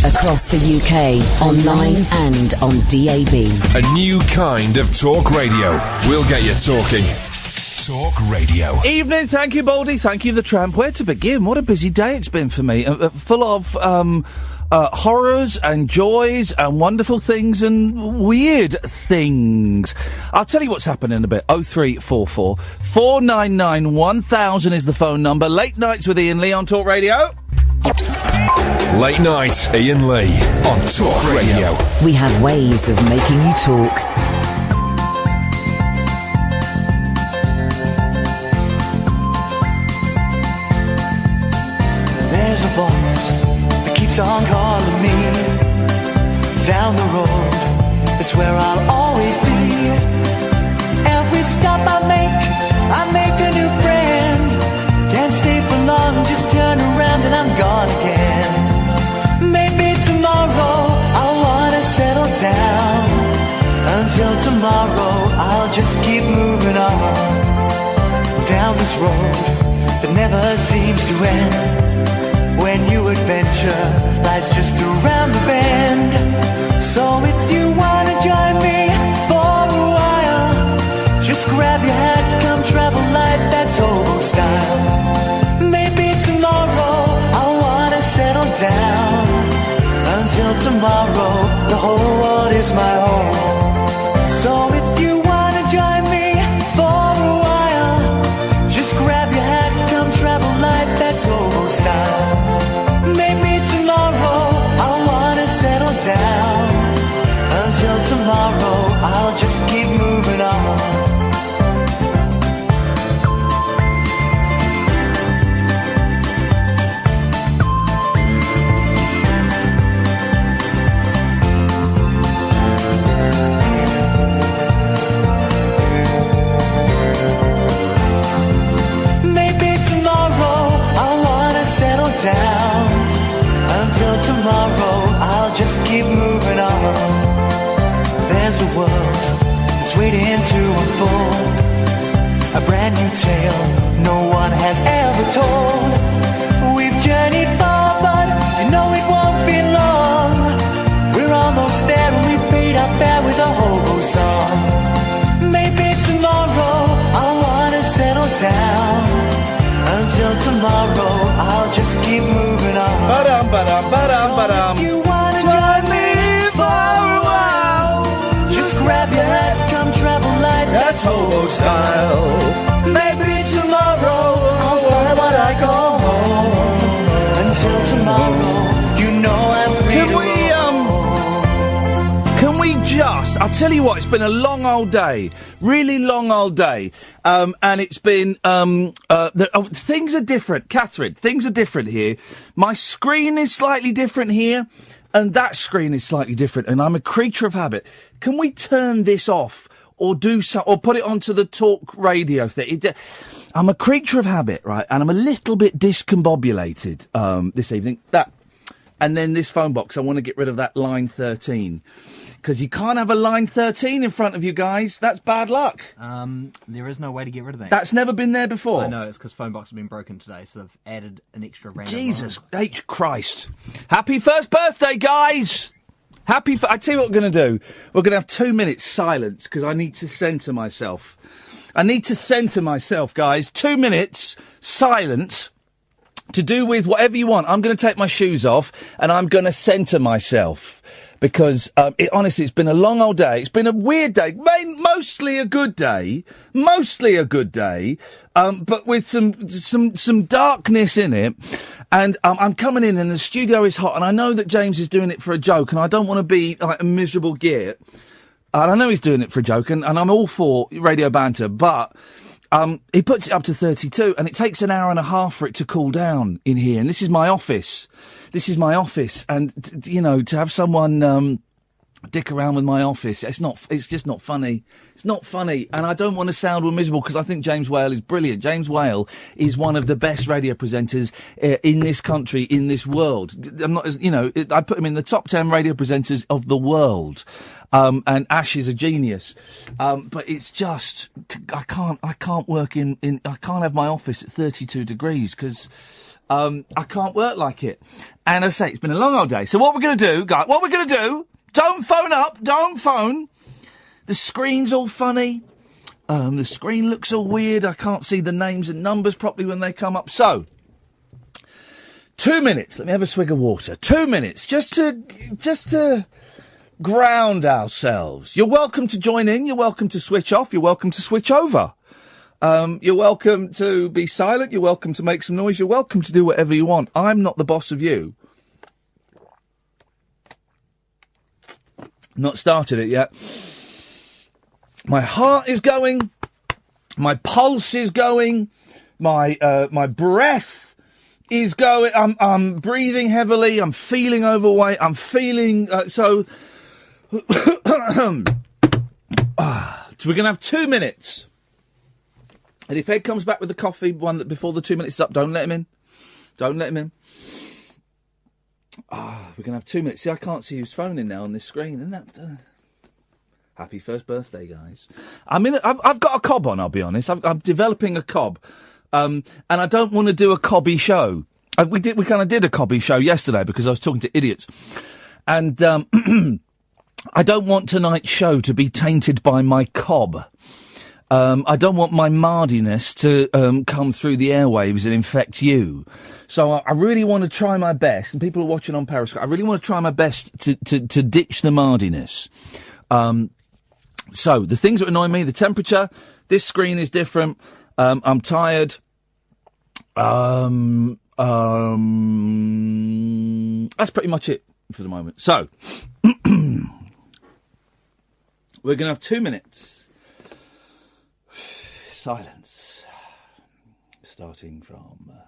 Across the UK, online and on DAB. A new kind of talk radio. We'll get you talking. Talk radio. Evening, thank you, Baldy. Thank you, The Tramp. Where to begin? What a busy day it's been for me. Full of horrors and joys and wonderful things and weird things. I'll tell you what's happened in a bit. 0344 499 1000 is the phone number. Late Nights with Iain Lee on Talk Radio. Late Night, Iain Lee on Talk Radio. We have ways of making you talk. There's a voice that keeps on calling me down the road. It's where I'll always be. Every stop I make a new friend. Can't stay for long, just turn around and I'm gone again. Maybe tomorrow I'll wanna settle down. Until tomorrow I'll just keep moving on down this road that never seems to end. When new adventure lies just around the bend. So if you wanna join me for a while, just grab your hat, come travel light, that's hobo style. Maybe tomorrow I'll wanna settle down. Until tomorrow, the whole world is my home. So if you wanna join me for a while, just grab your hat, come travel light, that's hobo style. Maybe tomorrow I'll wanna settle down. Until tomorrow, I'll just keep moving on. Down. Until tomorrow, I'll just keep moving on. There's a world that's waiting to unfold, a brand new tale no one has ever told. We've journeyed far, but you know it won't be long. We're almost there and we paid our fare with a hobo song. Maybe tomorrow I'll wanna settle down. Until tomorrow, I'll just keep moving on. Ba-dum, ba-dum, ba-dum, ba-dum. So if you wanna join me for a while, just grab your hat, come travel light, that's hobo style. Maybe tomorrow, I'll find what I go home. Until tomorrow, you know I'm free to roam. Can we just... I'll tell you what, it's been a long old day. Really long old day. And it's been... things are different. Catherine, things are different here. My screen is slightly different here. And that screen is slightly different. And I'm a creature of habit. Can we turn this off? Or or put it onto the talk radio thing? I'm a creature of habit, right? And I'm a little bit discombobulated this evening. And then this phone box, I want to get rid of that line 13. Because you can't have a line 13 in front of you guys. That's bad luck. There is no way to get rid of that. That's never been there before. I know, it's because phone box has been broken today, so they've added an extra random Jesus H. Christ. Happy first birthday, guys! I tell you what we're going to do. We're going to have 2 minutes silence, because I need to centre myself. Guys. 2 minutes silence to do with whatever you want. I'm going to take my shoes off, and I'm going to centre myself. Because, honestly, it's been a long old day. It's been a weird day. Mostly a good day. But with some darkness in it. And, I'm coming in and the studio is hot. And I know that James is doing it for a joke. And I don't want to be like a miserable git. And I know he's doing it for a joke. And I'm all for radio banter. But, he puts it up to 32. And it takes an hour and a half for it to cool down in here. And this is my office. And, to have someone, dick around with my office, it's just not funny. It's not funny. And I don't want to sound all miserable because I think James Whale is brilliant. James Whale is one of the best radio presenters in this country, in this world. I put him in the top 10 radio presenters of the world. And Ash is a genius. But it's just, I can't work I can't have my office at 32 degrees because I can't work like it. And as I say, it's been a long old day. So what we're going to do, guys, don't phone up, don't phone. The screen's all funny. The screen looks all weird. I can't see the names and numbers properly when they come up. So, 2 minutes. Let me have a swig of water. 2 minutes, just to ground ourselves. You're welcome to join in. You're welcome to switch off. You're welcome to switch over. You're welcome to be silent. You're welcome to make some noise. You're welcome to do whatever you want. I'm not the boss of you. Not started it yet. My heart is going. My pulse is going. My breath is going. I'm breathing heavily. I'm feeling overweight. I'm feeling so we're going to have 2 minutes. And if Ed comes back with the coffee one that before the 2 minutes is up, don't let him in. Don't let him in. We're going to have 2 minutes. See, I can't see who's phoning now on this screen. Isn't that... Happy first birthday, guys. I've got a cob on, I'll be honest. I'm developing a cob. And I don't want to do a cobby show. We kind of did a cobby show yesterday because I was talking to idiots. And I don't want tonight's show to be tainted by my cob. I don't want my mardiness to come through the airwaves and infect you. So I really want to try my best, and people are watching on Periscope, I really want to try my best to ditch the mardiness. So the things that annoy me, the temperature, this screen is different, I'm tired, that's pretty much it for the moment. So, we're going to have 2 minutes. Silence. Starting from now.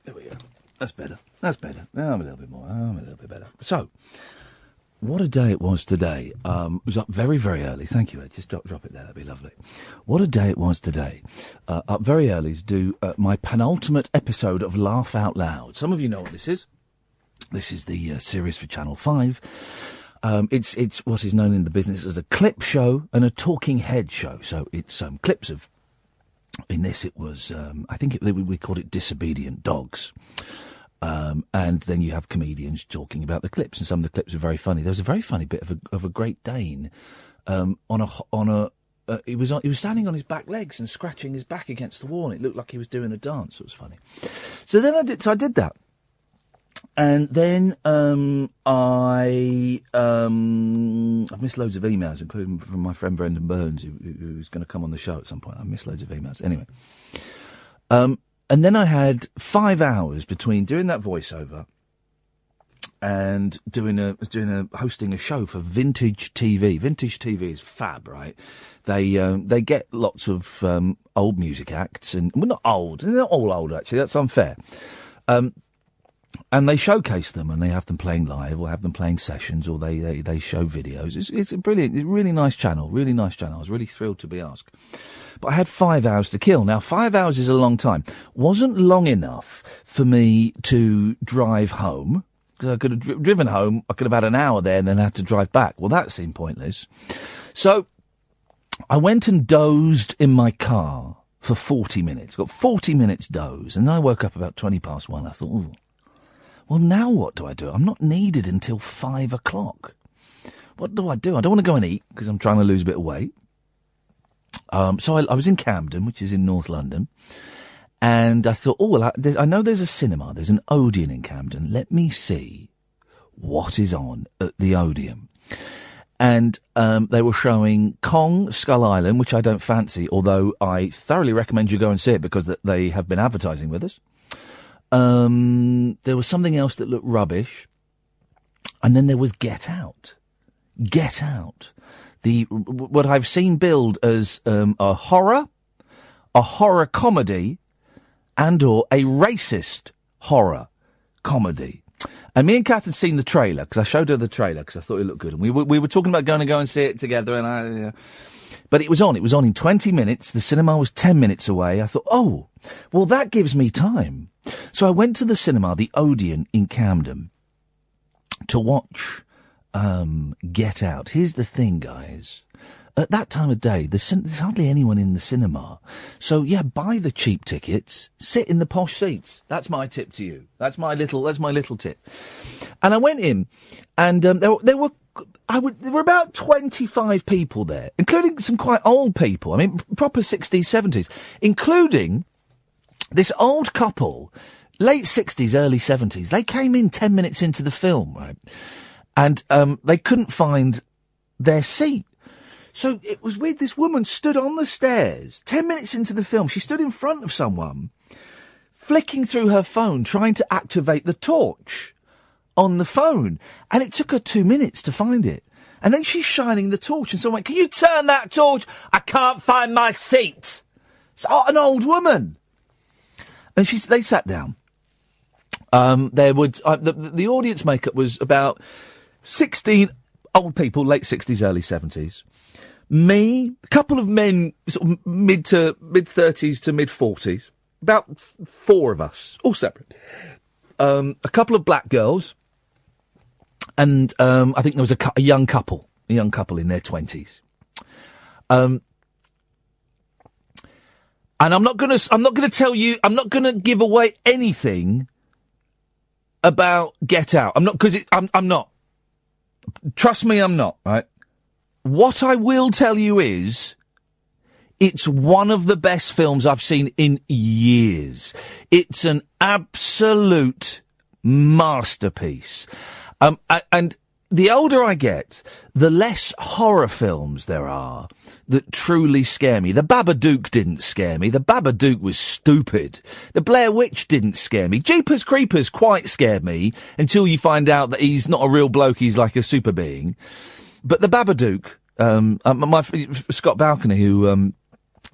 There we go. That's better. That's better. Now I'm a little bit more. I'm a little bit better. So, what a day it was today. It was up very, very early. Thank you, Ed. Just drop it there. That'd be lovely. What a day it was today. Up very early to do my penultimate episode of Laugh Out Loud. Some of you know what this is. This is the series for Channel 5. It's what is known in the business as a clip show and a talking head show. So it's clips of... In this, it was, I think we called it Disobedient Dogs. And then you have comedians talking about the clips, and some of the clips are very funny. There was a very funny bit of a Great Dane he was standing on his back legs and scratching his back against the wall, and it looked like he was doing a dance. It was funny. So then I did that. And then I've missed loads of emails, including from my friend Brendon Burns, who's going to come on the show at some point. I missed loads of emails. Anyway. And then I had 5 hours between doing that voiceover and hosting a show for Vintage TV. Vintage TV is fab, right? They get lots of old music acts, and well, not old, they're not all old actually. That's unfair. And they showcase them, and they have them playing live, or have them playing sessions, or they show videos. It's a brilliant, it's a really nice channel, really nice channel. I was really thrilled to be asked. But I had 5 hours to kill. Now, 5 hours is a long time. Wasn't long enough for me to drive home. Because I could have driven home, I could have had an hour there and then had to drive back. Well, that seemed pointless. So I went and dozed in my car for 40 minutes. Got 40 minutes doze. And I woke up about 20 past 1. I thought, ooh, well, now what do I do? I'm not needed until 5 o'clock. What do? I don't want to go and eat because I'm trying to lose a bit of weight. So I was in Camden, which is in North London. And I thought, oh, well, I know there's a cinema. There's an Odeon in Camden. Let me see what is on at the Odeon. And they were showing Kong Skull Island, which I don't fancy, although I thoroughly recommend you go and see it because they have been advertising with us. There was something else that looked rubbish. And then there was Get Out. Get Out. What I've seen billed as a horror comedy, and or a racist horror comedy. And me and Kath had seen the trailer, because I showed her the trailer, because I thought it looked good. And we were talking about going to go and see it together, and but it was on in 20 minutes. The cinema was 10 minutes away. I thought, oh, well, that gives me time. So I went to the cinema, the Odeon in Camden, to watch Get Out. Here's the thing, guys. At that time of day, there's hardly anyone in the cinema. So, yeah, buy the cheap tickets, sit in the posh seats. That's my tip to you. That's my little tip. And I went in, and there were about 25 people there, including some quite old people. I mean, proper 60s, 70s, including this old couple, late 60s, early 70s. They came in 10 minutes into the film, right? And they couldn't find their seat. So it was weird. This woman stood on the stairs 10 minutes into the film. She stood in front of someone, flicking through her phone, trying to activate the torch on the phone. And it took her 2 minutes to find it. And then she's shining the torch, and someone went, "Can you turn that torch? I can't find my seat." It's an old woman. And they sat down. The audience makeup was about 16 old people, late 60s, early 70s. Me, a couple of men, sort of mid-30s to mid-40s. About 4 of us, all separate. A couple of black girls. And I think there was a young couple in their 20s. And I'm not going to give away anything about Get Out. I'm not. Trust me, I'm not, right? What I will tell you is, it's one of the best films I've seen in years. It's an absolute masterpiece. And the older I get, the less horror films there are that truly scare me. The Babadook didn't scare me. The Babadook was stupid. The Blair Witch didn't scare me. Jeepers Creepers quite scared me until you find out that he's not a real bloke, he's like a super being. But the Babadook, Scott Balcony, who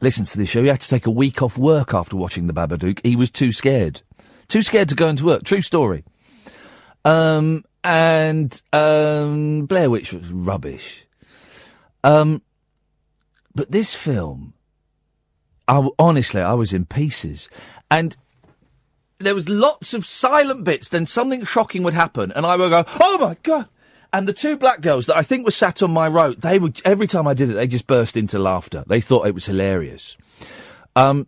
listens to this show, he had to take a week off work after watching the Babadook. He was too scared. Too scared to go into work. True story. And Blair Witch was rubbish. But this film, honestly, I was in pieces. And there was lots of silent bits, then something shocking would happen, and I would go, "Oh my God!" And the 2 black girls that I think were sat on my row, they would, every time I did it, they just burst into laughter. They thought it was hilarious. And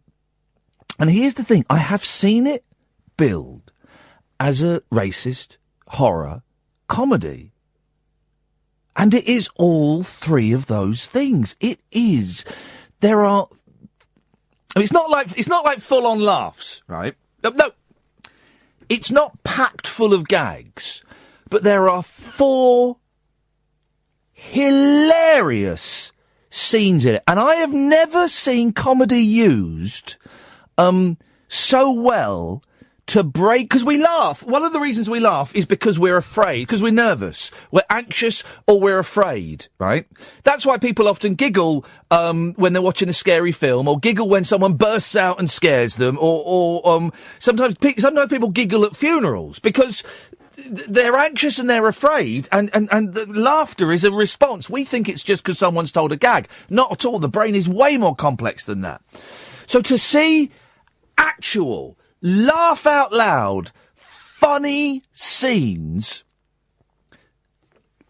here's the thing, I have seen it billed as a racist horror comedy. And it is all 3 of those things. It is. There are, I mean, it's not like full on laughs, right? No. It's not packed full of gags. But there are 4 hilarious scenes in it. And I have never seen comedy used so well to break, because we laugh. One of the reasons we laugh is because we're afraid, because we're nervous, we're anxious, or we're afraid, right? That's why people often giggle when they're watching a scary film, or giggle when someone bursts out and scares them, or sometimes people giggle at funerals, because they're anxious and they're afraid, and the laughter is a response. We think it's just because someone's told a gag. Not at all. The brain is way more complex than that. So to see actual laugh out loud, funny scenes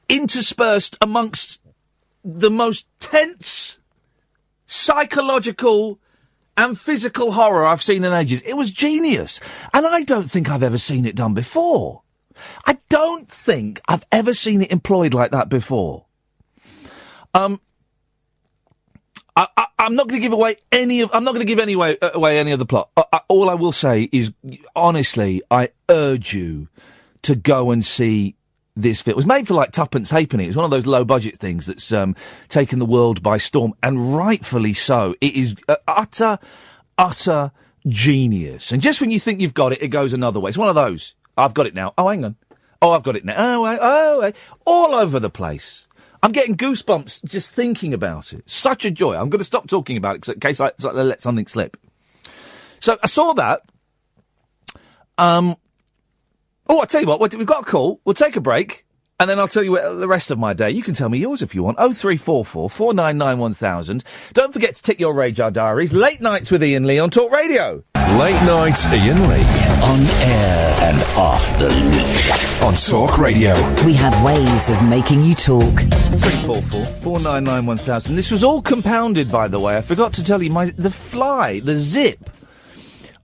interspersed amongst the most tense psychological and physical horror I've seen in ages. It was genius. And I don't think I've ever seen it done before. I don't think I've ever seen it employed like that before. I'm not going to give away any of. I'm not going to give away any of the plot. All I will say is, honestly, I urge you to go and see this film. It was made for like tuppence halfpenny. It's one of those low budget things that's taken the world by storm, and rightfully so. It is utter genius. And just when you think you've got it, it goes another way. It's one of those. I've got it now. Oh, hang on. Oh, I've got it now. Oh, all over the place. I'm getting goosebumps just thinking about it. Such a joy. I'm going to stop talking about it in case I let something slip. So I saw that. I'll tell you what. We've got a call. We'll take a break, and then I'll tell you the rest of my day. You can tell me yours if you want. 0344 499 1000. Don't forget to tick your radar diaries. Late Nights with Iain Lee on Talk Radio. Late Night Iain Lee. On air and off the leash. On Talk Radio. We have ways of making you talk. 344 499 1000. This was all compounded, by the way. I forgot to tell you, the zip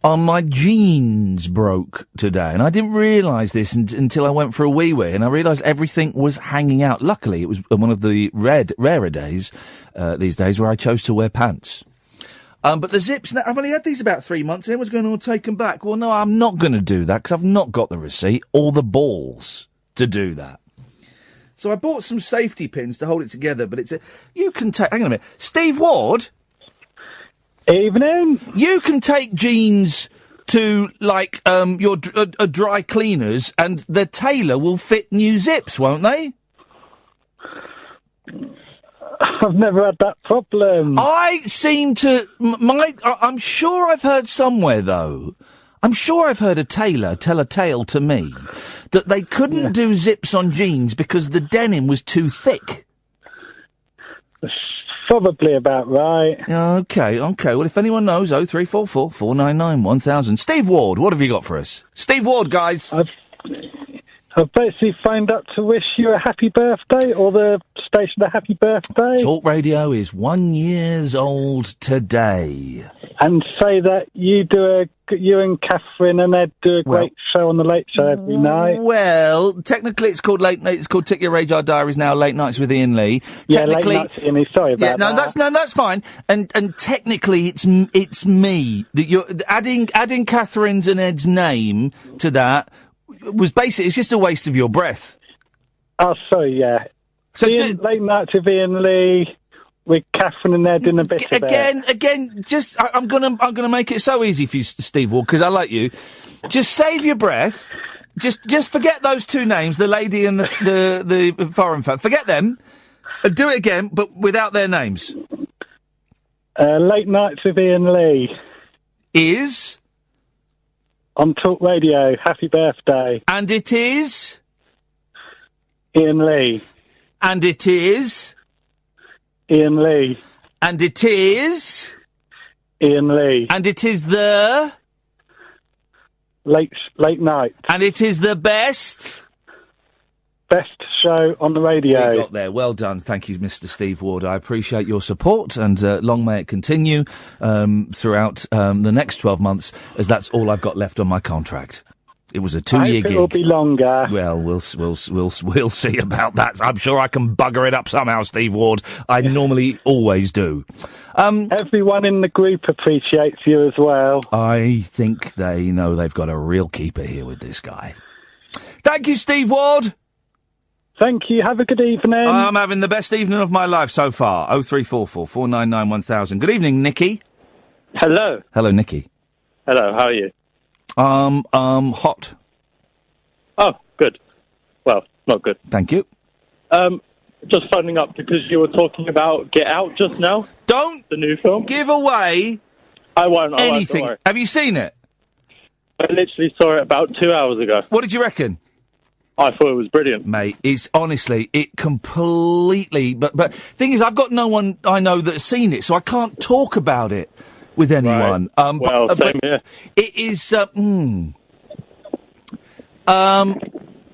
on my jeans broke today. And I didn't realise this until I went for a wee-wee. And I realised everything was hanging out. Luckily, it was one of the rarer days these days where I chose to wear pants. But the zips, I've only had these about 3 months, and everyone's going to take them back. Well, no, I'm not going to do that, because I've not got the receipt or the balls to do that. So I bought some safety pins to hold it together, but you can take, hang on a minute, Steve Ward? Evening. You can take jeans to, like, your dry cleaners, and the tailor will fit new zips, won't they? I've never had that problem. I seem to... I'm sure I've heard somewhere, though. I'm sure I've heard a tailor tell a tale to me that they couldn't do zips on jeans because the denim was too thick. That's probably about right. Okay. Well, if anyone knows, 0344 499 1000. Steve Ward, what have you got for us? Steve Ward, guys. I've basically phoned up to wish you a happy birthday, or the station a happy birthday. Talk Radio is 1 year old today. And say that you and Catherine and Ed do a great show on the Late Show every night. Well, technically it's called It's called Tick Your Radar Diaries now, Late Nights with Iain Lee. Yeah, Late Nights with Iain Lee, sorry about that. That's fine. And technically it's me. That you're adding Catherine's and Ed's name to that was basically, it's just a waste of your breath. Oh, sorry, yeah. So Late Nights with Iain Lee, with Catherine and Ed in a bit of it. Again, just, I'm gonna make it so easy for you, Steve Ward, because I like you. Just save your breath. Just forget those two names, the lady and the foreign fan. Forget them. Do it again, but without their names. Late Nights with Iain Lee. Is? On Talk Radio. Happy birthday. And it is? Iain Lee. And it is? Iain Lee. And it is? Iain Lee. And it is the? Late Night. And it is the best show on the radio. We got there. Well done. Thank you, Mr. Steve Ward. I appreciate your support, and long may it continue throughout the next 12 months, as that's all I've got left on my contract. It was a 2-year gig. It'll be longer. Well, we'll see about that. I'm sure I can bugger it up somehow, Steve Ward. I normally always do. Everyone in the group appreciates you as well. I think they know they've got a real keeper here with this guy. Thank you, Steve Ward. Thank you. Have a good evening. I'm having the best evening of my life so far. 0344 499 1000. Good evening, Nikki. Hello. Hello, Nikki. Hello, how are you? Hot. Oh, good. Well, not good. Thank you. Just phoning up because you were talking about Get Out just now. Don't the new film. Give away I won't, anything. Don't worry. Have you seen it? I literally saw it about 2 hours ago. What did you reckon? I thought it was brilliant. Mate, it's honestly, it completely... But thing is, I've got no one I know that's seen it, so I can't talk about it with anyone. Right. Same here. It is...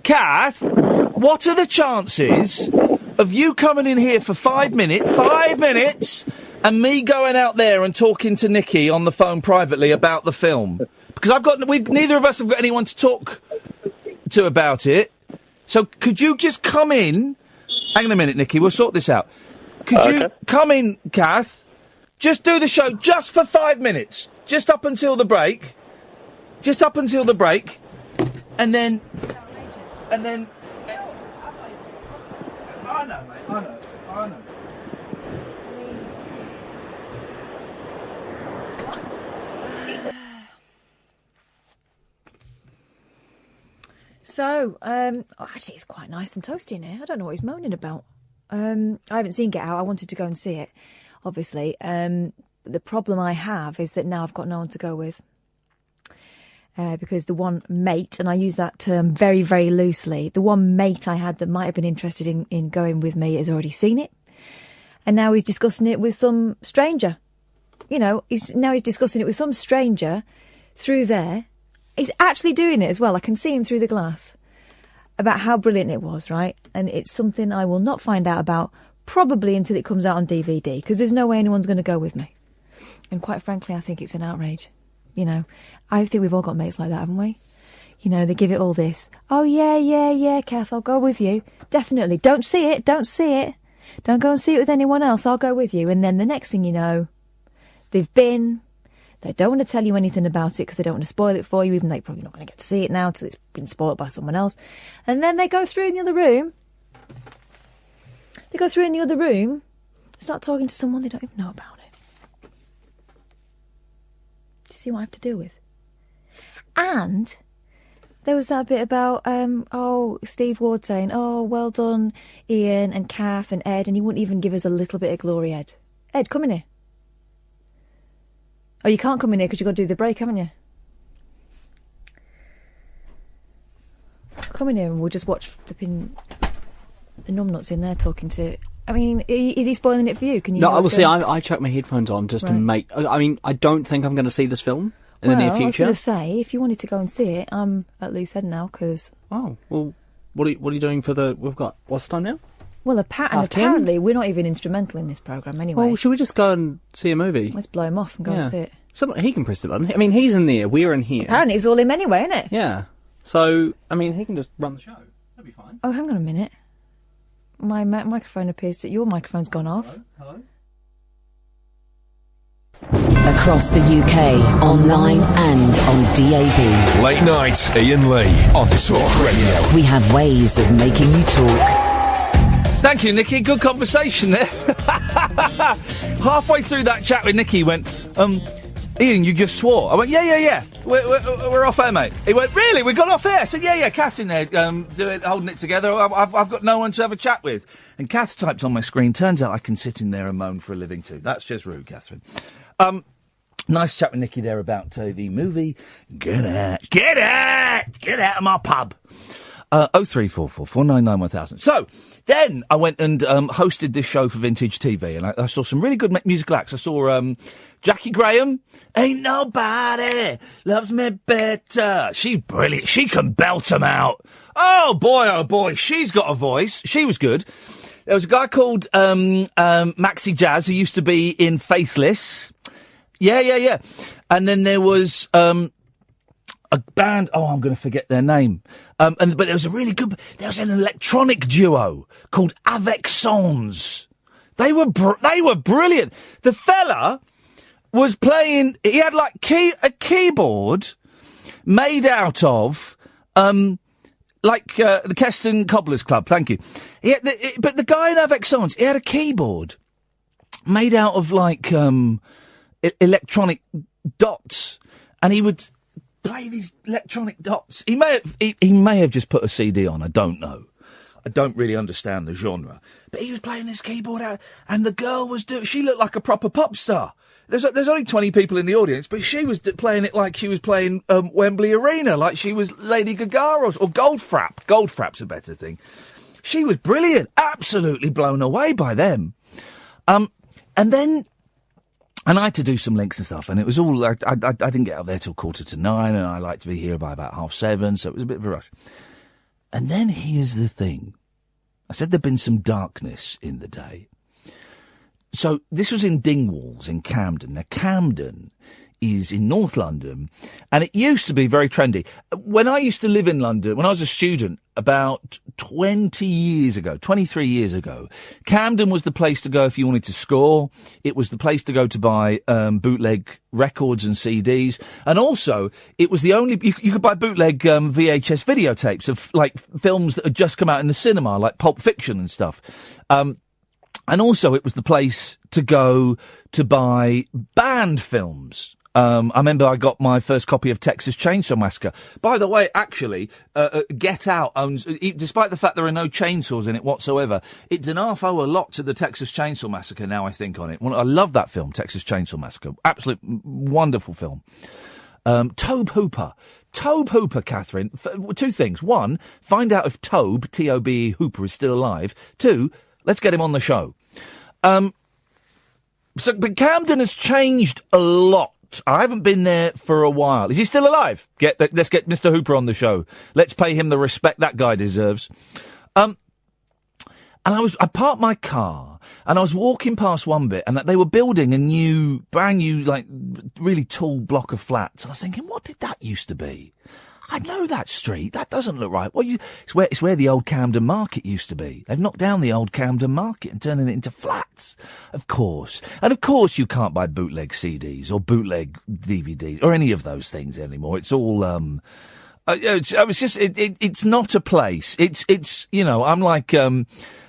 Kath, what are the chances of you coming in here for 5 minutes, and me going out there and talking to Nikki on the phone privately about the film? Because neither of us have got anyone to talk to about it. So could you just come in? Hang on a minute, Nikki. We'll sort this out. Could you come in, Kath? Just do the show just for 5 minutes, just up until the break, and then. I know, mate. I know. So, actually, it's quite nice and toasty in here. I don't know what he's moaning about. I haven't seen Get Out. I wanted to go and see it, obviously. The problem I have is that now I've got no one to go with. Because the one mate, and I use that term very, very loosely, the one mate I had that might have been interested in going with me has already seen it. And now he's discussing it with some stranger. You know, he's discussing it with some stranger through there. He's actually doing it as well. I can see him through the glass about how brilliant it was, right? And it's something I will not find out about probably until it comes out on DVD, because there's no way anyone's going to go with me. And quite frankly, I think it's an outrage. You know, I think we've all got mates like that, haven't we? You know, they give it all this. Oh, yeah, Kath, I'll go with you. Definitely. Don't see it. Don't go and see it with anyone else. I'll go with you. And then the next thing you know, they don't want to tell you anything about it because they don't want to spoil it for you, even though you're probably not going to get to see it now till it's been spoiled by someone else. And then they go through in the other room. Start talking to someone they don't even know about it. Do you see what I have to deal with? And there was that bit about, Steve Ward saying, oh, well done, Iain and Kath and Ed, and he wouldn't even give us a little bit of glory, Ed. Ed, come in here. Oh, you can't come in here because you've got to do the break, haven't you? Come in here and we'll just watch the numbnuts in there talking to... I mean, is he spoiling it for you? Can you? No, obviously, I chuck my headphones on just to make... I mean, I don't think I'm going to see this film in the near future. I was going to say, if you wanted to go and see it, I'm at loose end now, because... Oh, well, what are you doing for the... We've got... What's the time now? Well, apparently, we're not even instrumental in this programme anyway. Well, should we just go and see a movie? Let's blow him off and go and see it. So he can press the button. I mean, he's in there, we're in here. Apparently, it's all him anyway, isn't it? Yeah. So, I mean, he can just run the show. That'd be fine. Oh, hang on a minute. My microphone appears that your microphone's gone off. Hello? Across the UK, online and on DAB. Late night, Iain Lee on Talk Radio. We have ways of making you talk. Thank you, Nikki. Good conversation there. Halfway through that chat with Nikki, he went, Iain, you just swore. I went, yeah. We're off air, mate. He went, really? We've gone off air? I said, yeah, Kath's in there, holding it together. I've got no one to have a chat with. And Kath typed on my screen, turns out I can sit in there and moan for a living too. That's just rude, Catherine. Nice chat with Nikki there about the movie Get Out of my pub. 0344 499 1000. So, then I went and hosted this show for Vintage TV, and I saw some really good musical acts. I saw Jackie Graham. Ain't nobody loves me better. She's brilliant. She can belt them out. Oh boy, she's got a voice. She was good. There was a guy called Maxi Jazz who used to be in Faithless. Yeah. And then there was a band, I'm going to forget their name. But there was there was an electronic duo called Avec Sons. They were brilliant. The fella was playing, he had like a keyboard made out of, the Keston Cobblers Club, thank you. But the guy in Avec Sons, he had a keyboard made out of like, electronic dots. and he would play these electronic dots. He may have just put a CD on. I don't know. I don't really understand the genre. But he was playing this keyboard out, and the girl was she looked like a proper pop star. There's only 20 people in the audience, but she was playing it like she was playing Wembley Arena, like she was Lady Gaga or Goldfrapp. Goldfrapp's a better thing. She was brilliant, absolutely blown away by them. And I had to do some links and stuff, and it was all, I didn't get up there till 9:15, and I like to be here by about 7:30, so it was a bit of a rush. And then here's the thing. I said there'd been some darkness in the day. So this was in Dingwalls in Camden. Now, Camden is in North London, and it used to be very trendy. When I used to live in London, when I was a student, about 23 years ago, Camden was the place to go if you wanted to score. It was the place to go to buy bootleg records and CDs. And also, it was the only... You could buy bootleg VHS videotapes of, like, films that had just come out in the cinema, like Pulp Fiction and stuff. And also, it was the place to go to buy banned films. I remember I got my first copy of Texas Chainsaw Massacre. By the way, actually, Get Out owns, despite the fact there are no chainsaws in it whatsoever, it does not owe a lot to the Texas Chainsaw Massacre now I think on it. Well, I love that film, Texas Chainsaw Massacre. Absolute wonderful film. Tobe Hooper, Catherine. Two things. One, find out if Tobe, T-O-B-E, Hooper is still alive. Two, let's get him on the show. But Camden has changed a lot. I haven't been there for a while. Is he still alive? Let's get Mr. Hooper on the show. Let's pay him the respect that guy deserves. And I parked my car and I was walking past one bit and they were building a brand new, like, really tall block of flats. And I was thinking, what did that used to be? I know that street. That doesn't look right. Well, it's where the old Camden Market used to be. They've knocked down the old Camden Market and turning it into flats. Of course. And of course you can't buy bootleg CDs or bootleg DVDs or any of those things anymore. It's all, it's not a place. It's, I'm like, a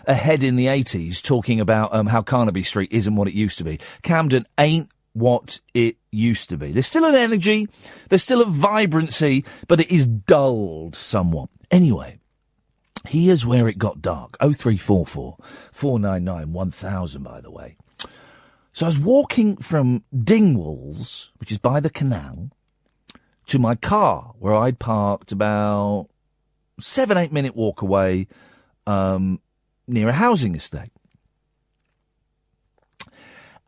head in the 80s talking about, how Carnaby Street isn't what it used to be. Camden ain't what it used to be. There's still an energy, there's still a vibrancy, but it is dulled somewhat. Anyway, here's where it got dark. 0344 499 1000, by the way. So I was walking from Dingwalls, which is by the canal, to my car, where I'd parked about 7-8 minute walk away, near a housing estate.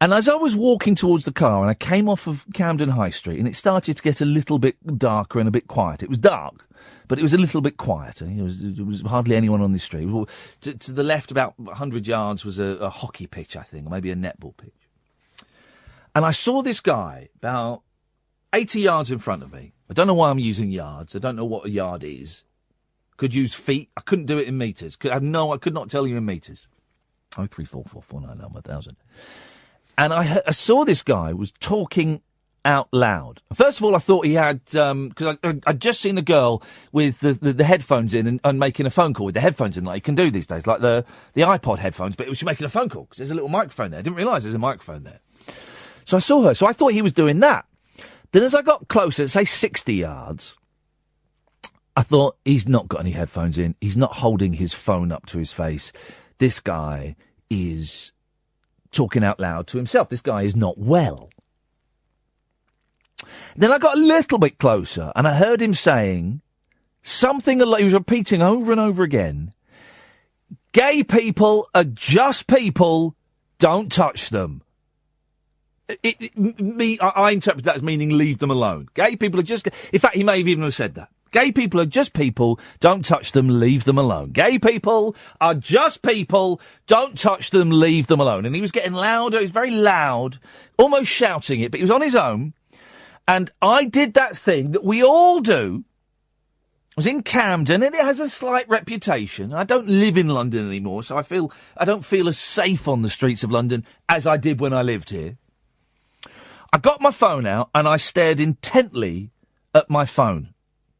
And as I was walking towards the car, and I came off of Camden High Street, and it started to get a little bit darker and a bit quiet. It was dark, but it was a little bit quieter. There was hardly anyone on this street. To the left, about 100 yards, was a hockey pitch, I think, or maybe a netball pitch. And I saw this guy about 80 yards in front of me. I don't know why I'm using yards. I don't know what a yard is. Could use feet. I couldn't do it in metres. I could not tell you in metres. 0344 499 1000. And I saw this guy was talking out loud. First of all, I thought he had, because I'd just seen a girl with the headphones in and making a phone call with the headphones in, like you can do these days, like the iPod headphones, but she was making a phone call because there's a little microphone there. I didn't realise there's a microphone there. So I saw her. So I thought he was doing that. Then as I got closer, say 60 yards, I thought he's not got any headphones in. He's not holding his phone up to his face. This guy is talking out loud to himself. This guy is not well. Then I got a little bit closer and I heard him saying something, he was repeating over and over again, gay people are just people, don't touch them. I interpret that as meaning leave them alone. Gay people are just, in fact, he may have even have said that. Gay people are just people, don't touch them, leave them alone. Gay people are just people, don't touch them, leave them alone. And he was getting louder, he was very loud, almost shouting it, but he was on his own. And I did that thing that we all do. I was in Camden, and it has a slight reputation. I don't live in London anymore, so I don't feel as safe on the streets of London as I did when I lived here. I got my phone out, and I stared intently at my phone.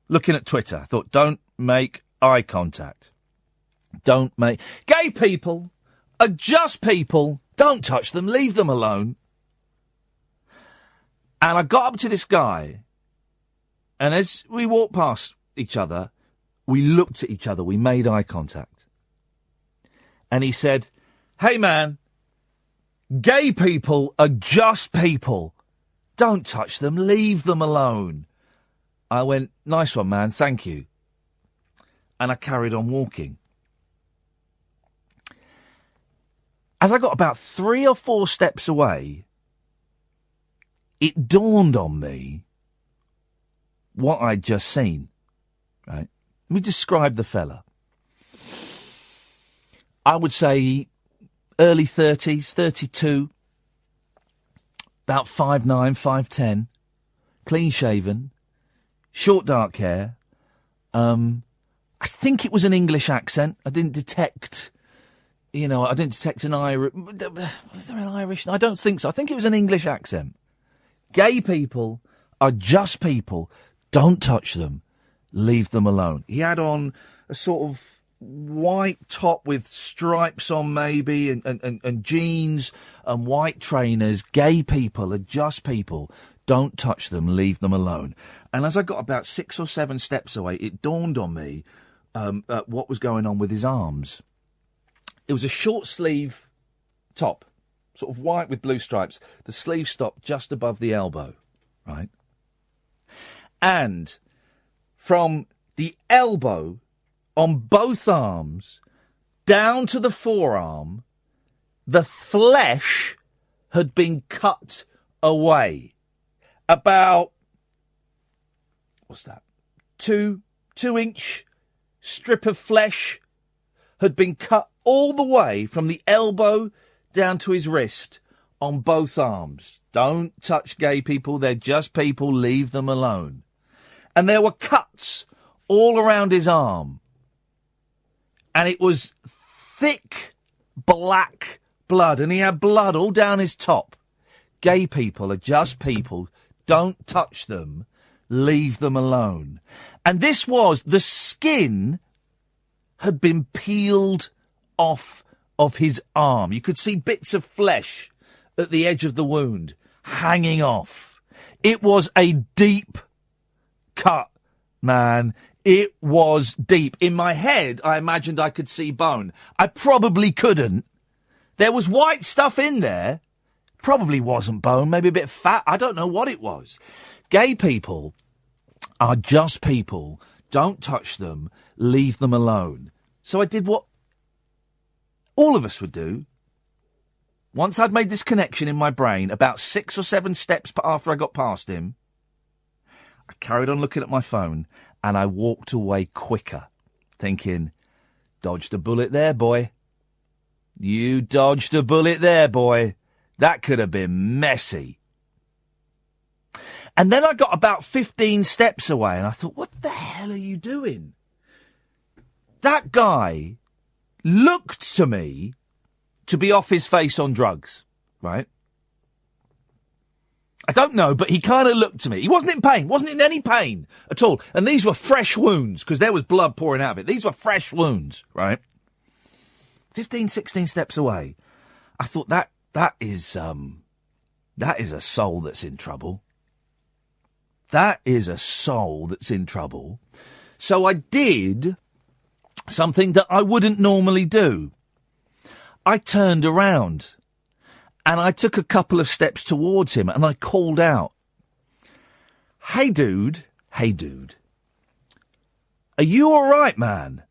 Looking at Twitter, I thought, don't make eye contact. Gay people are just people. Don't touch them. Leave them alone. And I got up to this guy, And as we walked past each other, we looked at each other, we made eye contact. And he said, "Hey man, gay people are just people. Don't touch them, leave them alone." I went, "Nice one, man, thank you." And I carried on walking. As I got about 3 or 4 steps away, it dawned on me what I'd just seen. Right? Let me describe the fella. I would say early 30s, 32, about 5'9", 5'10", clean-shaven, short dark hair. I think it was an English accent. I didn't detect an Irish... Was there an Irish? I don't think so. I think it was an English accent. Gay people are just people. Don't touch them. Leave them alone. He had on a sort of white top with stripes on maybe and jeans and white trainers. Gay people are just people. Don't touch them. Leave them alone. And as I got about 6 or 7 steps away, it dawned on me what was going on with his arms. It was a short sleeve top, sort of white with blue stripes. The sleeve stopped just above the elbow, right? And from the elbow on both arms down to the forearm, the flesh had been cut away. About, what's that? 2-inch strip of flesh had been cut all the way from the elbow down to his wrist on both arms. Don't touch gay people. They're just people. Leave them alone. And there were cuts all around his arm. And it was thick black blood. And he had blood all down his top. Gay people are just people. Don't touch them. Leave them alone. And this was, the skin had been peeled off of his arm. You could see bits of flesh at the edge of the wound hanging off. It was a deep cut, man. It was deep. In my head, I imagined I could see bone. I probably couldn't. There was white stuff in there. Probably wasn't bone, maybe a bit of fat. I don't know what it was. Gay people are just people. Don't touch them. Leave them alone. So I did what all of us would do. Once I'd made this connection in my brain, about 6 or 7 steps after I got past him, I carried on looking at my phone and I walked away quicker, thinking, dodged a bullet there, boy. You dodged a bullet there, boy. That could have been messy. And then I got about 15 steps away and I thought, what the hell are you doing? That guy looked to me to be off his face on drugs, right? I don't know, but he kind of looked to me. He wasn't in pain, wasn't in any pain at all. And these were fresh wounds, because there was blood pouring out of it. These were fresh wounds, right? 15, 16 steps away. I thought that is a soul that's in trouble. That is a soul that's in trouble. So I did something that I wouldn't normally do. I turned around and I took a couple of steps towards him and I called out, hey dude, are you all right, man?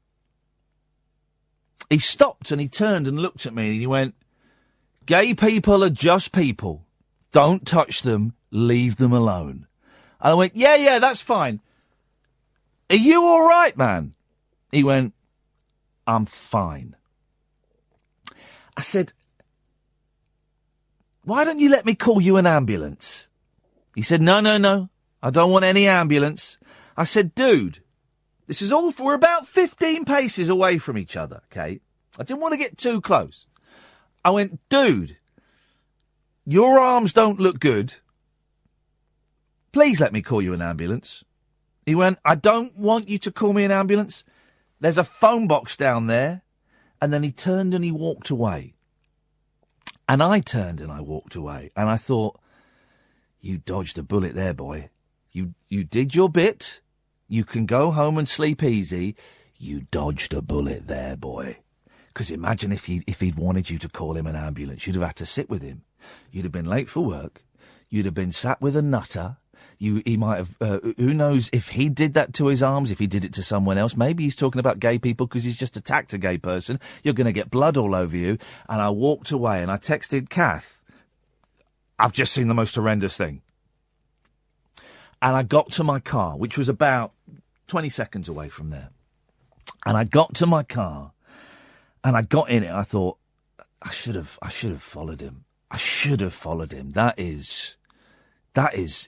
He stopped and he turned and looked at me and he went, gay people are just people. Don't touch them. Leave them alone. And I went, yeah, that's fine. Are you all right, man? He went, I'm fine. I said, why don't you let me call you an ambulance? He said, no, I don't want any ambulance. I said, dude, this is all, we're about 15 paces away from each other, okay? I didn't want to get too close. I went, dude, your arms don't look good. Please let me call you an ambulance. He went, I don't want you to call me an ambulance. There's a phone box down there. And then he turned and he walked away. And I turned and I walked away. And I thought, you dodged a bullet there, boy. You did your bit. You can go home and sleep easy. You dodged a bullet there, boy. Because imagine if he'd wanted you to call him an ambulance, you'd have had to sit with him. You'd have been late for work. You'd have been sat with a nutter. He might have, who knows if he did that to his arms, if he did it to someone else. Maybe he's talking about gay people because he's just attacked a gay person. You're going to get blood all over you. And I walked away and I texted Kath, I've just seen the most horrendous thing. And I got to my car, which was about 20 seconds away from there. And I got to my car and I got in it. I thought, I should have followed him. I should have followed him. That is,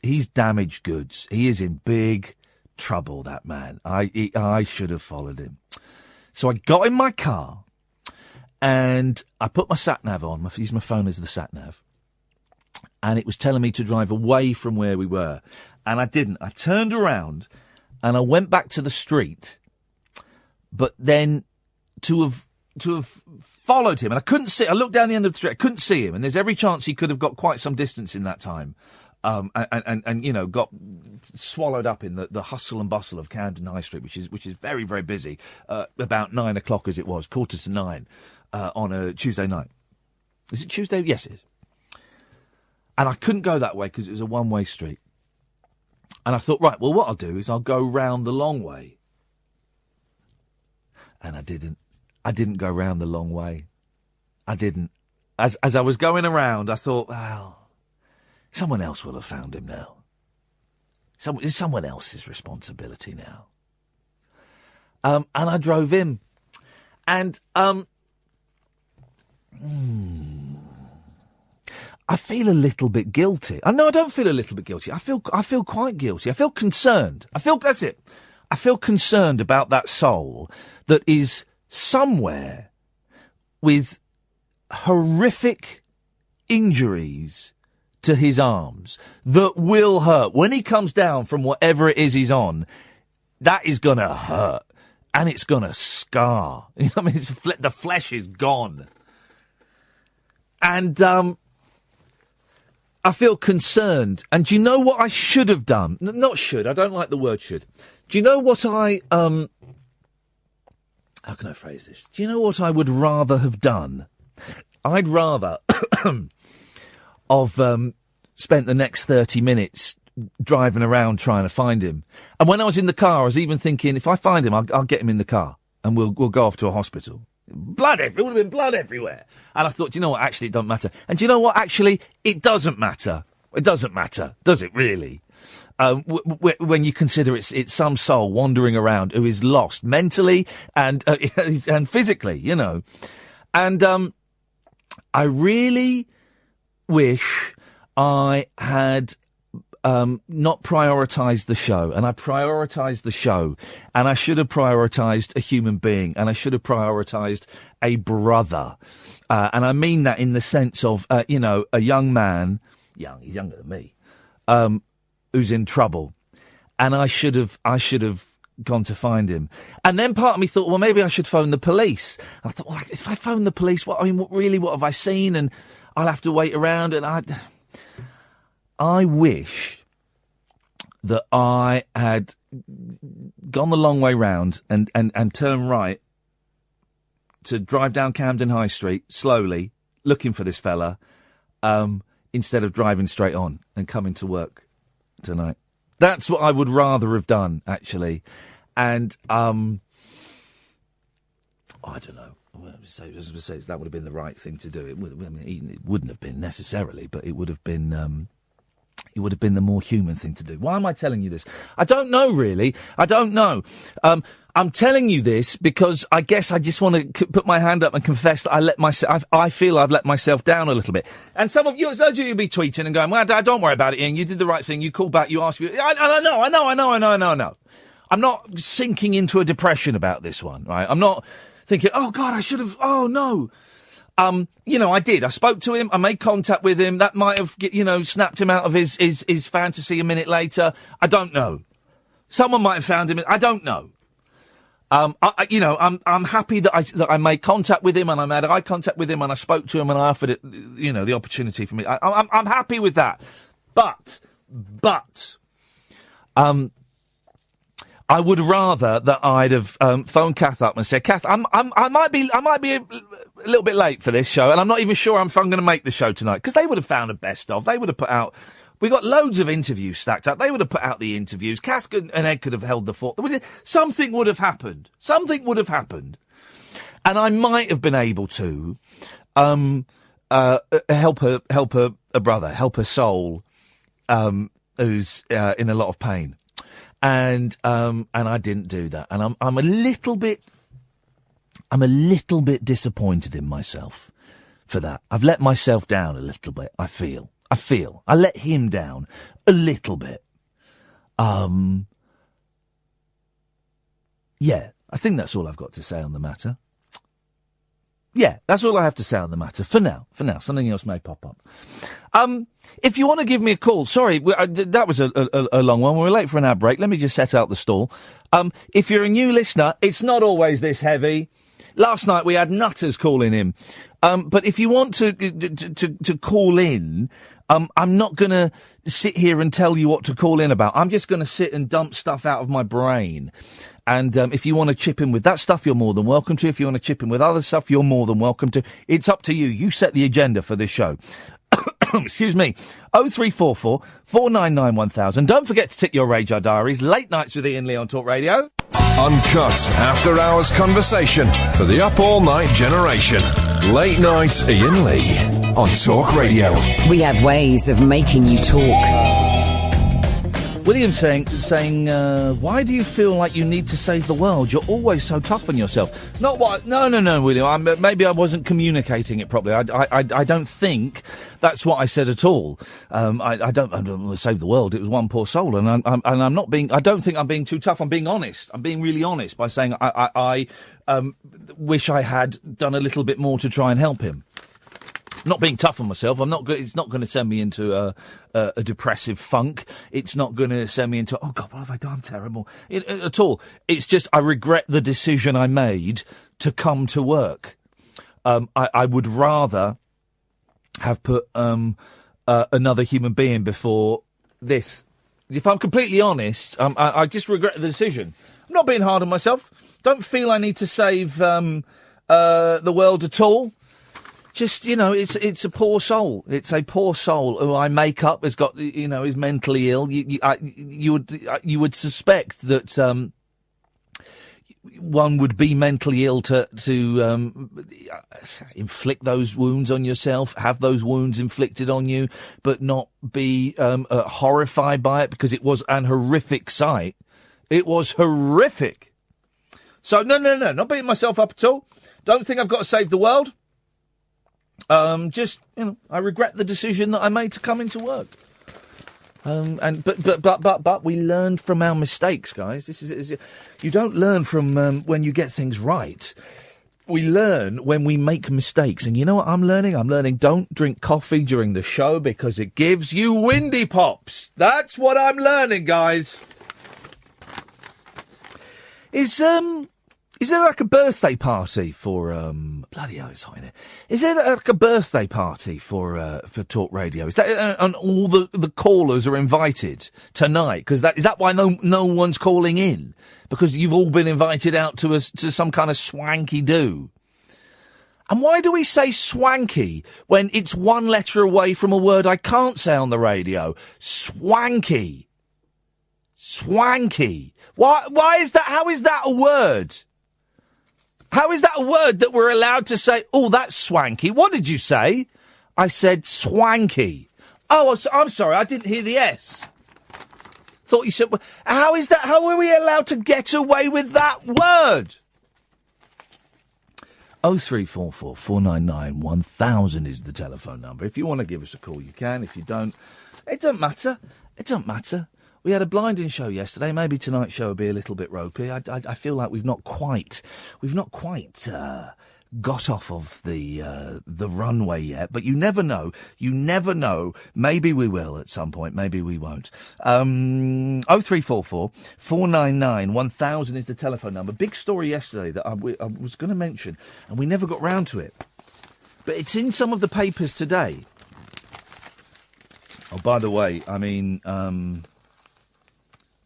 he's damaged goods. He is in big trouble, that man. I should have followed him. So I got in my car and I put my sat-nav on. I used my phone as the sat-nav. And it was telling me to drive away from where we were. And I didn't. I turned around and I went back to the street. But then to have followed him, and I couldn't see. I looked down the end of the street. I couldn't see him, and there's every chance he could have got quite some distance in that time, and you know, got swallowed up in the hustle and bustle of Camden High Street, which is very, very busy. About 9 o'clock, as it was, 8:45 on a Tuesday night. Is it Tuesday? Yes, it is. And I couldn't go that way because it was a one-way street. And I thought, right, well, what I'll do is I'll go round the long way. And I didn't. I didn't go round the long way. I didn't. As I was going around, I thought, well, someone else will have found him now. It's someone else's responsibility now. And I drove in. And I feel a little bit guilty. No, I don't feel a little bit guilty. I feel quite guilty. I feel concerned. That's it. I feel concerned about that soul that is somewhere with horrific injuries to his arms that will hurt. When he comes down from whatever it is he's on, that is going to hurt. And it's going to scar. You know what I mean? The flesh is gone. And I feel concerned. And do you know what I should have done? Not should. I don't like the word should. Do you know what I... how can I phrase this? Do you know what I would rather have done? I'd rather have spent the next 30 minutes driving around trying to find him. And when I was in the car, I was even thinking, if I find him, I'll get him in the car and we'll go off to a hospital. It would have been blood everywhere. And I thought, do you know what? Actually, it doesn't matter. And do you know what? Actually, it doesn't matter. It doesn't matter. Does it really? When you consider it's some soul wandering around who is lost mentally and physically, you know. And I really wish I had not prioritised the show. And I prioritised the show. And I should have prioritised a human being. And I should have prioritised a brother. And I mean that in the sense of, you know, a young man. He's younger than me. Who's in trouble, and I should have gone to find him. And then part of me thought, well, maybe I should phone the police. And I thought, well, if I phone the police, what have I seen? And I'll have to wait around. And I wish that I had gone the long way round and turned right to drive down Camden High Street slowly, looking for this fella, instead of driving straight on and coming to work tonight. That's what I would rather have done, actually. And I don't know. That would have been the right thing to do. It wouldn't have been necessarily, but it would have been. It would have been the more human thing to do. Why am I telling you this? I don't know, really. I don't know. I'm telling you this because I guess I just want to put my hand up and confess that I feel I've let myself down a little bit. And some of you'll be tweeting and going, well, Dad, don't worry about it, Ian. You did the right thing. You called back. You asked me. I know. I'm not sinking into a depression about this one, right? I'm not thinking, oh, God, I should have. Oh, no. You know, I did. I spoke to him. I made contact with him. That might have, snapped him out of his fantasy a minute later. I don't know. Someone might have found him. I don't know. I'm happy that I made contact with him and I made eye contact with him and I spoke to him and I offered it, the opportunity for me. I'm happy with that. But I would rather that I'd have phoned Kath up and said, Kath, I might be a little bit late for this show, and I'm not even sure if I'm going to make the show tonight, because they would have found a best of. They would have put out. We got loads of interviews stacked up. They would have put out the interviews. Kath and Ed could have held the fort. Something would have happened. Something would have happened, and I might have been able to help a brother, help a soul who's in a lot of pain. And I didn't do that, and I'm a little bit disappointed in myself for that. I've let myself down a little bit. I feel I let him down a little bit. Yeah, I think that's all I've got to say on the matter. Yeah, that's all I have to say on the matter for now. Something else may pop up. If you want to give me a call, sorry, that was a long one. We're late for an ad break. Let me just set out the stall. If you're a new listener, it's not always this heavy. Last night we had nutters calling in. But if you want to call in, I'm not going to sit here and tell you what to call in about. I'm just going to sit and dump stuff out of my brain. And if you want to chip in with that stuff, you're more than welcome to. If you want to chip in with other stuff, you're more than welcome to. It's up to you. You set the agenda for this show. Excuse me. 0344 499 1000. Don't forget to tick your Radar Diaries. Late nights with Iain Lee on Talk Radio. Uncut after-hours conversation for the up-all-night generation. Late night Iain Lee on Talk Radio. We have ways of making you talk. William saying, why do you feel like you need to save the world? You're always so tough on yourself. Not what? No, William. Maybe I wasn't communicating it properly. I don't think that's what I said at all. I don't want to save the world. It was one poor soul, and I'm not being. I don't think I'm being too tough. I'm being honest. I'm being really honest by saying I wish I had done a little bit more to try and help him. Not being tough on myself. It's not going to send me into a depressive funk. It's not going to send me into, oh God, what have I done? I'm terrible. At all. It's just I regret the decision I made to come to work. I would rather have put another human being before this. If I'm completely honest, I just regret the decision. I'm not being hard on myself. Don't feel I need to save the world at all. Just, it's a poor soul. It's a poor soul who I make up has got, is mentally ill. You would suspect that one would be mentally ill to inflict those wounds on yourself, have those wounds inflicted on you, but not be horrified by it, because it was an horrific sight. It was horrific. So no, not beating myself up at all. Don't think I've got to save the world. I regret the decision that I made to come into work. But we learned from our mistakes, guys. You don't learn from when you get things right. We learn when we make mistakes. And you know what I'm learning? I'm learning don't drink coffee during the show because it gives you windy pops. That's what I'm learning, guys. Is there like a birthday party for bloody hell, it's hot in here. Is there like a birthday party for Talk Radio? Is that and all the callers are invited tonight? Because is that why no one's calling in? Because you've all been invited out to some kind of swanky do. And why do we say swanky when it's one letter away from a word I can't say on the radio? Swanky. Why is that? How is that a word? How is that a word that we're allowed to say, oh, that's swanky? What did you say? I said swanky. Oh, I'm sorry, I didn't hear the S. Thought you said, how is that? How are we allowed to get away with that word? 0344 499 1000 is the telephone number. If you want to give us a call, you can. If you don't, it don't matter. It don't matter. We had a blinding show yesterday. Maybe tonight's show will be a little bit ropey. I feel like we've not quite got off of the runway yet. But you never know. You never know. Maybe we will at some point. Maybe we won't. 0344 499 1000 is the telephone number. Big story yesterday that I was going to mention, and we never got round to it. But it's in some of the papers today. Oh, by the way, I mean.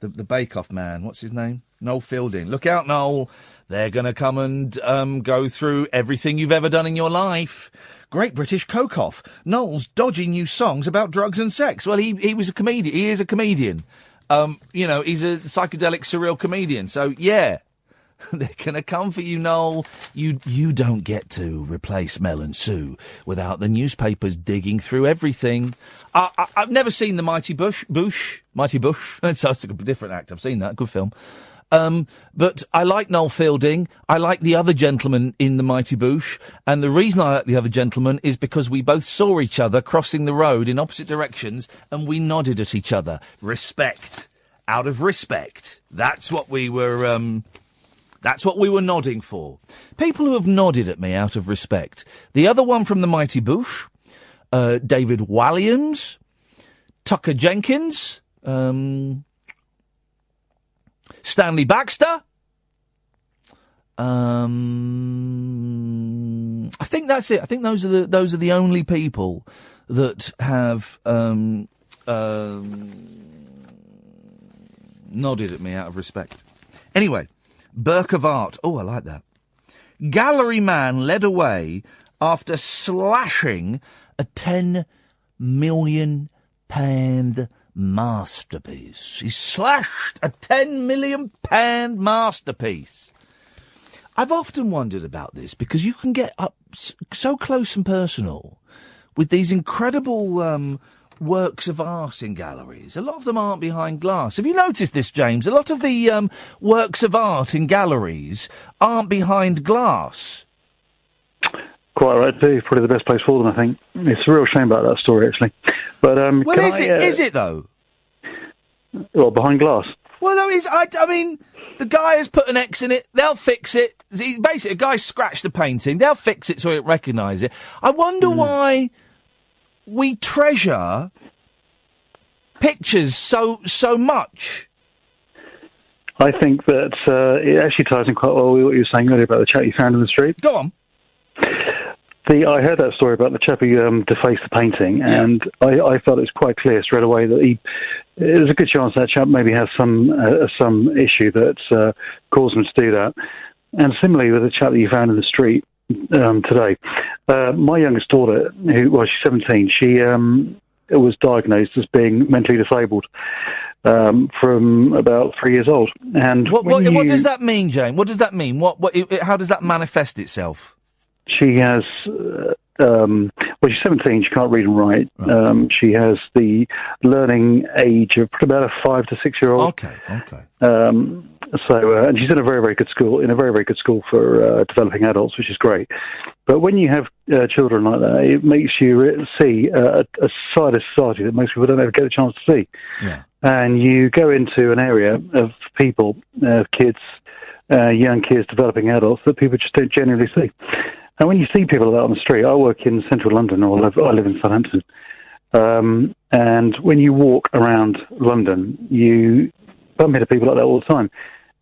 The Bake Off man. What's his name? Noel Fielding. Look out, Noel. They're going to come and go through everything you've ever done in your life. Great British Coke-Off. Noel's dodgy new songs about drugs and sex. Well, he was a comedian. He is a comedian. He's a psychedelic surreal comedian. So, yeah. They're going to come for you, Noel. You don't get to replace Mel and Sue without the newspapers digging through everything. I've never seen The Mighty Bush. Mighty Bush. That sounds like a different act. I've seen that. Good film. But I like Noel Fielding. I like the other gentleman in The Mighty Bush. And the reason I like the other gentleman is because we both saw each other crossing the road in opposite directions and we nodded at each other. Respect. Out of respect. That's what we were... That's what we were nodding for. People who have nodded at me out of respect. The other one from The Mighty Bush, David Walliams, Tucker Jenkins, Stanley Baxter. I think that's it. I think those are the only people that have nodded at me out of respect. Anyway. Burke of Art. Oh, I like that. Gallery man led away after slashing a £10 million masterpiece. He slashed a £10 million masterpiece. I've often wondered about this because you can get up so close and personal with these incredible works of art in galleries. A lot of them aren't behind glass. Have you noticed this, James? A lot of the works of art in galleries aren't behind glass. Quite right, too. Probably the best place for them, I think. It's a real shame about that story, actually. But is it though? Well, behind glass. Well, no, I mean, the guy has put an X in it. They'll fix it. Basically, a guy scratched the painting. They'll fix it so it recognise it. I wonder why we treasure pictures so much. I think that it actually ties in quite well with what you were saying earlier about the chap you found in the street. Go on. I heard that story about the chap who defaced the painting, and I felt it was quite clear straight away that there's a good chance that chap maybe has some issue that caused him to do that. And similarly with the chap that you found in the street today, my youngest daughter, she's 17, she was diagnosed as being mentally disabled from about 3 years old. And what does that mean, Jane? What does that mean? How does that manifest itself? She has, she's 17, she can't read and write. Right. She has the learning age of about a 5 to 6 year old. Okay. And she's in a very, very good school, for developing adults, which is great. But when you have children like that, it makes you see a side of society that most people don't ever get a chance to see. Yeah. And you go into an area of people, kids, young kids, developing adults that people just don't generally see. And when you see people like that on the street, I work in central London, or I live in Southampton, and when you walk around London, you bump into people like that all the time.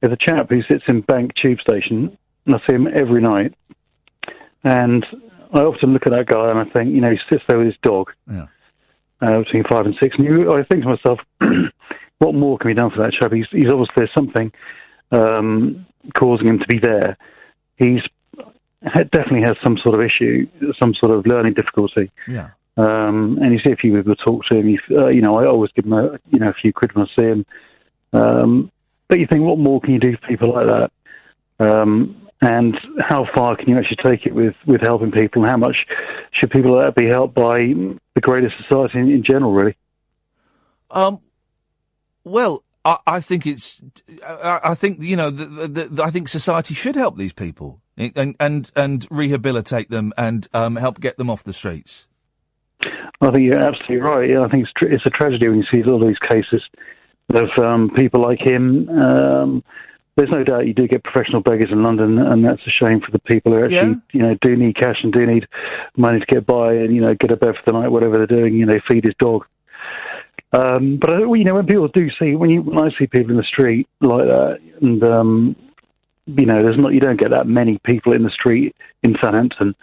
There's a chap who sits in Bank tube station, and I see him every night, and I often look at that guy and I think, he sits there with his dog, between 5 and 6, and I think to myself, what more can be done for that chap? He's obviously, there's something causing him to be there. He's definitely has some sort of issue, some sort of learning difficulty. Yeah. And you see a few people talk to him. I always give him a few quid when I see him. But you think, what more can you do for people like that? And how far can you actually take it with helping people? And how much should people like that be helped by the greater society in general, really? Well, I think it's. I think I think society should help these people and rehabilitate them and help get them off the streets. I think you're absolutely right. Yeah, I think it's a tragedy when you see all these cases of people like him. There's no doubt you do get professional beggars in London, and that's a shame for the people who actually, do need cash and do need money to get by and, get a bed for the night, whatever they're doing, feed his dog. But when people do see, when I see people in the street like that, and you don't get that many people in the street in Southampton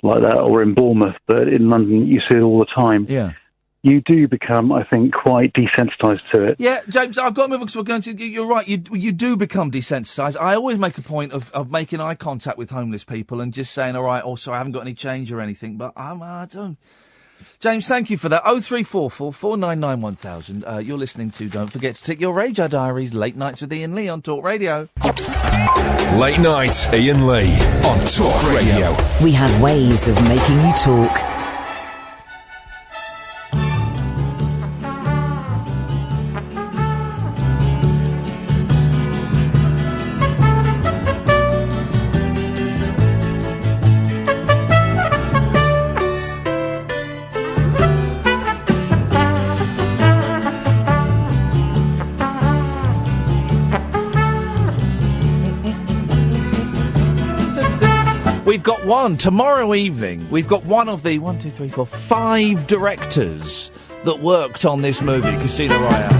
like that, or in Bournemouth, but in London you see it all the time. Yeah. you do become, I think, quite desensitised to it. Yeah, James, I've got to move on because we're going to. You're right. You do become desensitised. I always make a point of making eye contact with homeless people and just saying, "All right, sorry, I haven't got any change or anything." But I don't. James, thank you for that. 0344 499 1000. You're listening to. Don't forget to tick your Radio Diaries. Late Nights with Iain Lee on Talk Radio. Late Night, Iain Lee on Talk Radio. We have ways of making you talk. We've got one tomorrow evening. We've got one of the 5 directors that worked on this movie, Casino Royale.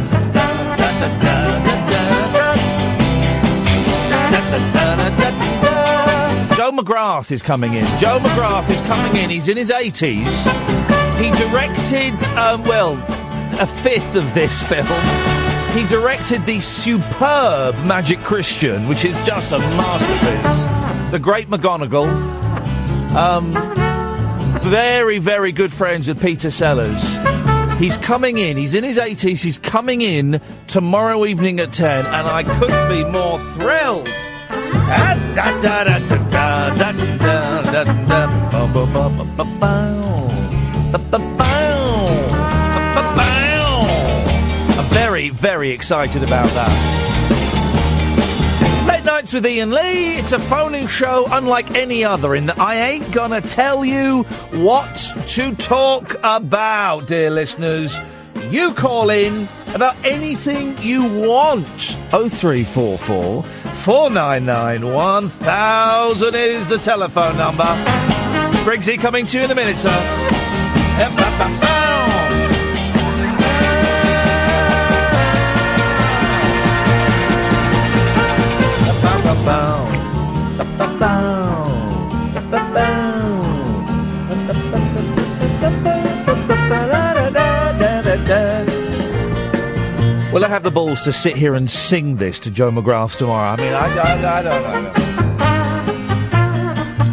Joe McGrath is coming in. He's in his 80s. He directed, a fifth of this film. He directed the superb Magic Christian, which is just a masterpiece. The Great McGonagall. Very, very good friends with Peter Sellers. He's coming in. He's in his 80s. He's coming in tomorrow evening at 10, and I couldn't be more thrilled. I'm very, very excited about that. Late Nights with Iain Lee. It's a phone-in show unlike any other in that I ain't gonna tell you what to talk about, dear listeners. You call in about anything you want. 0344 499 1000 is the telephone number. Briggsy coming to you in a minute, sir. Will I have the balls to sit here and sing this to Joe McGrath tomorrow? I mean, I don't know.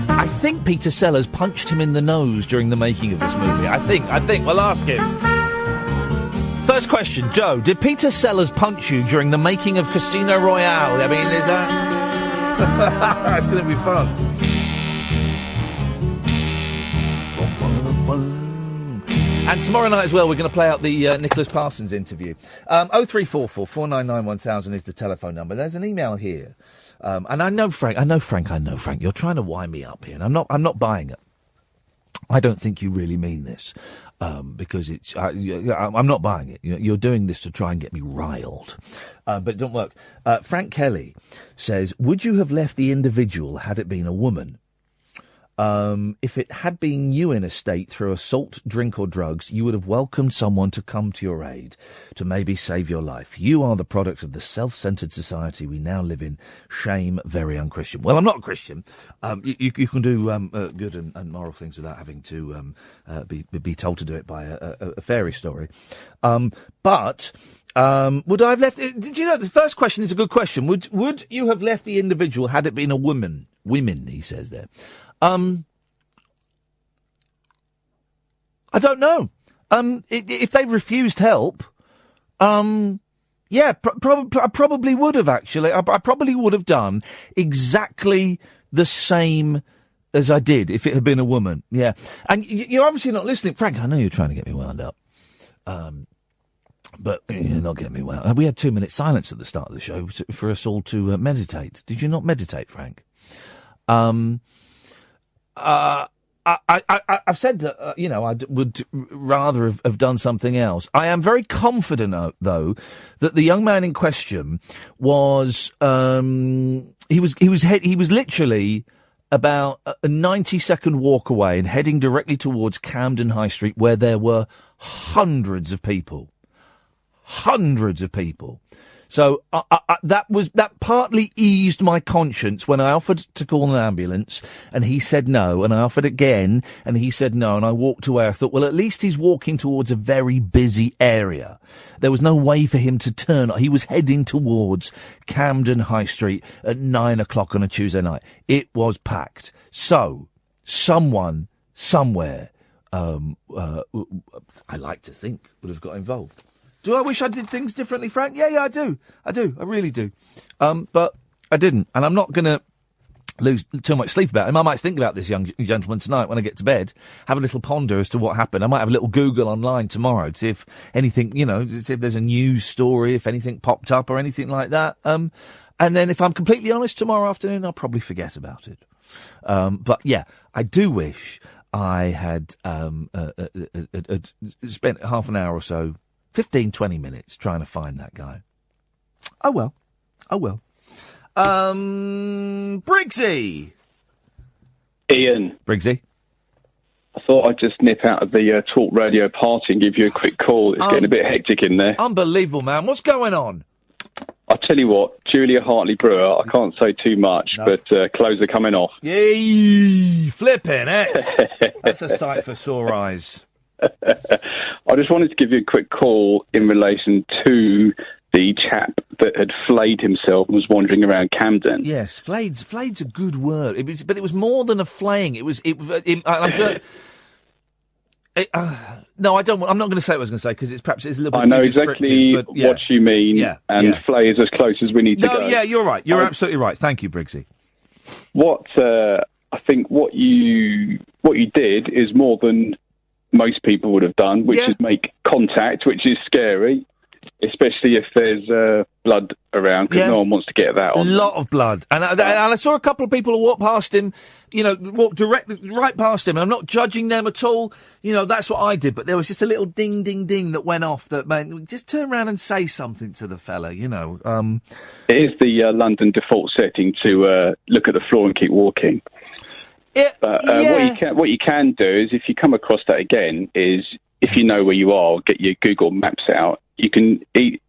I think Peter Sellers punched him in the nose during the making of this movie. I think. We'll ask him. First question, Joe, did Peter Sellers punch you during the making of Casino Royale? I mean, is that... It's going to be fun. And tomorrow night as well, we're going to play out the Nicholas Parsons interview. 0344 499 1000 is the telephone number. There's an email here. And I know Frank. You're trying to wind me up here, and I'm not buying it. I don't think you really mean this. Because it's, I'm not buying it. You're doing this to try and get me riled. But it don't work. Frank Kelly says, would you have left the individual had it been a woman? If it had been you in a state through assault, drink or drugs, you would have welcomed someone to come to your aid, to maybe save your life. You are the product of the self-centred society we now live in. Shame, very unchristian. Well, I'm not a Christian. You can do good and moral things without having to be told to do it by a fairy story. But would I have left... Did you know, the first question is a good question. Would you have left the individual had it been a woman? Women, he says there. I don't know. If they refused help, yeah, I probably would have actually. I probably would have done exactly the same as I did if it had been a woman. Yeah. And you're obviously not listening. Frank, I know you're trying to get me wound up. But you're not getting me wound up. We had 2 minutes silence at the start of the show for us all to meditate. Did you not meditate, Frank? I've said that, I would rather have done something else. I am very confident, though, that the young man in question was, he was literally about a 90-second walk away and heading directly towards Camden High Street, where there were hundreds of people. So that partly eased my conscience when I offered to call an ambulance and he said no, and I offered again and he said no, and I walked away. I thought, well, at least he's walking towards a very busy area. There was no way for him to turn. He was heading towards Camden High Street at 9 o'clock on a Tuesday night. It was packed. So, someone, somewhere, I like to think, would have got involved. Do I wish I did things differently, Frank? Yeah, I do. I really do. But I didn't. And I'm not going to lose too much sleep about him. I might think about this young gentleman tonight when I get to bed, have a little ponder as to what happened. I might have a little Google online tomorrow to see if anything, to see if there's a news story, if anything popped up or anything like that. And then if I'm completely honest, tomorrow afternoon, I'll probably forget about it. But yeah, I do wish I had spent half an hour or so, 15, 20 minutes trying to find that guy. Oh well. Briggsy! Ian. Briggsy? I thought I'd just nip out of the Talk Radio party and give you a quick call. It's getting a bit hectic in there. Unbelievable, man. What's going on? I'll tell you what, Julia Hartley-Brewer, I can't say too much, but clothes are coming off. Yay! Flipping, eh? That's a sight for sore eyes. I just wanted to give you a quick call in relation to the chap that had flayed himself and was wandering around Camden. Yes, flayed's a good word. But it was more than a flaying. No, I don't. I'm not going to say what I was going to say because it's a little bit. I know too exactly but, yeah. what you mean, flay is as close as we need to go. No, yeah, you're right. You're absolutely right. Thank you, Briggsy. I think what you did is more than most people would have done, which is make contact, which is scary, especially if there's blood around, because no one wants to get that on. A lot of blood. And I saw a couple of people who walked past him, walked directly right past him. And I'm not judging them at all. That's what I did. But there was just a little ding, ding, ding that went off that meant, just turn around and say something to the fella, It is the London default setting to look at the floor and keep walking. What you can do is, if you come across that again, is if you know where you are, get your Google Maps out. You can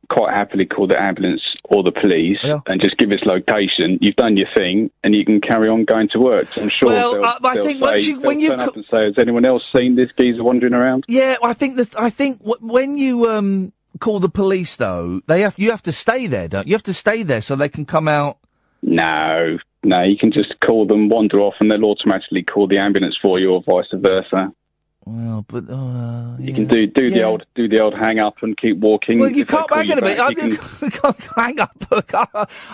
quite happily call the ambulance or the police and just give its location. You've done your thing, and you can carry on going to work. So I'm sure they'll turn up and say, "Has anyone else seen this geezer wandering around?" Yeah, I think when you call the police, though, you have to stay there, don't you? You have to stay there so they can come out. No, you can just call them, wander off, and they'll automatically call the ambulance for you, or vice versa. Well, but you can do the old hang up and keep walking. Well, you can't hang on a minute. You can't hang up.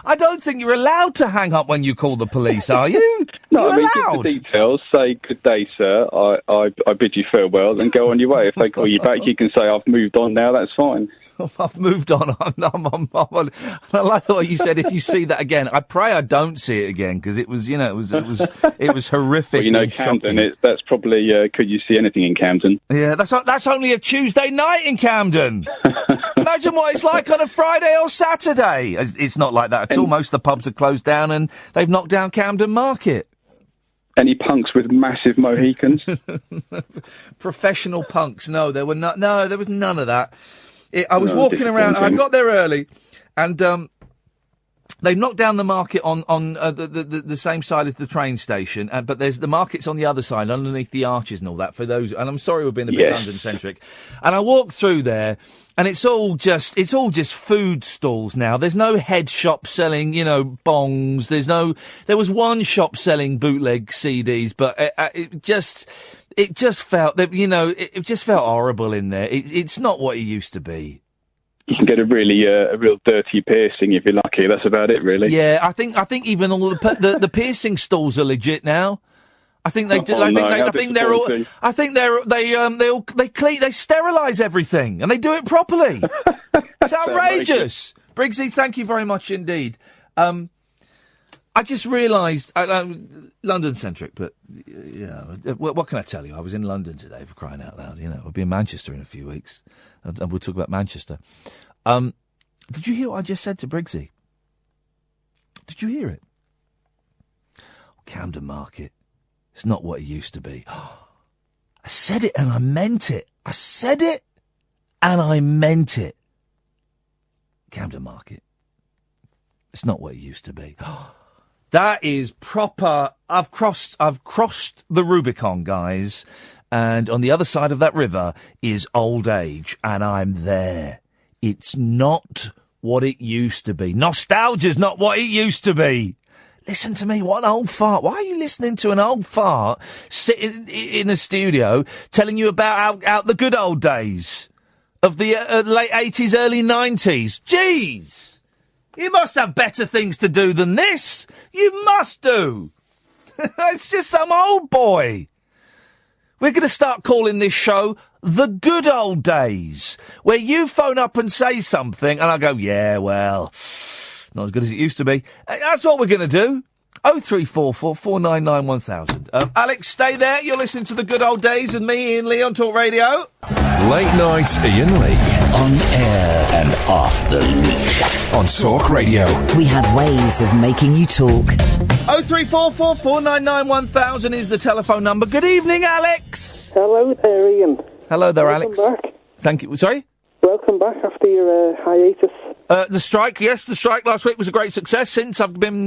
I don't think you're allowed to hang up when you call the police, are you? No, you're allowed. Give the details. Say, "Good day, sir. I bid you farewell," and go on your way. If they call you back, you can say, "I've moved on now." That's fine. I've moved on. I like the way you said, if you see that again. I pray I don't see it again, because it was horrific. Well, Camden. That's probably. Could you see anything in Camden? Yeah, that's only a Tuesday night in Camden. Imagine what it's like on a Friday or Saturday. It's not like that at all. Most of the pubs are closed down, and they've knocked down Camden Market. Any punks with massive Mohicans? Professional punks? No, there were not. No, there was none of that. I was walking around. I got there early, and they knocked down the market on the same side as the train station. But there's the market's on the other side, underneath the arches and all that. For those, and I'm sorry we're being a bit London centric. And I walked through there, and it's all just food stalls now. There's no head shop selling, bongs. There was one shop selling bootleg CDs, but it just felt that, it just felt horrible in there. It's not what it used to be. You can get a real dirty piercing if you're lucky. That's about it, really. Yeah, I think even all the piercing stalls are legit now. I think they do. I think they're all. I think they sterilise everything and they do it properly. It's outrageous. Briggsy, thank you very much indeed. I just realised, London-centric, but, what can I tell you? I was in London today, for crying out loud. I'll be in Manchester in a few weeks, and we'll talk about Manchester. Did you hear what I just said to Briggsy? Did you hear it? Camden Market. It's not what it used to be. I said it and I meant it. I said it and I meant it. Camden Market. It's not what it used to be. That is proper. I've crossed the Rubicon, guys. And on the other side of that river is old age, and I'm there. It's not what it used to be. Nostalgia's not what it used to be. Listen to me, what an old fart. Why are you listening to an old fart sitting in a studio telling you about out the good old days of the late 80s, early 90s? Jeez! You must have better things to do than this. You must do. It's just some old boy. We're going to start calling this show The Good Old Days, where you phone up and say something, and I go, yeah, well, not as good as it used to be. That's what we're going to do. 0344 499 1000. Alex, stay there. You're listening to The Good Old Days with me, Iain Lee, on Talk Radio. Late night Iain Lee. On air and off the leash. On Talk Radio. We have ways of making you talk. 0344 499 1000 is the telephone number. Good evening, Alex. Hello there, Ian. Hello there, Welcome Alex. Back. Thank you. Sorry? Welcome back after your hiatus. The strike, yes, the strike last week was a great success. Since the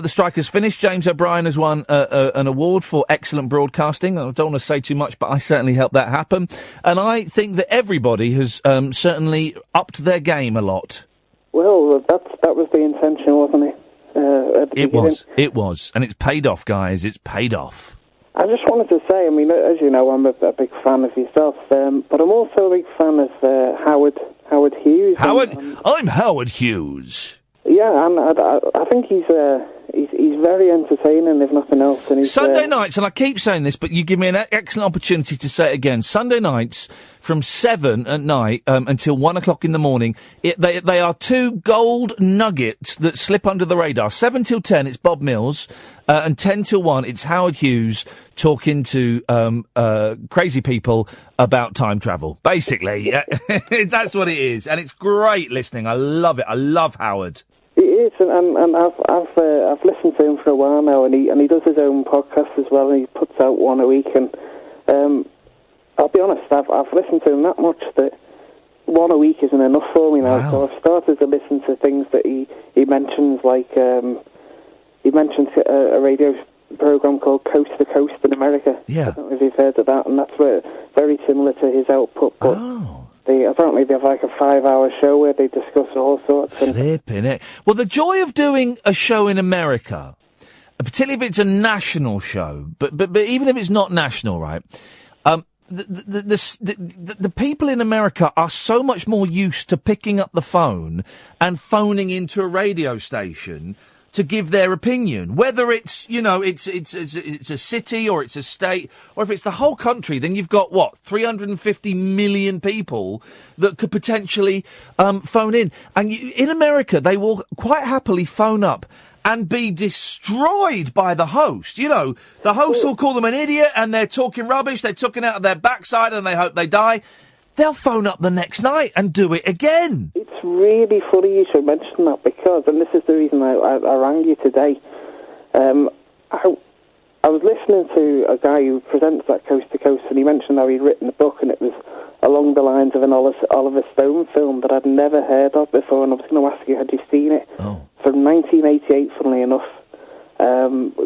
strike has finished, James O'Brien has won an award for excellent broadcasting. I don't want to say too much, but I certainly helped that happen. And I think that everybody has certainly upped their game a lot. Well, that was the intention, wasn't it? It was. And it's paid off, guys. It's paid off. I just wanted to say, I mean, as you know, I'm a big fan of yourself, but I'm also a big fan of Howard Hughes. I'm Howard Hughes. Yeah, and I think he's very entertaining, if nothing else. And he's, Sunday nights, and I keep saying this, but you give me an excellent opportunity to say it again. Sunday nights from 7 at night until 1 o'clock in the morning. They are two gold nuggets that slip under the radar. 7 till 10, it's Bob Mills, and 10 till 1, it's Howard Hughes talking to crazy people about time travel. Basically, that's what it is, and it's great listening. I love it. I love Howard. It is, and I've listened to him for a while now, and he does his own podcast as well, and he puts out one a week. And I'll be honest, I've listened to him that much that one a week isn't enough for me now. Wow. So I've started to listen to things that he mentions, like he mentions a radio program called Coast to Coast in America. Yeah, I don't know if you've heard of that, and that's very similar to his output. But apparently they have like a 5-hour show where they discuss all sorts. Flipping it. Well, the joy of doing a show in America, particularly if it's a national show, but even if it's not national, right? The people in America are so much more used to picking up the phone and phoning into a radio station to give their opinion, whether it's, it's a city or it's a state, or if it's the whole country, then you've got, 350 million people that could potentially phone in. And in America, they will quite happily phone up and be destroyed by the host. The host will call them an idiot and they're talking rubbish, they're talking out of their backside and they hope they die. They'll phone up the next night and do it again. It's really funny you should mention that because, and this is the reason I rang you today, I was listening to a guy who presents that Coast to Coast, and he mentioned how he'd written a book, and it was along the lines of an Oliver Stone film that I'd never heard of before, and I was going to ask you, had you seen it? Oh. From 1988, funnily enough,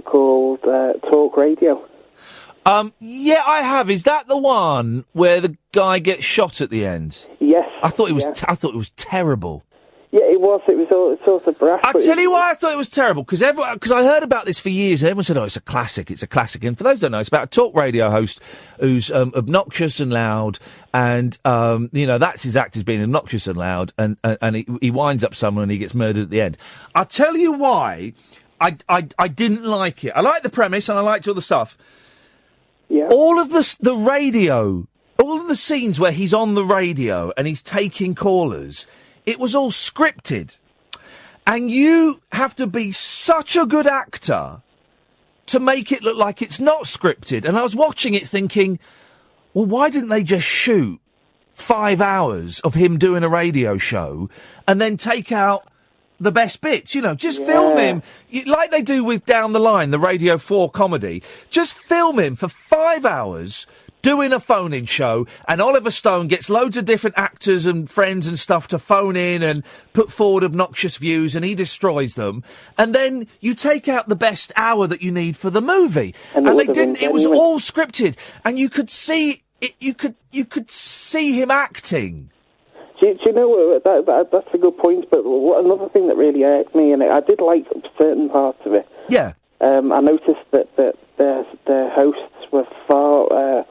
called Talk Radio. Yeah, I have. Is that the one where the guy gets shot at the end? Yes. I thought it was. I thought it was terrible. Yeah, it was. It was sort of brash. I'll tell you why I thought it was terrible, because I heard about this for years, and everyone said, "Oh, it's a classic. It's a classic." And for those who don't know, it's about a talk radio host who's obnoxious and loud, and that's his act as being obnoxious and loud, and he winds up someone and he gets murdered at the end. I'll tell you why I didn't like it. I liked the premise and I liked all the stuff. Yeah. All of the radio, all of the scenes where he's on the radio and he's taking callers, it was all scripted. And you have to be such a good actor to make it look like it's not scripted. And I was watching it thinking, well, why didn't they just shoot 5 hours of him doing a radio show and then take out the best bits, just film him, like they do with Down the Line, the Radio 4 comedy. Just film him for 5 hours doing a phone-in show, and Oliver Stone gets loads of different actors and friends and stuff to phone in and put forward obnoxious views, and he destroys them. And then you take out the best hour that you need for the movie, and they didn't. It was all scripted, and you could see it. You could see him acting. Do you know that's a good point? But another thing that really irked me, and I did like certain parts of it. Yeah. I noticed that their hosts were far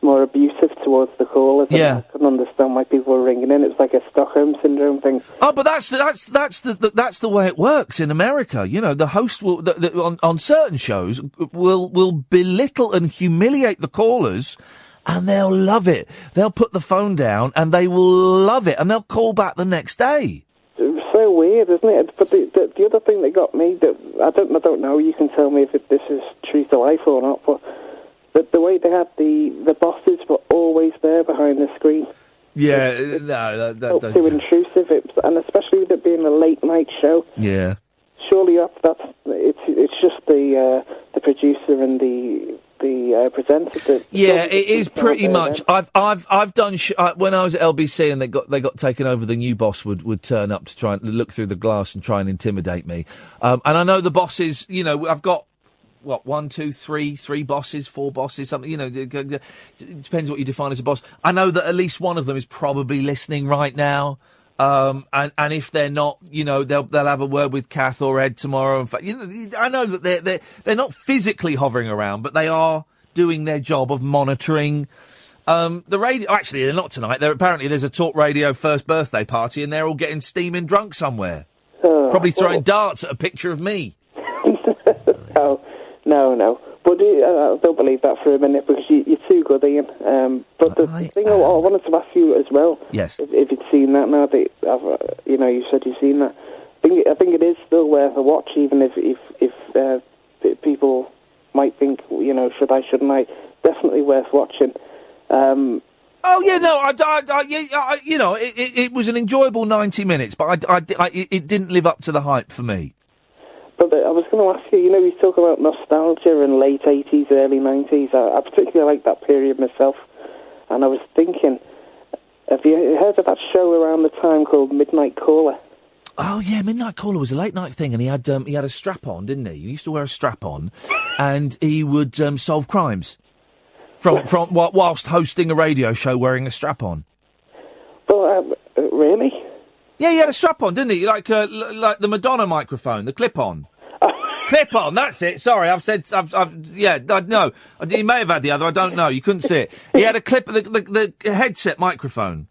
more abusive towards the callers. Yeah. I couldn't understand why people were ringing in. It was like a Stockholm syndrome thing. Oh, but that's the way it works in America. You know, the host will on certain shows will belittle and humiliate the callers, and they'll love it. They'll put the phone down and they will love it, and they'll call back the next day. So weird, isn't it? But the other thing that got me, that I don't know, you can tell me if this is true to life or not, but the way they had the bosses were always there behind the screen. Yeah, no, that too intrusive, and especially with it being a late night show. Yeah. Surely it's just the producer and the presenter. Yeah, it is pretty much. I've done when I was at LBC and they got taken over. The new boss would turn up to try and look through the glass and try and intimidate me. And I know the bosses. You know, I've got three bosses, four bosses, something. You know, it depends what you define as a boss. I know that at least one of them is probably listening right now. And if they're not, you know, they'll have a word with Kath or Ed tomorrow. In fact, you know, I know that they're not physically hovering around, but they are doing their job of monitoring the radio. Actually, they're not tonight. There's a Talk Radio first birthday party, and they're all getting steaming drunk somewhere. Probably throwing darts at a picture of me. No. But I don't believe that for a minute, because you're too good, Ian. But the thing I wanted to ask you as well, yes, if you'd seen that now, that you said you've seen that. I think it is still worth a watch, even if people might think, you know, should I, shouldn't I? Definitely worth watching. Oh yeah, no, you know, it was an enjoyable 90 minutes, but it didn't live up to the hype for me. But I was going to ask you, you know, we talk about nostalgia and late 80s, early 90s. I particularly like that period myself. And I was thinking, have you heard of that show around the time called Midnight Caller? Oh, yeah, Midnight Caller was a late-night thing, and he had a strap-on, didn't he? He used to wear a strap-on, and he would solve crimes whilst hosting a radio show wearing a strap-on. Well, really? Yeah, he had a strap-on, didn't he? Like the Madonna microphone, the clip-on. Clip-on, that's it. Sorry, no. He may have had the other, I don't know. You couldn't see it. He had a the headset microphone.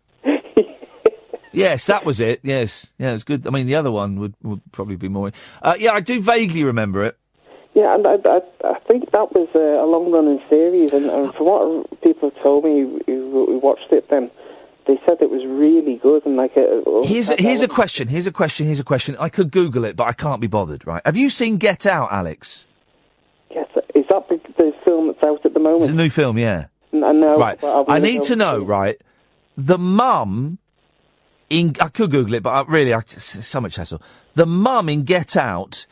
Yes, that was it. Yes. Yeah, it was good. I mean, the other one would probably be more... yeah, I do vaguely remember it. Yeah, and I think that was a long-running series, and from what people have told me who watched it then, they said it was really good, and like... Here's a question. I could Google it, but I can't be bothered, right? Have you seen Get Out, Alex? Yes. Is that the film that's out at the moment? It's a new film, yeah. I know. Right. I need to know, right, the mum I could Google it, but it's so much hassle. The mum in Get Out,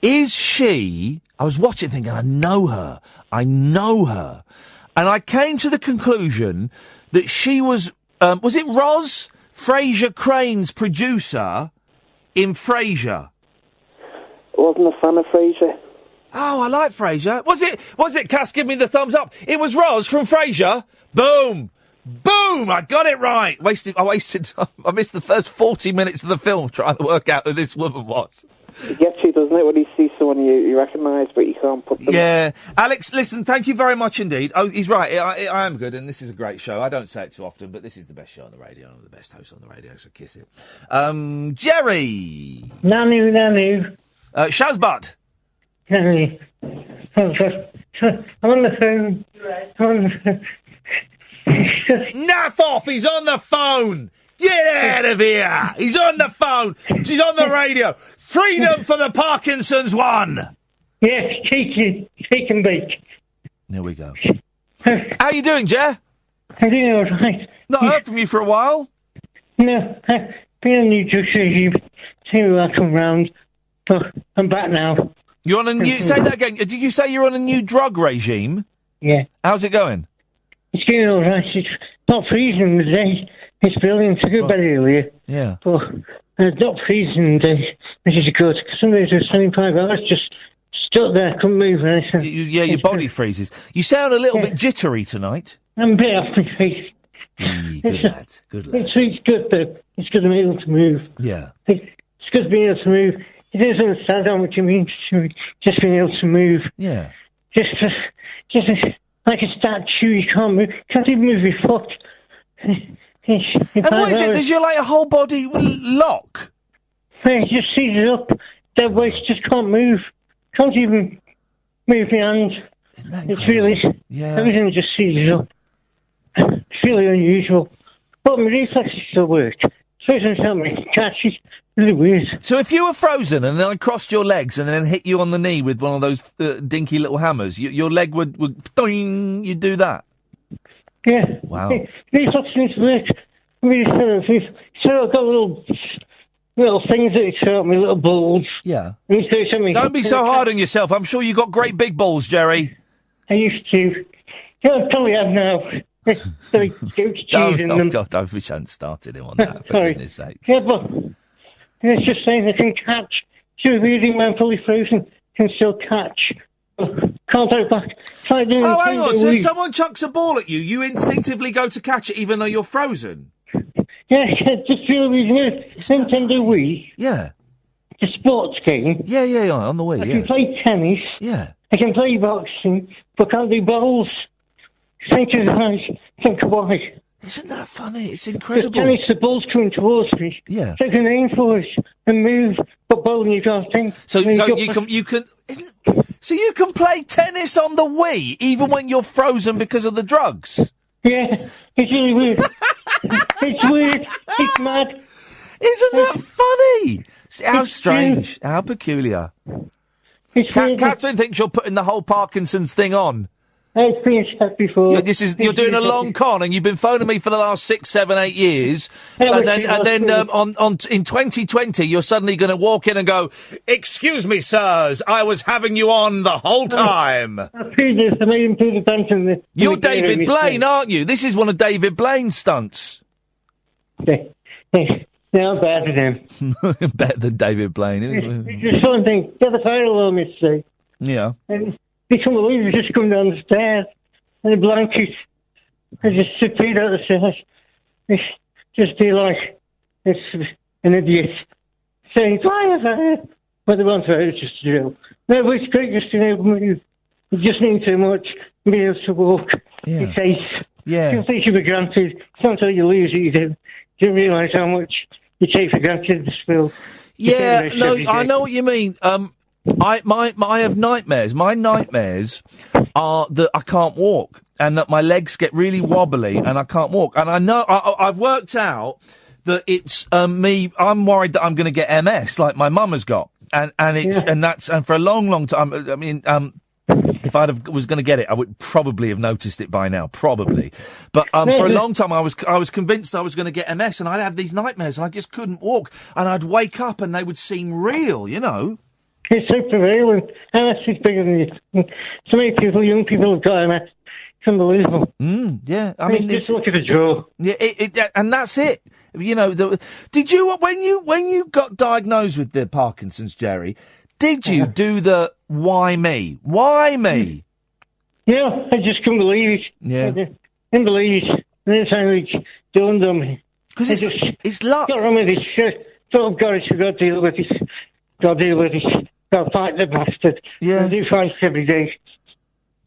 is she... I was watching thinking, I know her. And I came to the conclusion that she was it Roz? Fraser Crane's producer in Frasier. Wasn't a fan of Frasier. Oh, I like Frasier. Was it, Cass, give me the thumbs up. It was Roz from Frasier. Boom! I got it right. I wasted time. I missed the first 40 minutes of the film trying to work out who this woman was. It gets you, doesn't it, when you see someone you recognise, but you can't put them... Yeah. Alex, listen, thank you very much indeed. Oh, he's right. I am good, and this is a great show. I don't say it too often, but this is the best show on the radio. I'm the best host on the radio, so kiss it. Jerry! Nanu. Shazbot! Nanu. I'm on the phone. Naff off! He's on the phone! Get out of here! He's on the phone! She's on the radio! Freedom for the Parkinson's one! Yes, take and bake. There we go. How you doing, Jer? I'm doing all right. Not heard from you for a while? No, I've been on a new drug regime. See when I come round. But I'm back now. You're on a new... Say that again. Did you say you're on a new drug regime? Yeah. How's it going? it's getting all right. It's not freezing in the day. It's brilliant. I go to bed earlier. Yeah. But it's not freezing in the day, which is good. Some days I was spending 5 hours just stuck there, couldn't move or anything. Your body freezes. You sound a little bit jittery tonight. I'm a bit off my face. Good lad. Good lad. It's good, though. It's good to be able to move. Yeah. It's good to be able to move. It doesn't understand how much it means to me, just being able to move. Yeah. Just like a statue, you can't move. Can't even move your foot. And what is it? Does your whole body lock? It just seizes up. Dead weight, just can't move. Can't even move your hands. It's really... Everything just seizes up. It's really unusual. But my reflexes still work. So it doesn't help me catch it. Really weird. So if you were frozen and then I crossed your legs and then hit you on the knee with one of those dinky little hammers, your leg would doing, you'd do that? Yeah. Wow. Reflexes work. Really, so I've got little things that show up me, little balls. Yeah. Don't be so hard on yourself. I'm sure you got great big balls, Jerry. I used to. Yeah, I probably have now. There's goat's cheese in them. I wish I hadn't started him on that, for Sorry. goodness sake. Yeah, but it's just saying I can catch. So really, when fully frozen, can still catch. Can't go back. Try doing Oh, hang on. So if someone chucks a ball at you, you instinctively go to catch it even though you're frozen? Yeah, just really weird. Nintendo Wii. Yeah. It's a sports game. Yeah, on the Wii, I can play tennis. Yeah. I can play boxing, but can't do bowls. Think of why. Isn't that funny? It's incredible. Tennis, the ball's coming towards me. Yeah. So I can aim for it and move, but bowling you can't think. So you can play tennis on the Wii even when you're frozen because of the drugs? Yeah, it's really weird. It's weird. It's mad. Isn't that funny? How strange. How peculiar. Catherine thinks you're putting the whole Parkinson's thing on. I've experienced that before. You're doing a long con, and you've been phoning me for the last 6, 7, 8 years, and then in 2020 you're suddenly going to walk in and go, "Excuse me, sirs, I was having you on the whole time." You're David Blaine, aren't you? This is one of David Blaine's stunts. Yeah, I'm better than him. Better than David Blaine. It's just something. Get the fire alarm yesterday. Yeah. And you can't believe you just come down the stairs in a blanket and just sit feet out the stairs. It's just be like it's an idiot saying, "Fire, fire!" But they want to. It's just a drill. No, it's great just to be able to move. You just need so much to be able to walk. Yeah. It's ace. Yeah. You don't take it for granted. It's not until you lose it you do. You don't realise how much you take for granted this film. Yeah, no, I know what you mean. I have nightmares. My nightmares are that I can't walk and that my legs get really wobbly and I can't walk. And I know I've worked out that it's me. I'm worried that I'm going to get MS, like my mum has got, and for a long time. I mean, if I was going to get it, I would probably have noticed it by now, probably. But for a long time, I was convinced I was going to get MS, and I'd have these nightmares, and I just couldn't walk, and I'd wake up, and they would seem real, you know. It's so prevalent. MS is bigger than you. So many people, young people, have got MS. It's unbelievable. Yeah, I mean, just look at the draw. Yeah, and that's it. You know, did you when you got diagnosed with the Parkinson's, Jerry? Did you do the why me? Why me? Yeah, I just couldn't believe it. Yeah. I couldn't believe it. And then finally it dawned on me. Because it's luck. Got wrong with this shit. Thought I've got it, I've got to deal with it. Got to deal with it. Got to fight the bastard. Yeah. I do fight every day.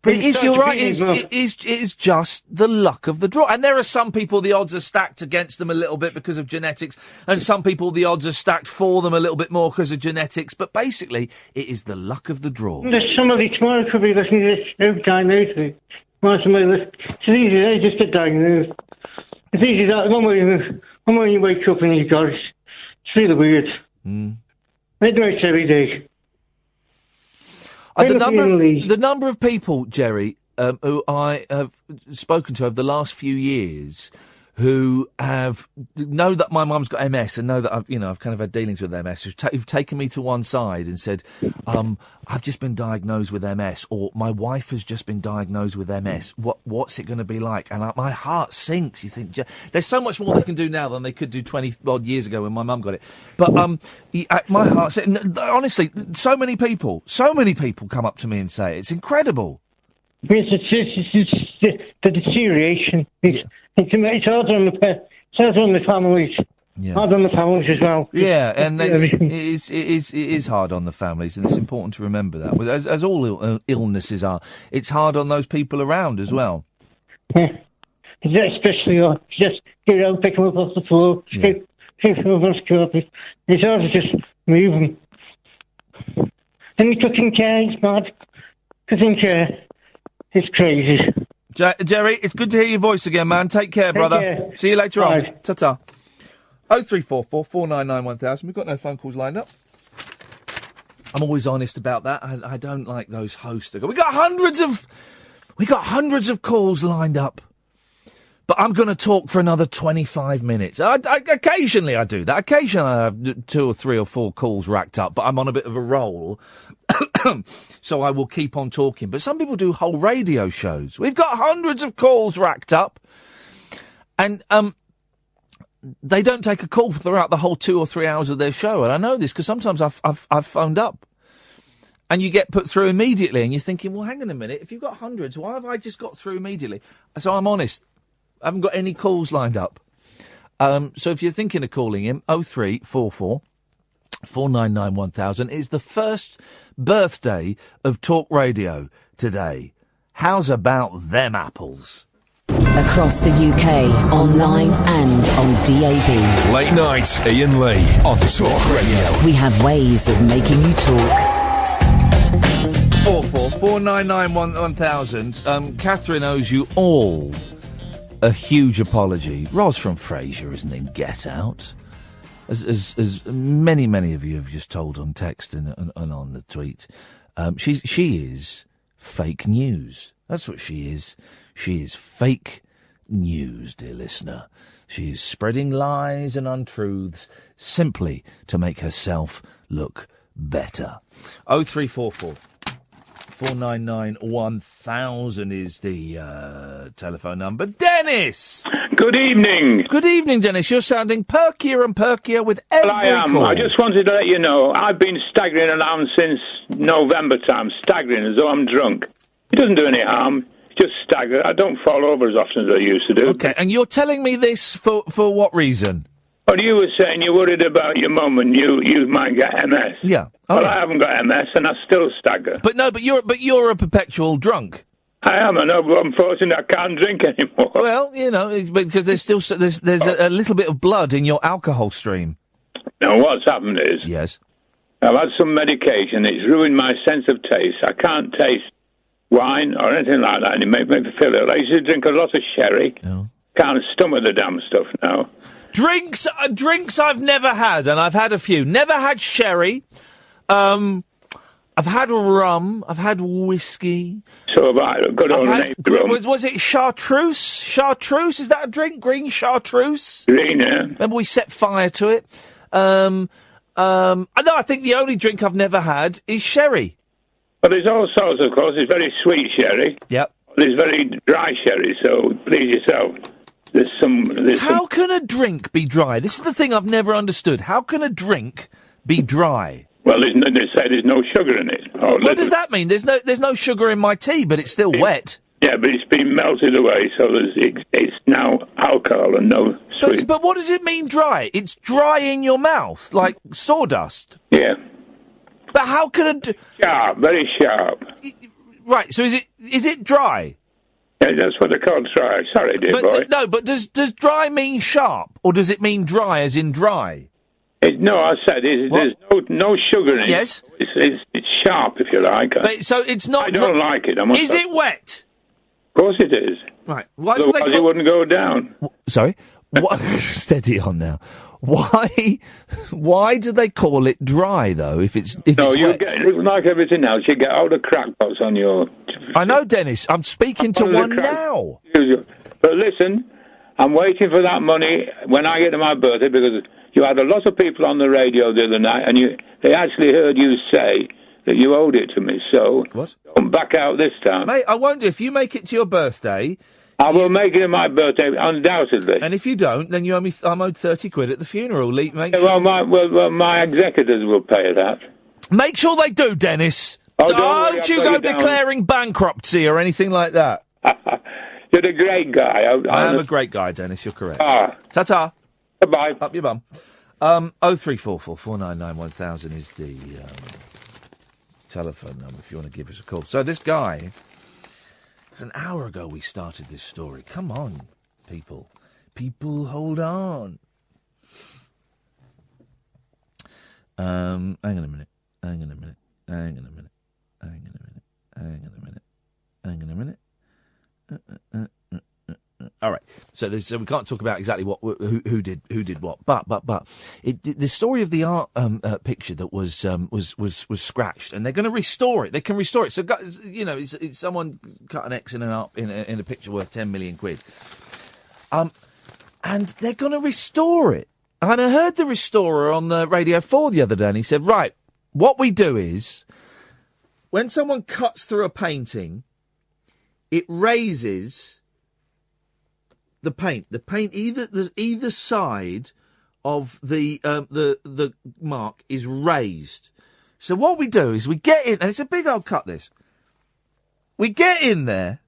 But you're right, it is just the luck of the draw. And there are some people, the odds are stacked against them a little bit because of genetics, and some people, the odds are stacked for them a little bit more because of genetics, but basically, it is the luck of the draw. There's somebody tomorrow could be listening to this show, diagnosed with it. It's easy, they just get diagnosed. It's easy, that one way you wake up and you got it. It's really weird. They do it every day. The number of people, Jerry, who I have spoken to over the last few years who know that my mum's got MS and know that I've kind of had dealings with MS, who've taken me to one side and said, I've just been diagnosed with MS, or my wife has just been diagnosed with MS. What's it going to be like? And my heart sinks. You think, there's so much more they can do now than they could do 20 odd years ago when my mum got it. But my heart sinks. Honestly, so many people come up to me and say it. It's incredible. Yes, it's the deterioration. It's hard on the families. Yeah. Hard on the families as well. Yeah, and it is hard on the families, and it's important to remember that. As all illnesses are, it's hard on those people around as well. Yeah. Especially, just get out, pick them up off the floor, pick them up on the carpet. It's hard to just move them. And the cooking care is bad. Cooking care is crazy. Jerry, it's good to hear your voice again, man. Take care, brother. Care. See you later on. Ta-ta. 0344 499 1000. We've got no phone calls lined up. I'm always honest about that. I don't like those hosts. We got hundreds of calls lined up. But I'm going to talk for another 25 minutes. Occasionally I do that. Occasionally I have 2 or 3 or 4 calls racked up, but I'm on a bit of a roll. So I will keep on talking. But some people do whole radio shows. We've got hundreds of calls racked up. And they don't take a call throughout the whole 2 or 3 hours of their show. And I know this because sometimes I've phoned up. And you get put through immediately. And you're thinking, well, hang on a minute. If you've got hundreds, why have I just got through immediately? So I'm honest. I haven't got any calls lined up. So if you're thinking of calling him, 0344 499 1000 is the first birthday of Talk Radio today. How's about them apples? Across the UK, online and on DAB. Late night, Iain Lee on Talk Radio. We have ways of making you talk. 499 1000. Catherine owes you all a huge apology. Ros from Frasier isn't in Get Out. As many of you have just told on text and on the tweet. She is fake news. That's what she is. She is fake news, dear listener. She is spreading lies and untruths simply to make herself look better. 0344 499 1000 is the telephone number. Dennis! Good evening. Good evening, Dennis. You're sounding perkier and perkier with every I am. call. I just wanted to let you know, I've been staggering around since November time, staggering as though I'm drunk. It doesn't do any harm. Just stagger. I don't fall over as often as I used to do. Okay, and you're telling me this for what reason? Well, you were saying you're worried about your mum and you might get MS. Yeah. Well, I haven't got MS and I still stagger. But you're a perpetual drunk. I am. I know, but unfortunately I can't drink anymore. Well, because there's still there's a little bit of blood in your alcohol stream. Now, what's happened is, yes, I've had some medication. It's ruined my sense of taste. I can't taste wine or anything like that, and it makes me feel ill. I used to drink a lot of sherry. Oh. Can't stomach the damn stuff now. Drinks I've never had, and I've had a few. Never had sherry. I've had rum. I've had whiskey. So have I. Good old rum. Was it chartreuse? Chartreuse? Is that a drink? Green chartreuse? Green, yeah. Remember we set fire to it? No, I think the only drink I've never had is sherry. Well, there's all sorts, of course. There's very sweet sherry. Yep. There's very dry sherry, so please yourself. How can a drink be dry? This is the thing I've never understood. How can a drink be dry? Well, they say there's no sugar in it. What does that mean? There's no sugar in my tea, but it's still wet. Yeah, but it's been melted away, so it's now alcohol and no sweet. But what does it mean dry? It's dry in your mouth, like sawdust. Yeah. But how can sharp, very sharp. Right. So is it dry? Yeah, that's what they call dry. Sorry, dear boy. No, but does dry mean sharp, or does it mean dry as in dry? No, I said there's no sugar in it. Yes. It's sharp, if you like. So it's not. I don't like it. Is it wet? Of course it is. Right. Otherwise it wouldn't go down. Sorry. Steady on now. Why do they call it dry though? If it's wet? Like everything else, you get all the crackpots on your. I know, Dennis. I'm speaking to one now. But listen, I'm waiting for that money when I get to my birthday, because you had a lot of people on the radio the other night, and they actually heard you say that you owed it to me. So what? Don't back out this time. Mate, I won't do. If you make it to your birthday... I will make it in my birthday, undoubtedly. And if you don't, then you owe me... I'm owed 30 quid at the funeral. My executors will pay that. Make sure they do, Dennis. Don't you go declaring bankruptcy or anything like that. You're a great guy. I am a great guy, Dennis. You're correct. Ah. Ta-ta. Bye-bye. Up your bum. 0344 499 1000 is the telephone number if you want to give us a call. So this guy... An hour ago we started this story. Come on, people. People, hold on. Hang on a minute. All right. So we can't talk about exactly who did what, but the story of the art picture that was scratched, and they're going to restore it. They can restore it. So it's someone cut an X in a picture worth 10 million quid, and they're going to restore it. And I heard the restorer on the Radio 4 the other day, and he said, right, what we do is when someone cuts through a painting, it raises the paint either side of the mark is raised. So what we do is we get in, and it's a big old cut. We get in there,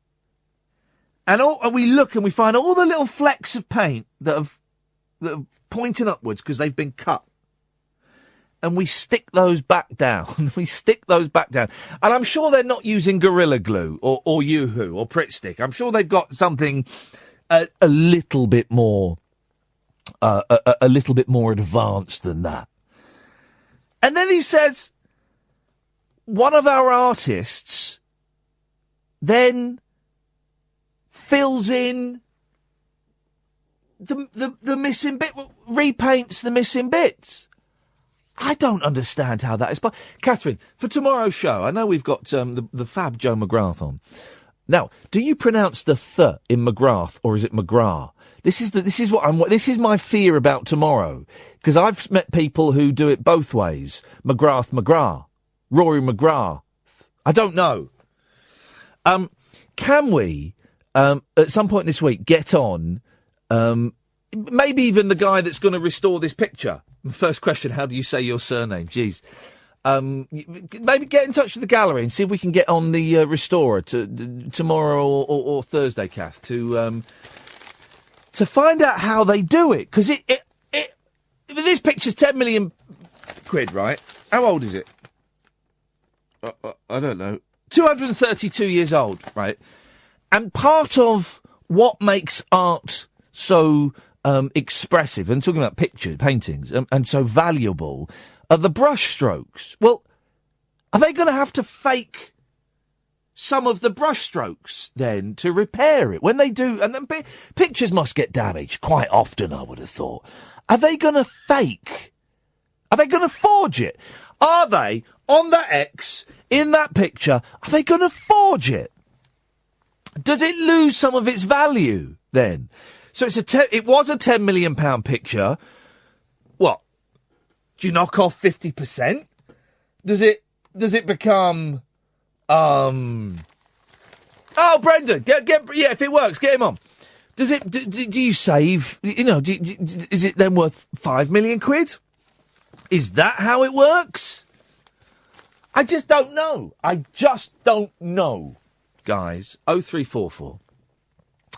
and we look and we find all the little flecks of paint that are pointing upwards because they've been cut, and we stick those back down. And I'm sure they're not using Gorilla Glue or Yoo-Hoo or Pritt Stick. I'm sure they've got something a little bit more advanced than that. And then he says, one of our artists then fills in the missing bit, repaints the missing bits. I don't understand how that is. But Catherine, for tomorrow's show, I know we've got the fab Joe McGrath on. Now, do you pronounce the th in McGrath or is it McGrath? This is my fear about tomorrow, because I've met people who do it both ways. McGrath, Rory McGrath. I don't know. Can we at some point this week get on? Maybe even the guy that's going to restore this picture. First question: how do you say your surname? Jeez. Maybe get in touch with the gallery and see if we can get on the restorer tomorrow or Thursday, Kath, to find out how they do it. Because this picture's 10 million quid, right? How old is it? I don't know. 232 years old, right? And part of what makes art so expressive, and talking about pictures, paintings, and so valuable, are the brush strokes. Well, are they going to have to fake some of the brush strokes then to repair it? When they do, and then pictures must get damaged quite often, I would have thought. Are they going to fake? Are they going to forge it? Are they, on that X, in that picture, are they going to forge it? Does it lose some of its value then? So it was a £10 million picture. What? Do you knock off 50%? Does it become, Oh, Brendan, if it works, get him on. Does it, do you save, is it then worth 5 million quid? Is that how it works? I just don't know. Guys, 0344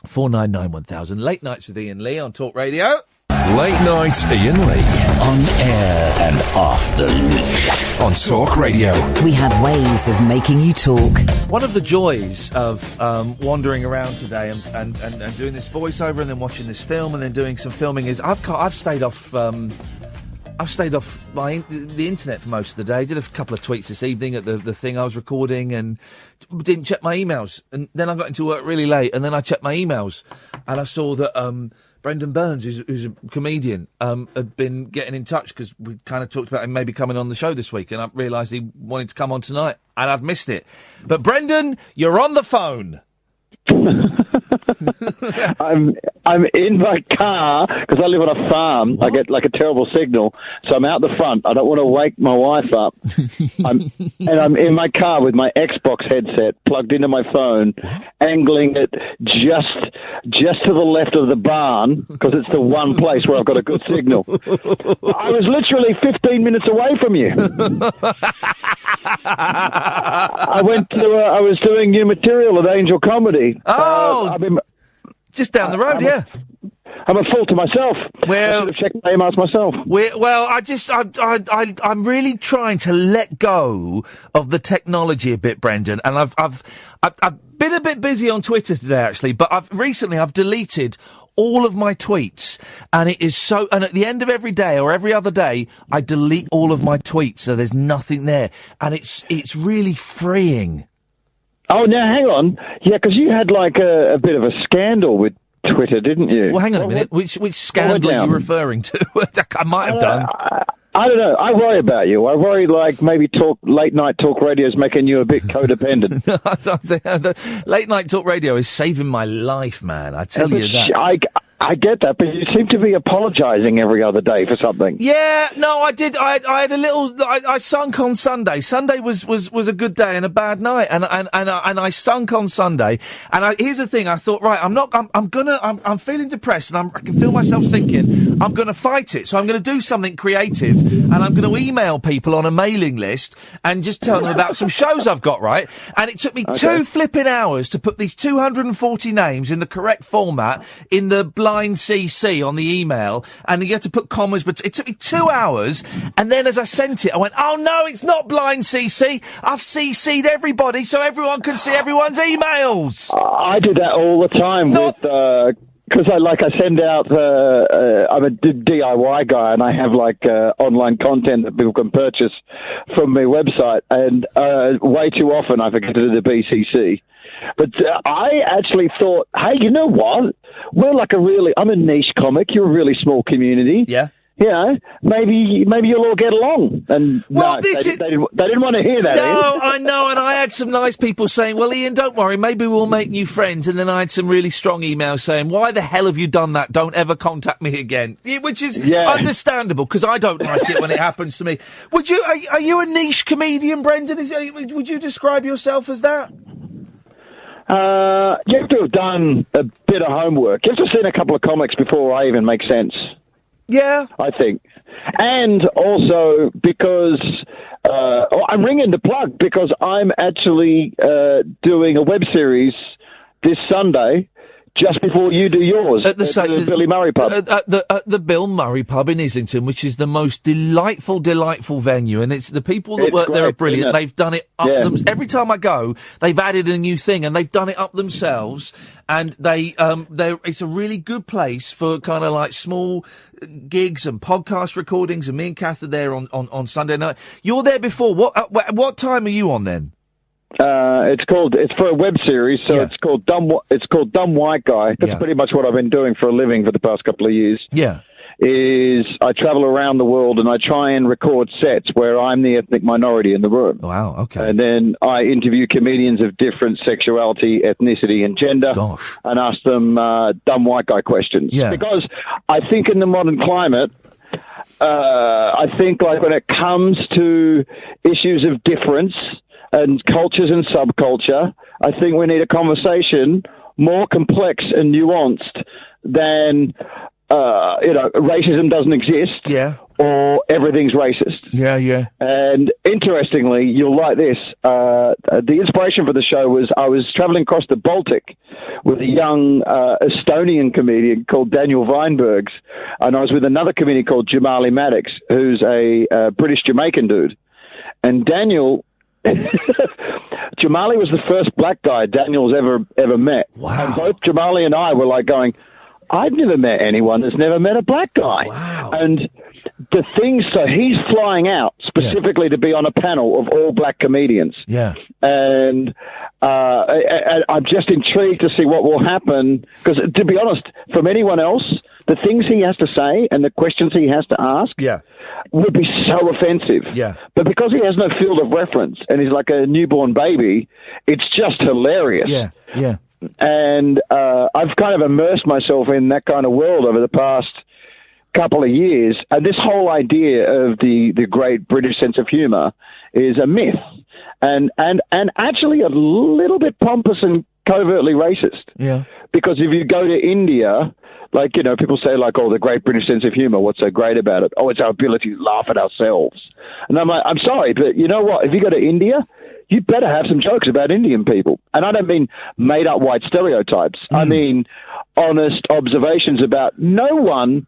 499 1000. Late Nights with Iain Lee on Talk Radio. Late Night Iain Lee. On air and off the leash. On Talk Radio. We have ways of making you talk. One of the joys of wandering around today and doing this voiceover and then watching this film and then doing some filming is I've stayed off the internet for most of the day. Did a couple of tweets this evening at the thing I was recording and didn't check my emails. And then I got into work really late and then I checked my emails and I saw that Brendon Burns, who's a comedian, had been getting in touch because we kind of talked about him maybe coming on the show this week, and I realised he wanted to come on tonight, and I'd missed it. But Brendon, you're on the phone. I'm in my car because I live on a farm. I get like a terrible signal, so I'm out the front. I don't want to wake my wife up. I'm in my car with my Xbox headset plugged into my phone, angling it just to the left of the barn because it's the one place where I've got a good signal. I was literally 15 minutes away from you. I was doing new material at Angel Comedy. Oh, just down the road, yeah. I'm a fool to myself. Well, I should have checked my emails myself. I'm really trying to let go of the technology a bit, Brendan, and I've been a bit busy on Twitter today, actually, but I've deleted all of my tweets, and it is so, and at the end of every day or every other day, I delete all of my tweets, so there's nothing there, and it's really freeing. Oh, now hang on. Yeah, because you had like a bit of a scandal with Twitter, didn't you? Well, hang on a minute. Which scandal are you referring to? I might have done. I don't know. I worry about you. I worry like maybe late night talk radio is making you a bit codependent. Late night talk radio is saving my life, man. I tell you that. I get that, but you seem to be apologising every other day for something. Yeah, no, I did. I had a little. I sunk on Sunday. Sunday was a good day and a bad night, and I sunk on Sunday. And here's the thing. I thought, right, I'm feeling depressed, and I can feel myself sinking. I'm gonna fight it, so I'm gonna do something creative, and I'm gonna email people on a mailing list and just tell them about some shows I've got, right. And it took me 2 flipping hours to put these 240 names in the correct format in the blind CC on the email, and you had to put commas, but it took me 2 hours, and then as I sent it, I went, oh no, it's not blind CC, I've CC'd everybody so everyone can see everyone's emails. I do that all the time because I send out, I'm a DIY guy, and I have online content that people can purchase from my website, and way too often I forget to do the BCC. But I actually thought, hey, you know what? We're I'm a niche comic. You're a really small community. Yeah. You know, maybe you'll all get along. And well, they didn't want to hear that. No, Ian. I know, and I had some nice people saying, well, Ian, don't worry, maybe we'll make new friends. And then I had some really strong emails saying, why the hell have you done that? Don't ever contact me again. Which is understandable, because I don't like it when it happens to me. Are you a niche comedian, Brendan? Would you describe yourself as that? You have to have done a bit of homework. You have to have seen a couple of comics before I even make sense. Yeah. I think. And also because I'm ringing the plug because I'm actually doing a web series this Sunday just before you do yours at the Billy Murray pub. At the Bill Murray pub in Islington, which is the most delightful venue, and it's the people that work there are brilliant. They've done it up every time I go, they've added a new thing, and they've done it up themselves, and it's a really good place for kind of like small gigs and podcast recordings, and me and Kath are there on Sunday night. You're there before. What time are you on then? It's for a web series, so it's called Dumb White Guy. That's pretty much what I've been doing for a living for the past couple of years. Yeah. Is I travel around the world and I try and record sets where I'm the ethnic minority in the room. Wow, okay. And then I interview comedians of different sexuality, ethnicity and gender. Gosh. And ask them dumb white guy questions. Yeah. Because I think in the modern climate, I think like when it comes to issues of difference and cultures and subculture, I think we need a conversation more complex and nuanced than, racism doesn't exist. Yeah. Or everything's racist. Yeah, yeah. And interestingly, you'll like this. The inspiration for the show was I was traveling across the Baltic with a young Estonian comedian called Daniel Weinbergs, and I was with another comedian called Jamali Maddox, who's a British Jamaican dude. And Daniel... Jamali was the first black guy Daniel's ever met. Wow. And both Jamali and I were like going, I've never met anyone that's never met a black guy. Wow. And so he's flying out specifically to be on a panel of all black comedians. Yeah. And I'm just intrigued to see what will happen, because to be honest, from anyone else, the things he has to say and the questions he has to ask would be so offensive. Yeah. But because he has no field of reference and he's like a newborn baby, it's just hilarious. Yeah, yeah. and I've kind of immersed myself in that kind of world over the past couple of years. And this whole idea of the great British sense of humour is a myth, and actually a little bit pompous and covertly racist. Yeah. Because if you go to India, like, you know, people say, like, oh, the great British sense of humour, what's so great about it? Oh, it's our ability to laugh at ourselves. And I'm like, I'm sorry, but you know what? If you go to India, you better have some jokes about Indian people. And I don't mean made-up white stereotypes. I mean honest observations about no one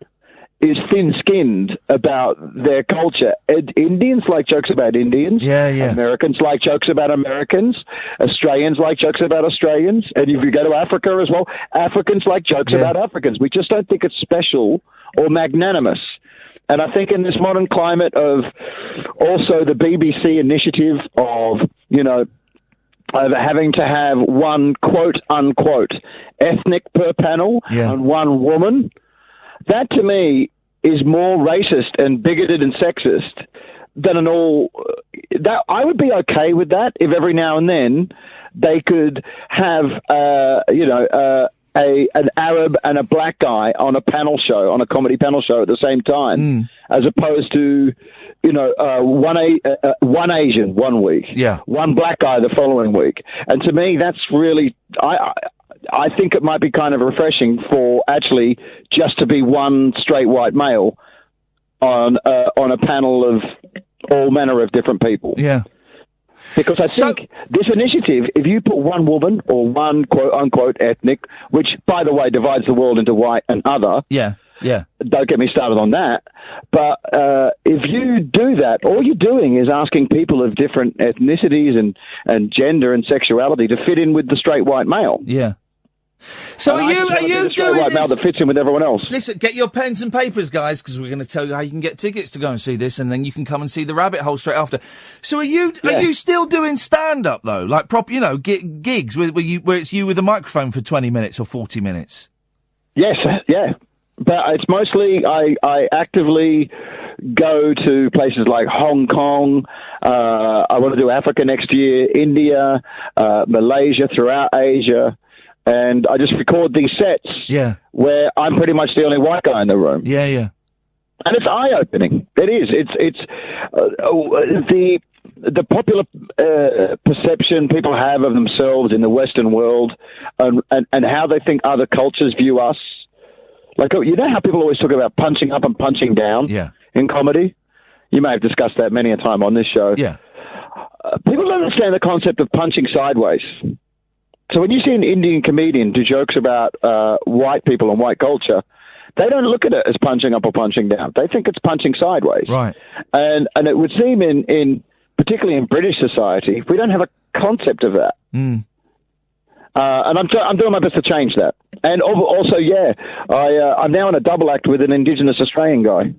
is thin-skinned about their culture. Indians like jokes about Indians. Yeah. Americans like jokes about Americans. Australians like jokes about Australians. And if you go to Africa as well, Africans like jokes about Africans. We just don't think it's special or magnanimous. And I think in this modern climate of also the BBC initiative of, you know, of having to have one quote-unquote ethnic per panel and one woman, that to me is more racist and bigoted and sexist than an all. That I would be okay with that if every now and then they could have, an Arab and a black guy on a panel show, on a comedy panel show at the same time, as opposed to, you know, one Asian one week, one black guy the following week. And to me, that's really, I think it might be kind of refreshing for actually just to be one straight white male on a panel of all manner of different people. Yeah. Because I think this initiative, if you put one woman or one quote-unquote ethnic, which, by the way, divides the world into white and other. Yeah. Don't get me started on that. But if you do that, all you're doing is asking people of different ethnicities and gender and sexuality to fit in with the straight white male. Yeah. So are you doing white male that fits in with everyone else? Listen, get your pens and papers, guys, because we're going to tell you how you can get tickets to go and see this, and then you can come and see the Rabbit Hole straight after. So are you still doing stand up though, like proper, you know, gigs where it's you with a microphone for 20 minutes or 40 minutes? Yes, yeah, but it's mostly I actively go to places like Hong Kong. I want to do Africa next year, India, Malaysia, throughout Asia. And I just record these sets where I'm pretty much the only white guy in the room. Yeah. And it's eye-opening. It is. It's the popular perception people have of themselves in the Western world and how they think other cultures view us. Like, you know how people always talk about punching up and punching down in comedy? You may have discussed that many a time on this show. Yeah. People don't understand the concept of punching sideways. So when you see an Indian comedian do jokes about white people and white culture, they don't look at it as punching up or punching down. They think it's punching sideways. Right. And it would seem in particularly in British society, we don't have a concept of that. And I'm doing my best to change that. And also, I'm now in a double act with an Indigenous Australian guy.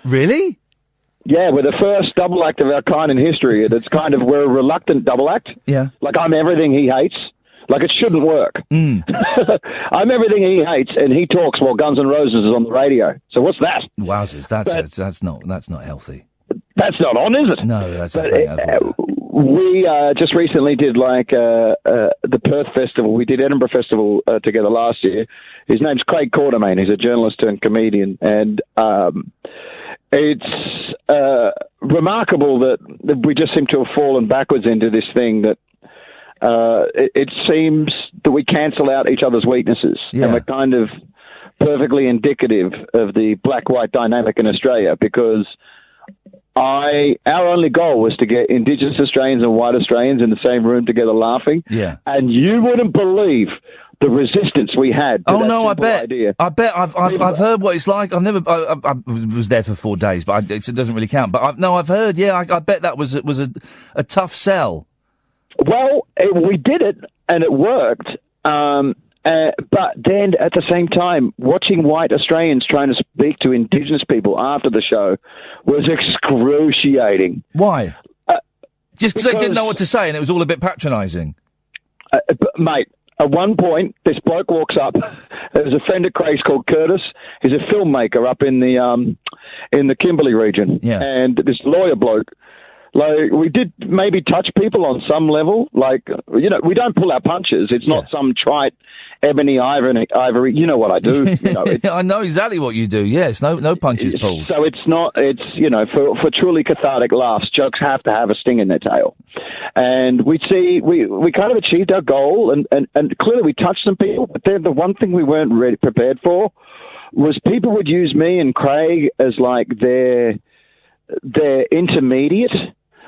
Really? Yeah, we're the first double act of our kind in history. It's kind of, we're a reluctant double act. Yeah. Like, I'm everything he hates. Like, it shouldn't work. I'm everything he hates, and he talks while Guns N' Roses is on the radio. So what's that? Wowzers, that's not healthy. That's not on, is it? No, that's not. We just recently did the Perth Festival. We did Edinburgh Festival together last year. His name's Craig Quartermain. He's a journalist and comedian, and it's remarkable that we just seem to have fallen backwards into this thing that it seems that we cancel out each other's weaknesses, and we're kind of perfectly indicative of the black-white dynamic in Australia, because our only goal was to get Indigenous Australians and white Australians in the same room together laughing. Yeah. And you wouldn't believe the resistance we had to that idea. I bet. I've heard what it's like. I was there for 4 days, but it doesn't really count. But I've heard. Yeah, I bet that was a tough sell. Well, we did it, and it worked. But then, at the same time, watching white Australians trying to speak to Indigenous people after the show was excruciating. Why? Just because they didn't know what to say, and it was all a bit patronising. Mate, at one point, this bloke walks up. There's a friend of Craig's called Curtis. He's a filmmaker up in the Kimberley region. Yeah. And this lawyer bloke Like, we did maybe touch people on some level. Like, you know, we don't pull our punches. It's not some trite ebony ivory. You know what I do. You know, I know exactly what you do. Yes, no punches pulled. So it's not. It's, you know, for truly cathartic laughs, jokes have to have a sting in their tail. And we kind of achieved our goal, and clearly we touched some people. But then the one thing we weren't really prepared for was people would use me and Craig as like their intermediate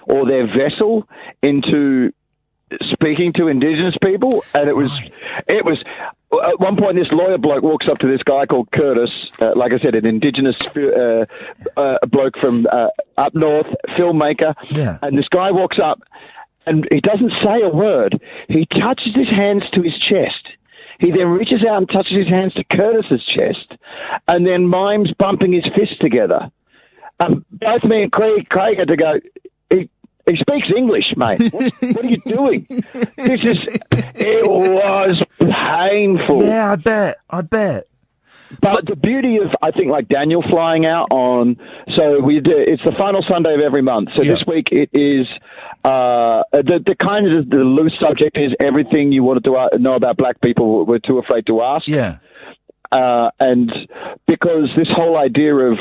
or their vessel into speaking to Indigenous people. And it was at one point this lawyer bloke walks up to this guy called Curtis, like I said, an Indigenous bloke from up north, filmmaker. Yeah. And this guy walks up and he doesn't say a word. He touches his hands to his chest. He then reaches out and touches his hands to Curtis's chest and then mimes bumping his fists together. Both me and Craig had to go, he speaks English, mate. What are you doing? It was painful. Yeah, I bet. But the beauty of, I think, like Daniel flying out on, so it's the final Sunday of every month. So this week it is, the kind of the loose subject is everything you wanted to know about black people were too afraid to ask. Yeah. And because this whole idea of,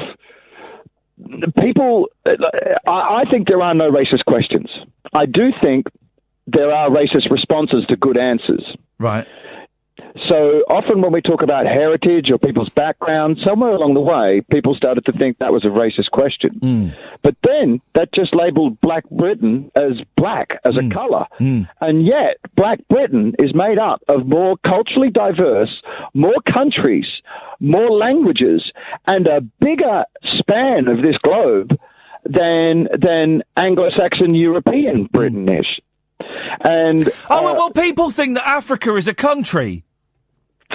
people, I think there are no racist questions. I do think there are racist responses to good answers. Right. So often when we talk about heritage or people's background, somewhere along the way, people started to think that was a racist question. But then that just labeled Black Britain as black, as a colour. And yet Black Britain is made up of more culturally diverse, more countries, more languages, and a bigger span of this globe than Anglo-Saxon European Britain is. And well, people think that Africa is a country.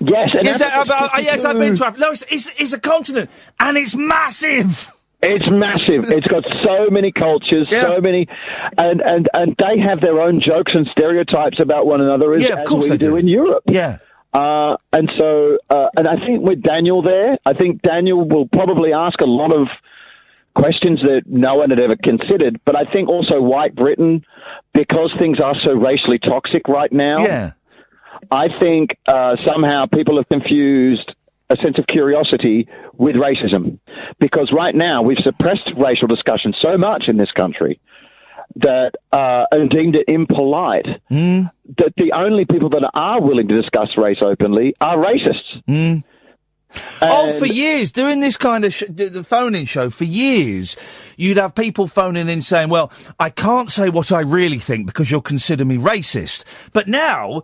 Yes, and yes, I've been to Africa. No, it's a continent, and it's massive. It's massive. It's got so many cultures, so many, and they have their own jokes and stereotypes about one another as we do in Europe. Yeah. And so, and I think with Daniel there, I think Daniel will probably ask a lot of questions that no one had ever considered. But I think also white Britain, because things are so racially toxic right now. Yeah. I think somehow people have confused a sense of curiosity with racism, because right now we've suppressed racial discussion so much in this country that and deemed it impolite that the only people that are willing to discuss race openly are racists. For years, doing this kind of the phone-in show, for years, you'd have people phoning in saying, well, I can't say what I really think because you'll consider me racist. But now,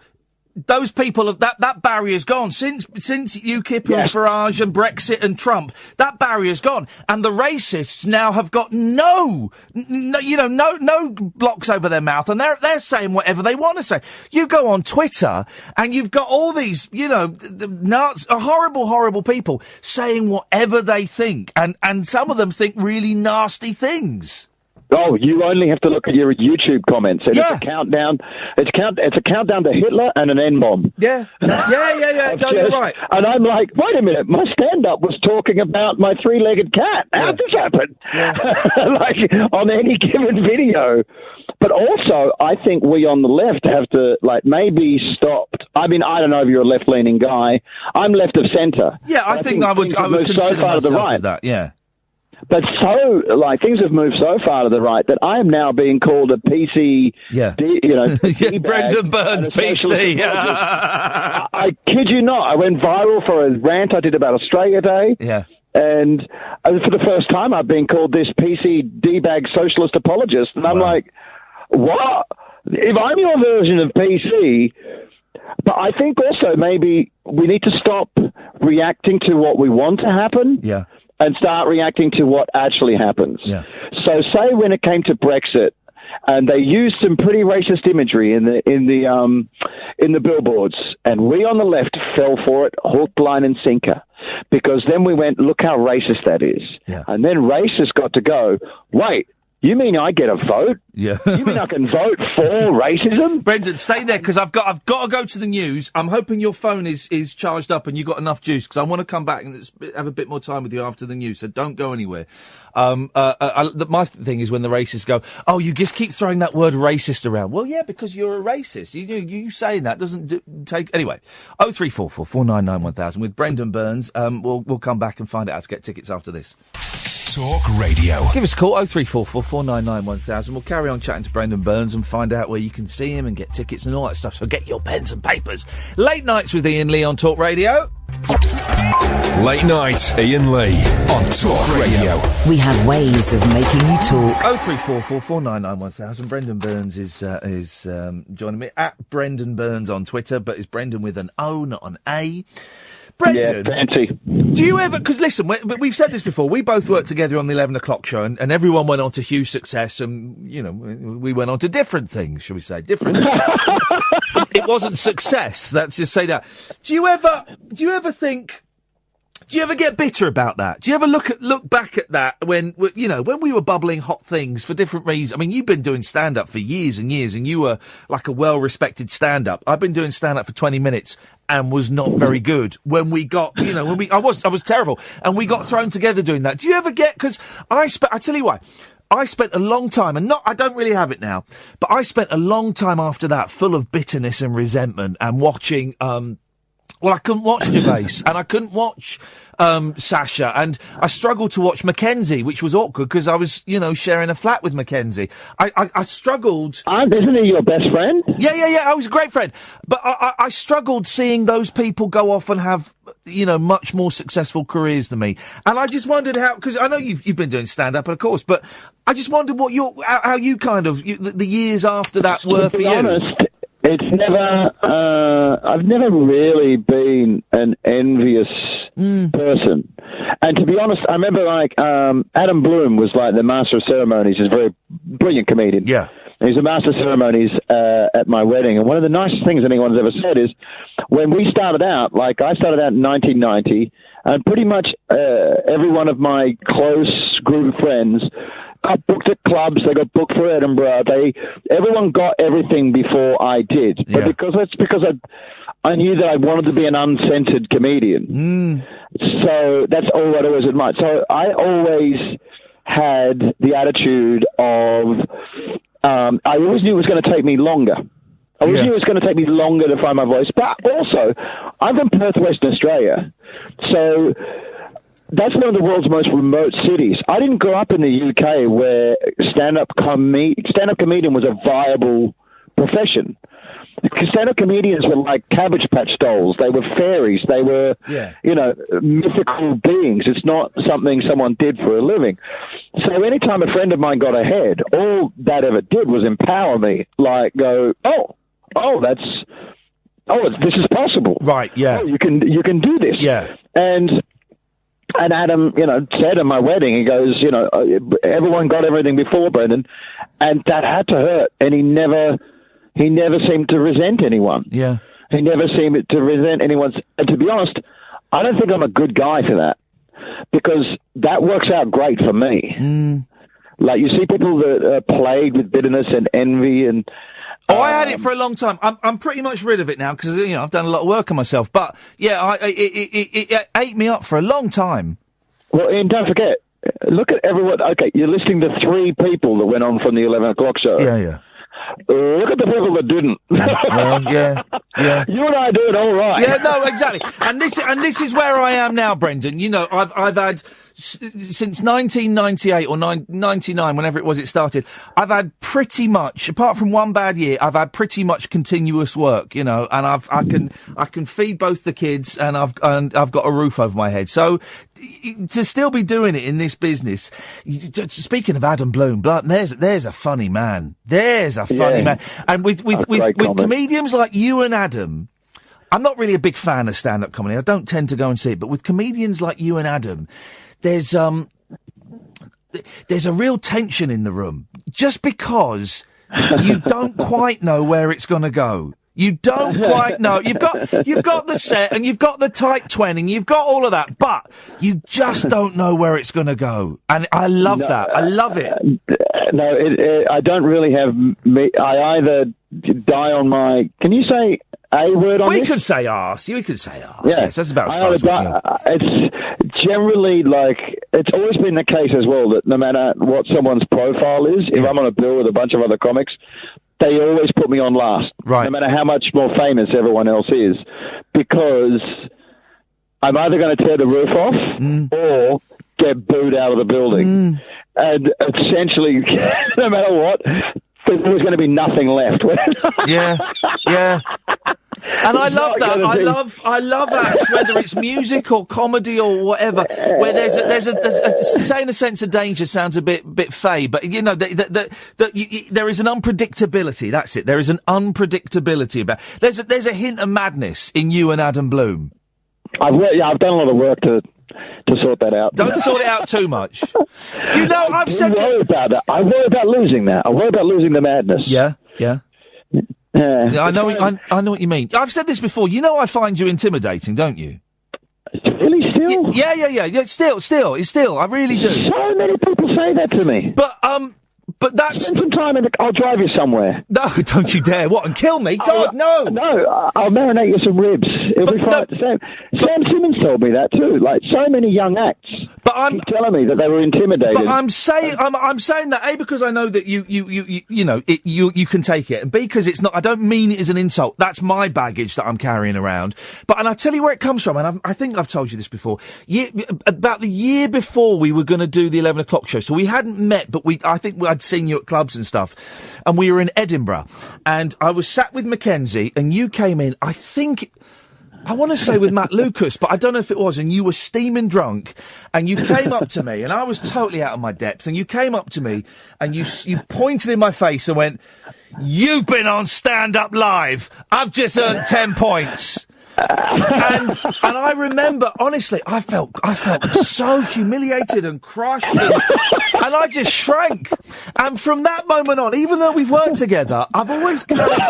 those people that barrier's gone since UKIP and Farage and Brexit and Trump. That barrier's gone, and the racists now have got no blocks over their mouth, and they're saying whatever they want to say. You go on Twitter, and you've got all these horrible people saying whatever they think, and some of them think really nasty things. Oh, you only have to look at your YouTube comments. And it's a countdown. It's a countdown to Hitler and an N-bomb. Yeah. No, you're right. And I'm like, wait a minute, my stand-up was talking about my three-legged cat. How did this happen? Like, on any given video. But also, I think we on the left have to, like, maybe stop. I mean, I don't know if you're a left-leaning guy. I'm left of centre. Yeah, I think I would consider so far myself to the right. as that, yeah. But things have moved so far to the right that I am now being called a PC, Brendon Burns PC. I kid you not. I went viral for a rant I did about Australia Day. Yeah. And for the first time, I've been called this PC D-bag socialist apologist. And I'm like, what? If I'm your version of PC... But I think also maybe we need to stop reacting to what we want to happen. Yeah. And start reacting to what actually happens. Yeah. So, say when it came to Brexit, and they used some pretty racist imagery in the billboards, and we on the left fell for it, hook, line, and sinker, because then we went, look how racist that is, and then racists got to go. Wait, You mean I get a vote? Yeah. You mean I can vote for racism? Brendan, stay there, because I've got to go to the news. I'm hoping your phone is charged up and you've got enough juice, because I want to come back and have a bit more time with you after the news, so don't go anywhere. My thing is when the racists go, oh, you just keep throwing that word racist around. Well, yeah, because you're a racist. You saying that doesn't take... Anyway, 0344 499 1000 with Brendon Burns. We'll come back and find out how to get tickets after this. Talk Radio. Give us a call, 0344 499 1000. We'll carry on chatting to Brendon Burns and find out where you can see him and get tickets and all that stuff. So get your pens and papers. Late Nights with Iain Lee on Talk Radio. Late Night, Iain Lee on Talk Radio. We have ways of making you talk. 0344 499 1000. Brendon Burns is joining me at Brendon Burns on Twitter, but it's Brendan with an O, not an A. Brendan, yeah, fancy. Do you ever... Because, listen, we've said this before. We both worked together on the 11 o'clock show, and everyone went on to huge success, and, you know, we went on to different things, shall we say. Different... It wasn't success, let's just say that. Do you ever think... Do you ever get bitter about that? Do you ever look back at that when we were bubbling hot things for different reasons? I mean, you've been doing stand-up for years and years, and you were like a well-respected stand-up. I've been doing stand-up for 20 minutes and was not very good. When we got, I was terrible, and we got thrown together doing that. Do you ever get, because I tell you why. I spent a long time, I don't really have it now, but I spent a long time after that full of bitterness and resentment and watching, I couldn't watch Gervais, and I couldn't watch Sasha, and I struggled to watch Mackenzie, which was awkward because I was, sharing a flat with Mackenzie. I struggled. Isn't he your best friend? Yeah. I was a great friend, but I struggled seeing those people go off and have, much more successful careers than me. And I just wondered how, because I know you've been doing stand up, of course, but I just wondered how you kind of the years after that were for you. Honest. It's never, I've never really been an envious person. And to be honest, I remember Adam Bloom was like the master of ceremonies. He's a very brilliant comedian. Yeah. He's a master of ceremonies at my wedding. And one of the nicest things anyone's ever said is when we started out, I started out in 1990, and pretty much every one of my close group of friends got booked at clubs. They got booked for Edinburgh. Everyone got everything before I did. Yeah. But because I knew that I wanted to be an uncensored comedian. So that's all I'd always admired. So I always had the attitude of, I always knew it was going to take me longer. I always knew it was going to take me longer to find my voice. But also, I'm from Perth, Western Australia. So that's one of the world's most remote cities. I didn't grow up in the UK where stand-up comedian was a viable profession. Stand-up comedians were like Cabbage Patch dolls. They were fairies. They were, mythical beings. It's not something someone did for a living. So anytime a friend of mine got ahead, all that ever did was empower me. This is possible. Right, yeah. Oh, you can do this. Yeah. And Adam, said at my wedding, he goes, everyone got everything before Brendan, and that had to hurt. And he never seemed to resent anyone. Yeah. He never seemed to resent anyone. And to be honest, I don't think I'm a good guy for that, because that works out great for me. Like, you see people that are plagued with bitterness and envy and... I had it for a long time. I'm pretty much rid of it now because, I've done a lot of work on myself. But, yeah, it ate me up for a long time. Well, Ian, don't forget, look at everyone. Okay, you're listening to 3 people that went on from the 11 o'clock show. Yeah. Look at the people that didn't. Yeah. You and I are doing all right. Yeah, no, exactly. And this is where I am now, Brendan. I've had since 1998 or 99, whenever it was it started. I've had pretty much, apart from one bad year, I've had pretty much continuous work. And I can feed both the kids, and I've got a roof over my head. So to still be doing it in this business. Speaking of Adam Bloom, there's a funny man. There's a funny man. And with comedians like you and Adam, I'm not really a big fan of stand-up comedy. I don't tend to go and see it. But with comedians like you and Adam, there's a real tension in the room. Just because you don't quite know where it's going to go. You don't quite know. You've got the set, and you've got the tight twinning, you've got all of that, but you just don't know where it's going to go. And I love that. I love it. No, I don't really have. I either die on my. Can you say a word on We this? can say arse. We can say arse. Yeah. Yes, that's about as far as we can go. It's generally like it's always been the case as well that no matter what someone's profile is, if I'm on a bill with a bunch of other comics, they always put me on last, right? No matter how much more famous everyone else is, because I'm either going to tear the roof off or get booed out of the building. And essentially, no matter what, there's going to be nothing left. Yeah. And I love that. I love acts, whether it's music or comedy or whatever, where there's a saying a sense of danger sounds a bit fey, but you know there is an unpredictability. That's it. There is an unpredictability about. There's a hint of madness in you and Adam Bloom. I've done a lot of work to sort that out. Don't sort it out too much. You know, I've said worry about that. I worry about losing that. I worry about losing the madness. Yeah. Yeah, I know what you mean. I've said this before. You know, I find you intimidating, don't you? Really, still? Yeah. Still. I really do. So many people say that to me. But that's... Spend some time I'll drive you somewhere. No, don't you dare. What, and kill me? God, no! No, I'll marinate you some ribs. It'll be fine. Sam Simmons told me that too. Like, so many young acts keep telling me that they were intimidated. But I'm saying that, A, because I know that you can take it, and B, because it's not, I don't mean it as an insult. That's my baggage that I'm carrying around. And I'll tell you where it comes from, and I think I've told you this before. About the year before we were going to do the 11 o'clock show, so we hadn't met, but I think I'd seen you at clubs and stuff, and we were in Edinburgh, and I was sat with Mackenzie, and you came in, I want to say with Matt Lucas, but I don't know if it was, and you were steaming drunk, and you came up to me, and I was totally out of my depth, and you came up to me, and you pointed in my face and went, "You've been on Stand Up Live. I've just earned 10 points." And I remember, honestly, I felt so humiliated and crushed, and I just shrank. And from that moment on, even though we've worked together, I've always carried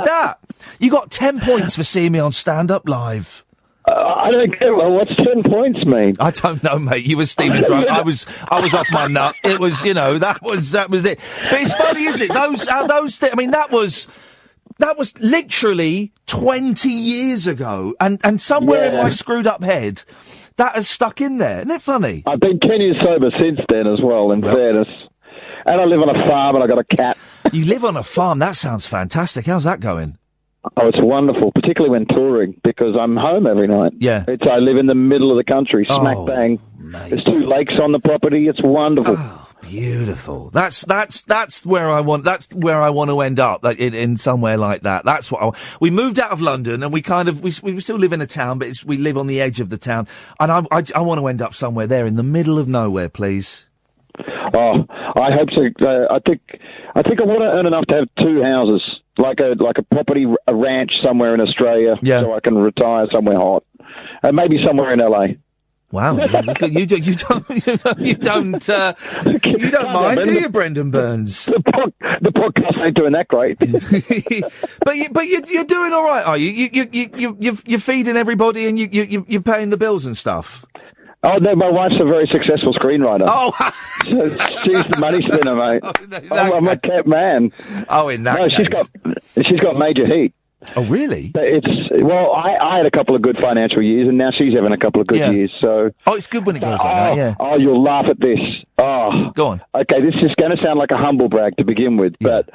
that. You got 10 points for seeing me on Stand Up Live. I don't get well. What's 10 points mean? I don't know, mate. You were steaming drunk. I was off my nut. It was, that was it. But it's funny, isn't it? That was literally 20 years ago, and somewhere in my screwed up head, that has stuck in there. Isn't it funny? I've been 10 years sober since then as well, in fairness. And I live on a farm and I've got a cat. You live on a farm? That sounds fantastic. How's that going? Oh, it's wonderful, particularly when touring, because I'm home every night. Yeah. I live in the middle of the country, smack bang. Mate. There's 2 lakes on the property. It's wonderful. Oh, beautiful. That's where I want. That's where I want to end up. In somewhere like that. That's what we moved out of London, and we still live in a town, but we live on the edge of the town, and I want to end up somewhere there in the middle of nowhere, please. Oh, I hope so. I think I want to earn enough to have 2 houses, like a property, a ranch somewhere in Australia, so I can retire somewhere hot, and maybe somewhere in LA. Wow, you don't mind, do you, Brendon Burns? The podcast ain't doing that great. but you're doing all right, are you? You're feeding everybody, and you're paying the bills and stuff. Oh no, my wife's a very successful screenwriter. Oh, she's the money spinner, mate. I'm a kept man. Oh, in that case. she's got major heat. Oh, really? I had a couple of good financial years, and now she's having a couple of good years. So, it's good when it goes like that. Yeah. Oh, you'll laugh at this. Oh, go on. Okay, this is going to sound like a humble brag to begin with, but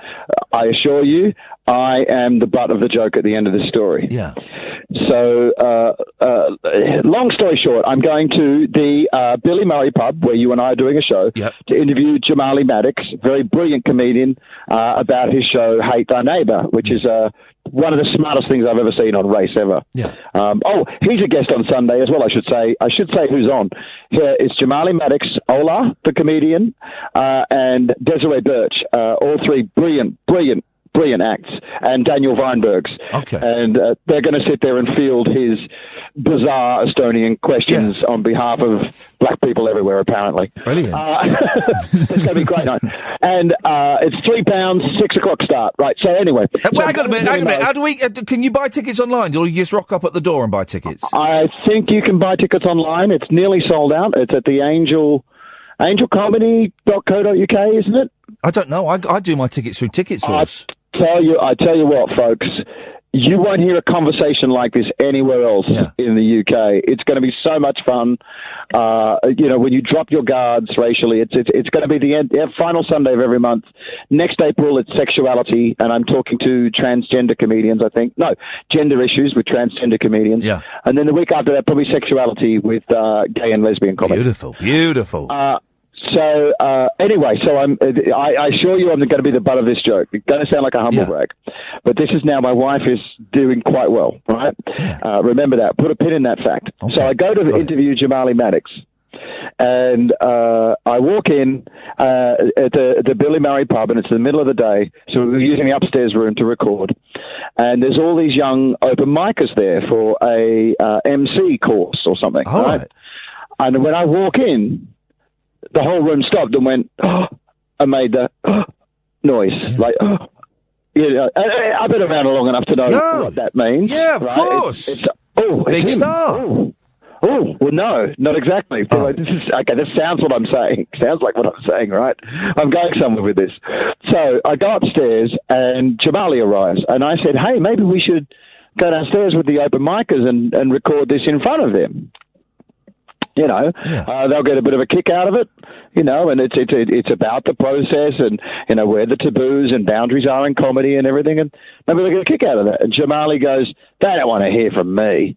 I assure you, I am the butt of the joke at the end of this story. Yeah. So, long story short, I'm going to the Billy Murray pub where you and I are doing a show to interview Jamali Maddox, very brilliant comedian, about his show Hate Thy Neighbour, which is one of the smartest things I've ever seen on race ever. Yeah. He's a guest on Sunday as well, I should say. I should say who's on. Here is Jamali Maddox, Ola, the comedian, and Desiree Birch, all 3 brilliant acts, and Daniel Weinberg's. Okay. And they're going to sit there and field his bizarre Estonian questions on behalf of black people everywhere, apparently. Brilliant. It's going to be a great night. And it's £3, 6 o'clock start. Right, so anyway. Hang on a minute. How do we... can you buy tickets online, or you just rock up at the door and buy tickets? I think you can buy tickets online. It's nearly sold out. It's at the Angel angelcomedy.co.uk, isn't it? I don't know. I do my tickets through Ticket Source. I tell you what, folks. You won't hear a conversation like this anywhere else in the UK. It's going to be so much fun. When you drop your guards racially, it's going to be the final Sunday of every month. Next April, it's sexuality, and I'm talking to transgender comedians, I think. No, gender issues with transgender comedians. Yeah. And then the week after that, probably sexuality with gay and lesbian comedy. Beautiful. Anyway, I assure you I'm going to be the butt of this joke. It's going to sound like a humble brag. But this is now, my wife is doing quite well, right? Remember that. Put a pin in that fact. Okay. So I go to interview Jamali Maddox. And I walk in at the Billy Murray pub, and it's in the middle of the day, so we're using the upstairs room to record. And there's all these young open micers there for a MC course or something, right? And when I walk in, the whole room stopped and went, and made the noise. Like, I've been around long enough to know what that means. Yeah, of course. Big star. Oh, well, no, not exactly. This sounds what I'm saying. Sounds like what I'm saying, right? I'm going somewhere with this. So I go upstairs, and Jamali arrives, and I said, hey, maybe we should go downstairs with the open micers and record this in front of them. They'll get a bit of a kick out of it, and it's about the process and, where the taboos and boundaries are in comedy and everything, and maybe they'll get a kick out of that. And Jamali goes, they don't want to hear from me.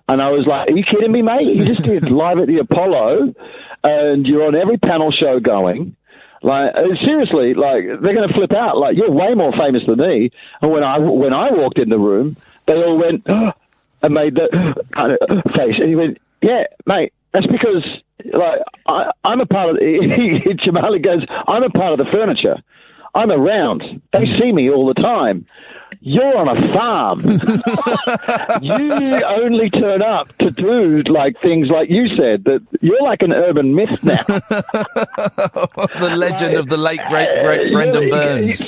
And I was like, are you kidding me, mate? You just did live at the Apollo, and you're on every panel show going. Like, seriously, like, they're going to flip out. Like, you're way more famous than me. And when I walked in the room, they all went, and made the kind of face. And he went, yeah, mate. That's because, like, I'm a part of. Jamali goes, I'm a part of the furniture. I'm around. They see me all the time. You're on a farm. You only turn up to do things like you said. That you're like an urban myth now. The legend of the late great Brendon Burns.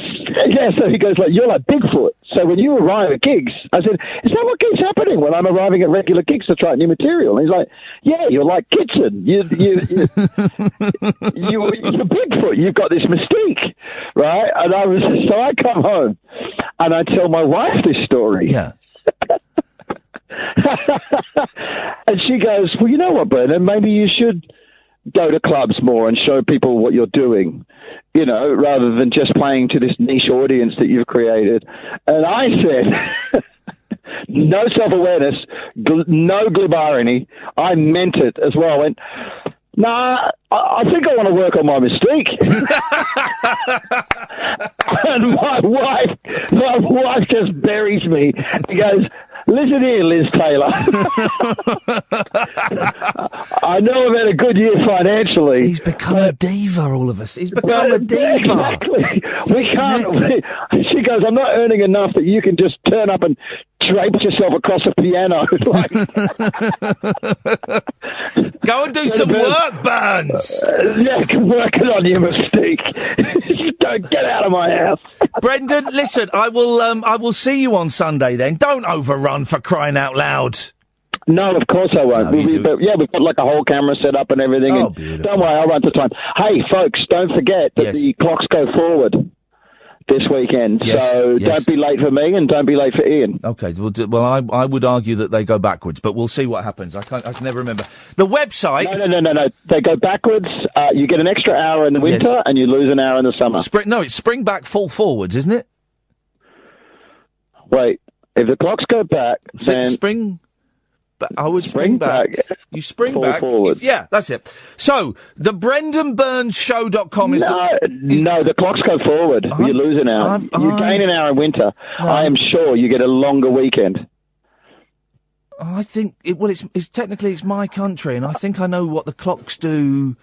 Yeah, so he goes you're like Bigfoot. So when you arrive at gigs, I said, is that what keeps happening when I'm arriving at regular gigs to try new material? And he's like, yeah, you're like Kitson. You're Bigfoot. You've got this mystique, right? And so I come home and I tell my wife this story. Yeah. And she goes, well, you know what, Brendan, maybe you should go to clubs more and show people what you're doing, rather than just playing to this niche audience that you've created. And I said, no self-awareness, no glib irony. I meant it as well. I went, nah, I think I want to work on my mystique. And my wife just buries me. She goes, listen here, Liz Taylor. I know I've had a good year financially. He's become a diva, all of us. He's become a diva. Exactly. We can't. She goes, I'm not earning enough that you can just turn up and drape yourself across a piano. Go and do some work, Burns. Working on your mystique. Don't get out of my house. Brendon, listen, I will see you on Sunday then. Don't overrun, for crying out loud. No, of course I won't. We've got a whole camera set up and everything. Oh, and beautiful. Don't worry, I'll run to time. Hey, folks, don't forget that the clocks go forward this weekend. Yes, so don't be late for me and don't be late for Ian. Okay, well, I would argue that they go backwards, but we'll see what happens. I can never remember. The website... No. They go backwards. You get an extra hour in the winter and you lose an hour in the summer. It's spring back, fall forwards, isn't it? Wait, if the clocks go back, then... Spring... I would spring back. You spring back. Forward. Yeah, that's it. So, the BrendonBurnsShow.com is... No, the clocks go forward. You lose an hour. You gain an hour in winter. No. I am sure you get a longer weekend. I think... It's technically it's my country, and I think I know what the clocks do...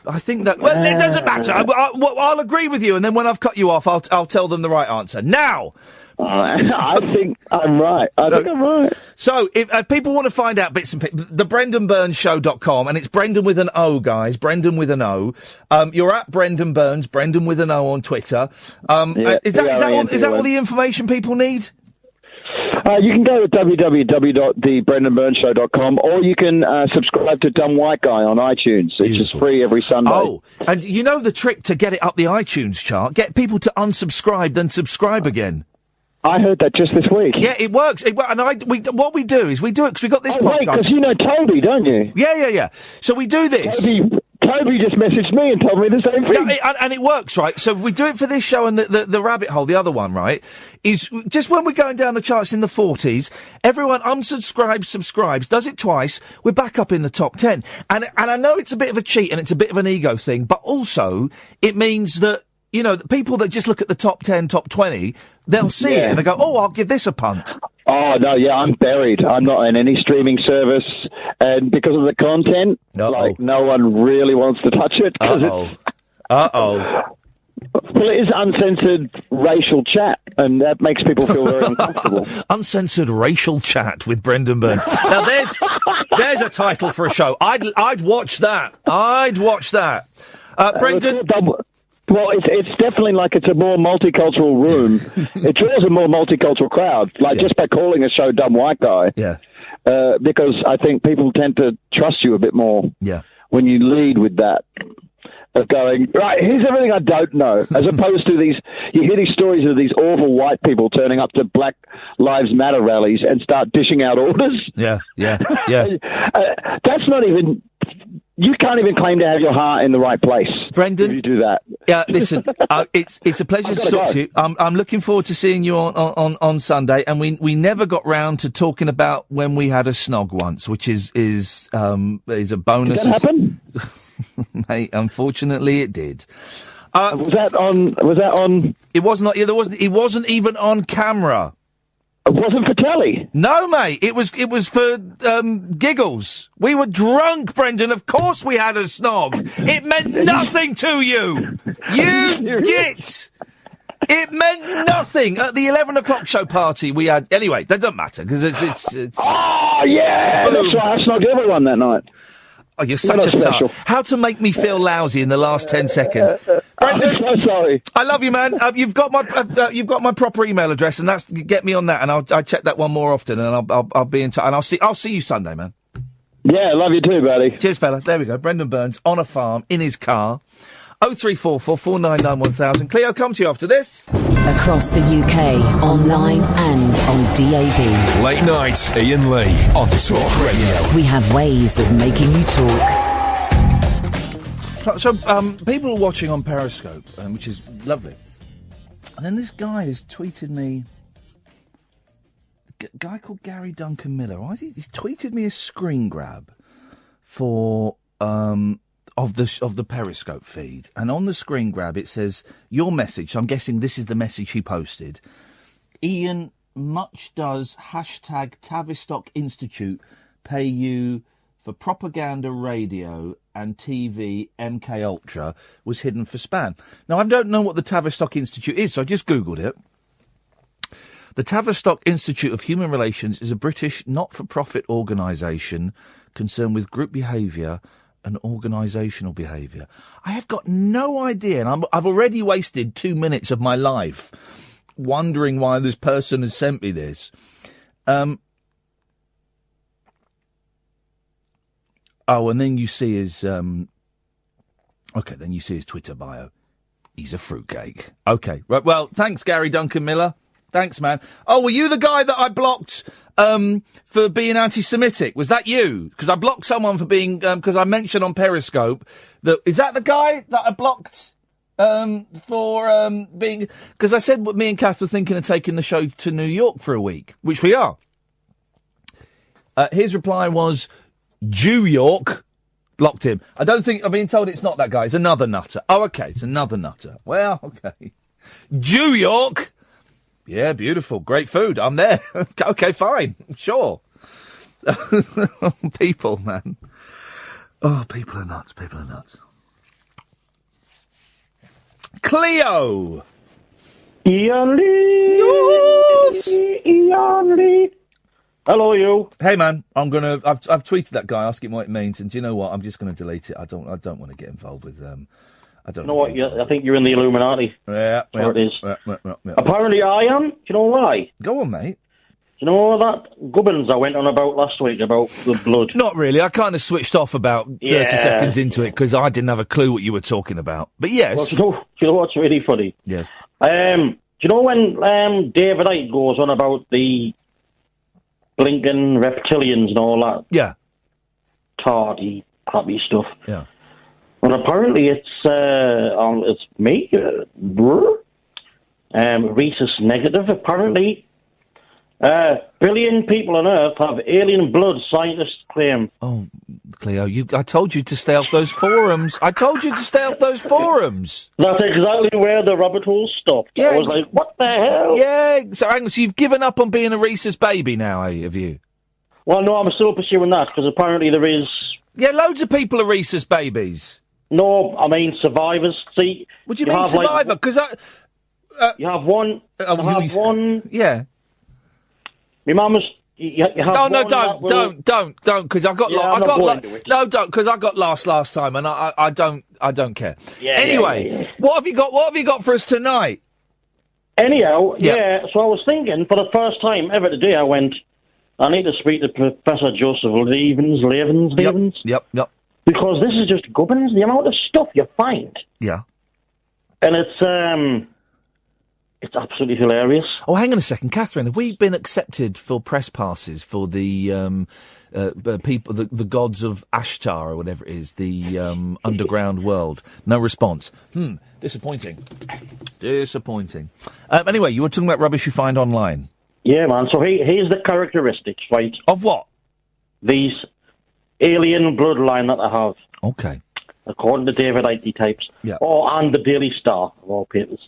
I think that... Well, it doesn't matter. I'll agree with you, and then when I've cut you off, I'll tell them the right answer. Now... I think I'm right. I'm right. So, if people want to find out bits and pieces, the BrendonBurnsShow.com, and it's Brendon with an O, guys. Brendon with an O. You're at Brendon Burns, Brendon with an O on Twitter. Is that all the information people need? You can go to www.thebrendonburnshow.com, or you can subscribe to Dumb White Guy on iTunes. It's just free every Sunday. Oh, and you know the trick to get it up the iTunes chart? Get people to unsubscribe, then subscribe again. I heard that just this week. Yeah, it works. What we do is we do it because we got this podcast. Because you know Toby, don't you? Yeah. So we do this. Toby just messaged me and told me the same thing. And it works, right? So we do it for this show and the Rabbit Hole, the other one, right? Is just when we're going down the charts in the 40s, everyone subscribes, does it twice, we're back up in the top 10. And I know it's a bit of a cheat and it's a bit of an ego thing, but also it means that, you know, the people that just look at the top 10, top 20, they'll see it and they go, oh, I'll give this a punt. Oh, no, yeah, I'm buried. I'm not in any streaming service. And because of the content, like, no one really wants to touch it. Uh-oh. Well, it is uncensored racial chat, and that makes people feel very uncomfortable. Uncensored racial chat with Brendon Burns. Now, there's a title for a show. I'd watch that. Brendon... Well, it's definitely like it's a more multicultural room. It draws a more multicultural crowd, just by calling a show Dumb White Guy. Yeah. Because I think people tend to trust you a bit more. Yeah. When you lead with that. Of going, right, here's everything I don't know. As opposed to you hear these stories of these awful white people turning up to Black Lives Matter rallies and start dishing out orders. Yeah. That's not even... You can't even claim to have your heart in the right place. Brendan, if you do that. Yeah, listen, it's a pleasure to talk to you. I'm looking forward to seeing you on Sunday, and we never got round to talking about when we had a snog once, which is a bonus. Did that happen? Mate, unfortunately, it did. Was that on? It was not. Yeah, there wasn't. It wasn't even on camera. It wasn't for telly. No, mate. It was for giggles. We were drunk, Brendan. Of course we had a snog. It meant nothing to you. You git. It meant nothing. At the 11 o'clock show party we had... Anyway, that doesn't matter, because it's... Oh, yeah! Boom. That's right. I snogged everyone that night. Oh, you're such a tart. How to make me feel lousy in the last 10 seconds. Brendan, I'm so sorry. I love you, man. You've got my proper email address, and get me on that, and I'll check that one more often, and I'll be in touch, and I'll see you Sunday, man. Yeah, love you too, buddy. Cheers, fella. There we go. Brendon Burns on a farm in his car. 0344 499 1000. Cleo, come to you after this. Across the UK, online and on DAB. Late night, Iain Lee on Talk Radio. We have ways of making you talk. So, people are watching on Periscope, which is lovely. And then this guy has tweeted me... A guy called Gary Duncan Miller. Why is he's tweeted me a screen grab for... Of the Periscope feed, and on the screen grab it says your message. So I'm guessing this is the message he posted. Iain, much does #Tavistock Institute pay you for propaganda radio and TV MK Ultra was hidden for spam. Now I don't know what the Tavistock Institute is, so I just googled it. The Tavistock Institute of Human Relations is a British not-for-profit organisation concerned with group behaviour and organisational behaviour. I have got no idea, and I've already wasted 2 minutes of my life wondering why this person has sent me this. Oh, and then you see his... then you see his Twitter bio. He's a fruitcake. Okay, right. Well, thanks, Gary Duncan Miller. Thanks, man. Oh, were you the guy that I blocked for being anti-Semitic? Was that you? Because I blocked someone for being... Because I mentioned on Periscope that... Is that the guy that I blocked for being... Because I said me and Kath were thinking of taking the show to New York for a week, which we are. His reply was, Jew York. Blocked him. I don't think... I've been told it's not that guy. It's another nutter. Oh, OK. It's another nutter. Well, OK. Jew York. Yeah, beautiful. Great food. I'm there. OK, fine. Sure. People, man. Oh, people are nuts. People are nuts. Cleo! Iain Lee! Yes! Iain Lee! Hello, you. Hey, man. I've tweeted that guy, ask him what it means, and do you know what? I'm just going to delete it. I don't want to get involved with I don't know what. I think you're in the Illuminati. Yeah, it is. Yeah. Apparently, I am. Do you know why? Go on, mate. you know that gubbins I went on about last week about the blood? Not really. I kind of switched off about 30 seconds into it because I didn't have a clue what you were talking about. But yes. Well, do you know what's really funny? Yes. Do you know when David Icke goes on about the blinking reptilians and all that? Yeah. Tardy, happy stuff. Yeah. Well, apparently it's me, rhesus negative, apparently. Billion people on Earth have alien blood, scientists claim. Oh, Cleo, I told you to stay off those forums. That's exactly where the rabbit hole stopped. Yeah, I was like, what the hell? Yeah, so you've given up on being a rhesus baby now, have you? Well, no, I'm still pursuing that, because apparently there is... Yeah, loads of people are rhesus babies. No, I mean survivors. See... What do you mean survivor? Because you have one... Yeah. My mum was... You have don't, because I got lost last time, and I don't care. Anyway, what have you got for us tonight? Anyhow, so I was thinking, for the first time ever today, I went, I need to speak to Professor Joseph Levens. Yep. Because this is just gubbins, the amount of stuff you find. Yeah. And it's absolutely hilarious. Oh, hang on a second, Catherine. Have we been accepted for press passes for the people, the gods of Ashtar or whatever it is, the underground world? No response. Disappointing. Anyway, you were talking about rubbish you find online. Yeah, man. So here's the characteristics, right? Of what? These alien bloodline that I have. Okay. According to David Icke types. Yeah. And the Daily Star, of all papers.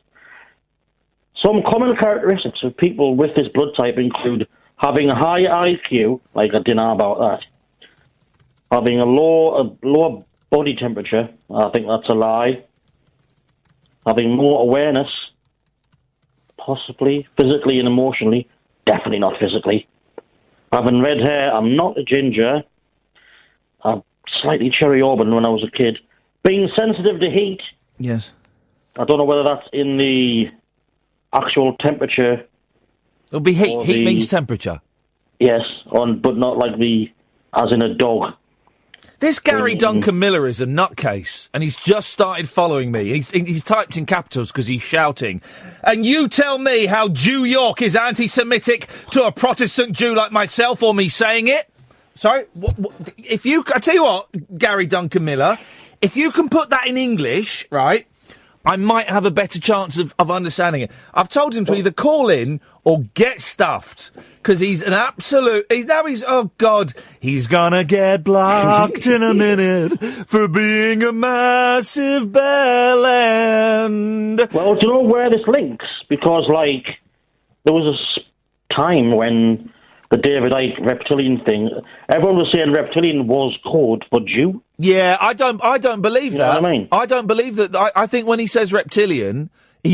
Some common characteristics of people with this blood type include having a high IQ, like I didn't know about that, having a lower body temperature, I think that's a lie, having more awareness, possibly physically and emotionally, definitely not physically, having red hair, I'm not a ginger, I'm slightly cherry auburn when I was a kid, being sensitive to heat. Yes. I don't know whether that's in the actual temperature. It'll be heat. Heat means temperature. Yes, but not like as in a dog. This Gary Duncan Miller is a nutcase, and he's just started following me. He's typed in capitals because he's shouting. And you tell me how Jew York is anti-Semitic to a Protestant Jew like myself, or me saying it? Sorry? I tell you what, Gary Duncan Miller, if you can put that in English, right, I might have a better chance of understanding it. I've told him to either call in or get stuffed. Because he's an absolute... He's gonna get blocked in a minute for being a massive bellend. Well, do you know where this links? Because, there was a time when the David Icke reptilian thing, everyone was saying reptilian was code for Jew. Yeah, I don't believe that. You know what I mean? I don't believe that. I think when he says reptilian, he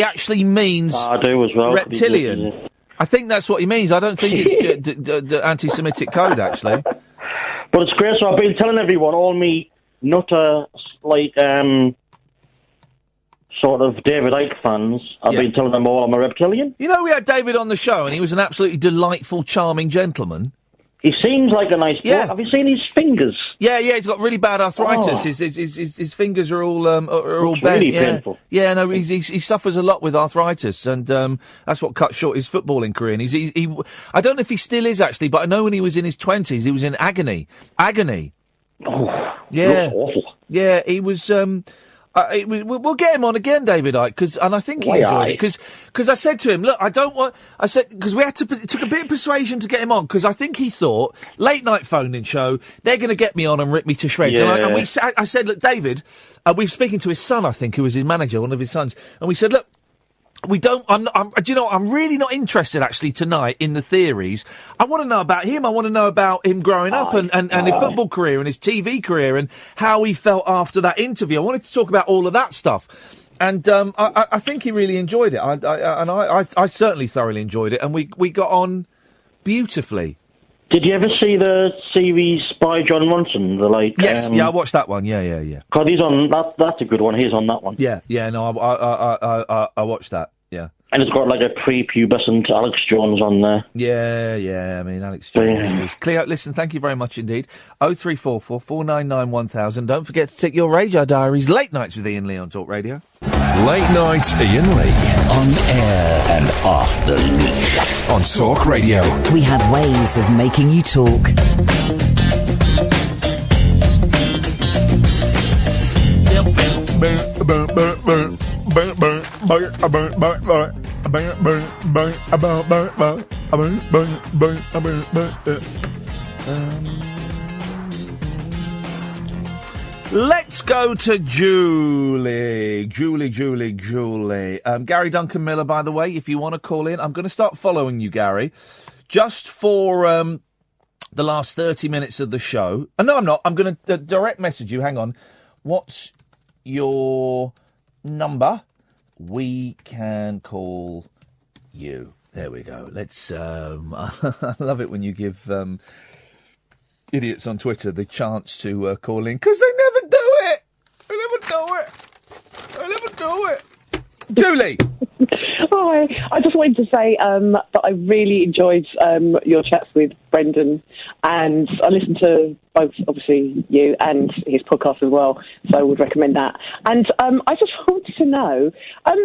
actually means I do as well. reptilian. I think that's what he means. I don't think it's the anti-Semitic code, actually. But it's great. So I've been telling everyone, all me nutter, sort of David Icke fans, I've been telling them all I'm a reptilian. You know, we had David on the show, and he was an absolutely delightful, charming gentleman. He seems like a nice boy. Have you seen his fingers? Yeah, he's got really bad arthritis. His fingers are all bent. Really painful. Yeah, no, he suffers a lot with arthritis, and that's what cut short his footballing career. And I don't know if he still is actually, but I know when he was in his 20s, he was in agony. Oh, yeah, awful. Yeah, he was. We'll get him on again, David Icke, and I think he enjoyed it, because I said to him, look, because we had to, it took a bit of persuasion to get him on, because I think he thought, late night phone-in show, they're going to get me on and rip me to shreds. Yeah. And I said, look, David, we were speaking to his son, I think, who was his manager, one of his sons, and we said, look, do you know, I'm really not interested actually tonight in the theories. I want to know about him. I want to know about him growing up and his football career and his TV career and how he felt after that interview. I wanted to talk about all of that stuff. And I think he really enjoyed it. I certainly thoroughly enjoyed it. And we got on beautifully. Did you ever see the series by John Ronson? Yes, I watched that one. Yeah. God, he's on that's a good one. He's on that one. Yeah. No, I watched that. Yeah. And it's got like a pre-pubescent Alex Jones on there. Yeah. I mean, Alex Jones. Cleo, listen, thank you very much indeed. 0344 499 1000. Don't forget to tick your Radio Diaries. Late Nights with Iain Lee on Talk Radio. Late Night Iain Lee. On air and off the leash. On Talk Radio. We have ways of making you talk. Let's go to Julie. Gary Duncan Miller, by the way, if you want to call in, I'm going to start following you, Gary, just for the last 30 minutes of the show. No, I'm not. I'm going to direct message you. Hang on. What's your number? We can call you. There we go. Let's. I love it when you give idiots on Twitter the chance to call in, because they never do it. Julie. Hi. I just wanted to say that I really enjoyed your chats with Brendon, and I listened to both, obviously, you and his podcast as well, so I would recommend that. And I just wanted to know, tell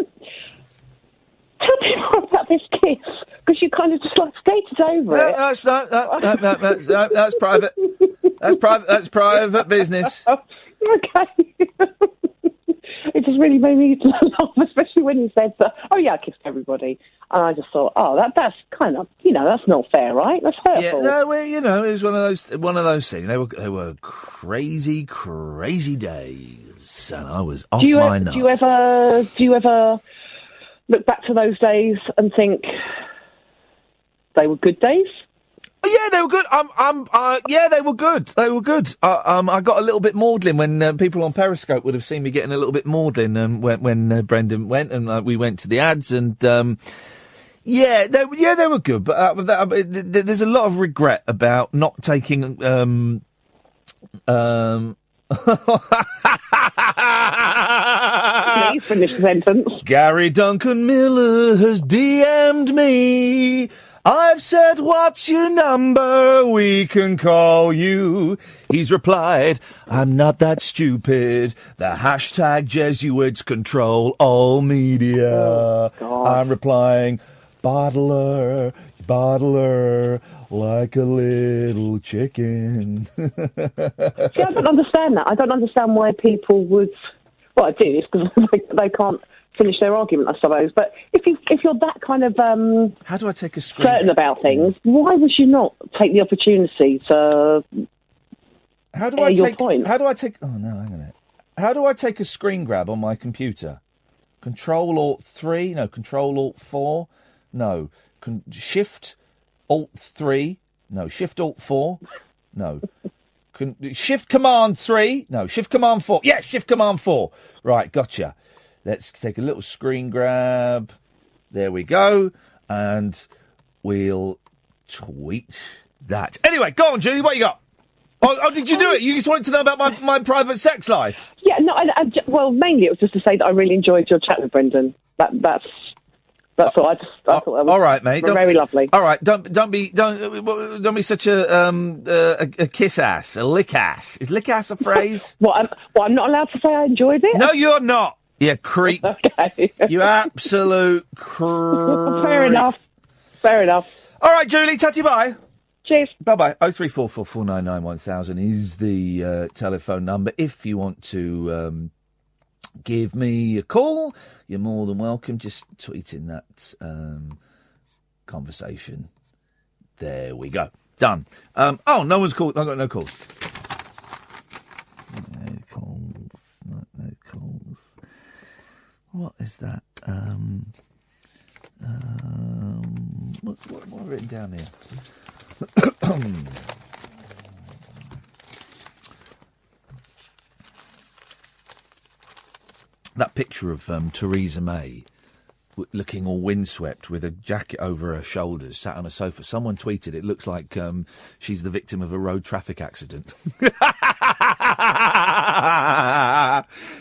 me more about this kiss, because you kind of just like skated over it. That's private. That's private business. Okay. It just really made me laugh, especially when he said that, oh yeah, I kissed everybody. And I just thought, oh, that's kind of, that's not fair, right? That's hurtful. Yeah, no, well, it was one of those things. They were crazy days, and I was off my nut. Do you ever look back to those days and think they were good days? Yeah, they were good. Yeah, they were good. They were good. I got a little bit maudlin when people on Periscope would have seen me getting a little bit maudlin when Brendon went and we went to the ads and they were good. But there's a lot of regret about not taking. Can you finish the sentence? Gary Duncan Miller has DM'd me. I've said, what's your number? We can call you. He's replied, I'm not that stupid. The hashtag Jesuits control all media. Oh, I'm replying, bottler, like a little chicken. See, I don't understand that. I don't understand why people would... Well, I do. It's because they can't finish their argument, I suppose. But if you're that kind of how do I take a screen? Certain about things, why would you not take the opportunity to your point? How do I take? Oh no, hang on a minute. How do I take a screen grab on my computer? Control-Alt-3? No. Control-Alt-4? No. Shift Alt-3? No. Shift-Alt-4? No. Shift Command 3? No. Shift Command 4? Yeah, Shift Command 4. Right, gotcha. Let's take a little screen grab. There we go. And we'll tweet that. Anyway, go on, Julie, what you got? Oh, did you do it? You just wanted to know about my private sex life? Yeah, no, well, mainly it was just to say that I really enjoyed your chat with Brendon. That's all. I thought that was all right, mate. Very lovely. All right, don't be such a kiss ass, a lick ass. Is lick ass a phrase? I'm not allowed to say I enjoyed it? No, you're not. Yeah, creep. Okay. You absolute creep. Fair enough. All right, Julie, tatty bye. Cheers. Bye-bye. 0344 499 1000 is the telephone number. If you want to give me a call, you're more than welcome. Just tweet in that conversation. There we go. Done. No one's called. I've got no calls. No calls. No calls. What is that? What I've written down here? That picture of Theresa May looking all windswept with a jacket over her shoulders, sat on a sofa. Someone tweeted it looks like she's the victim of a road traffic accident.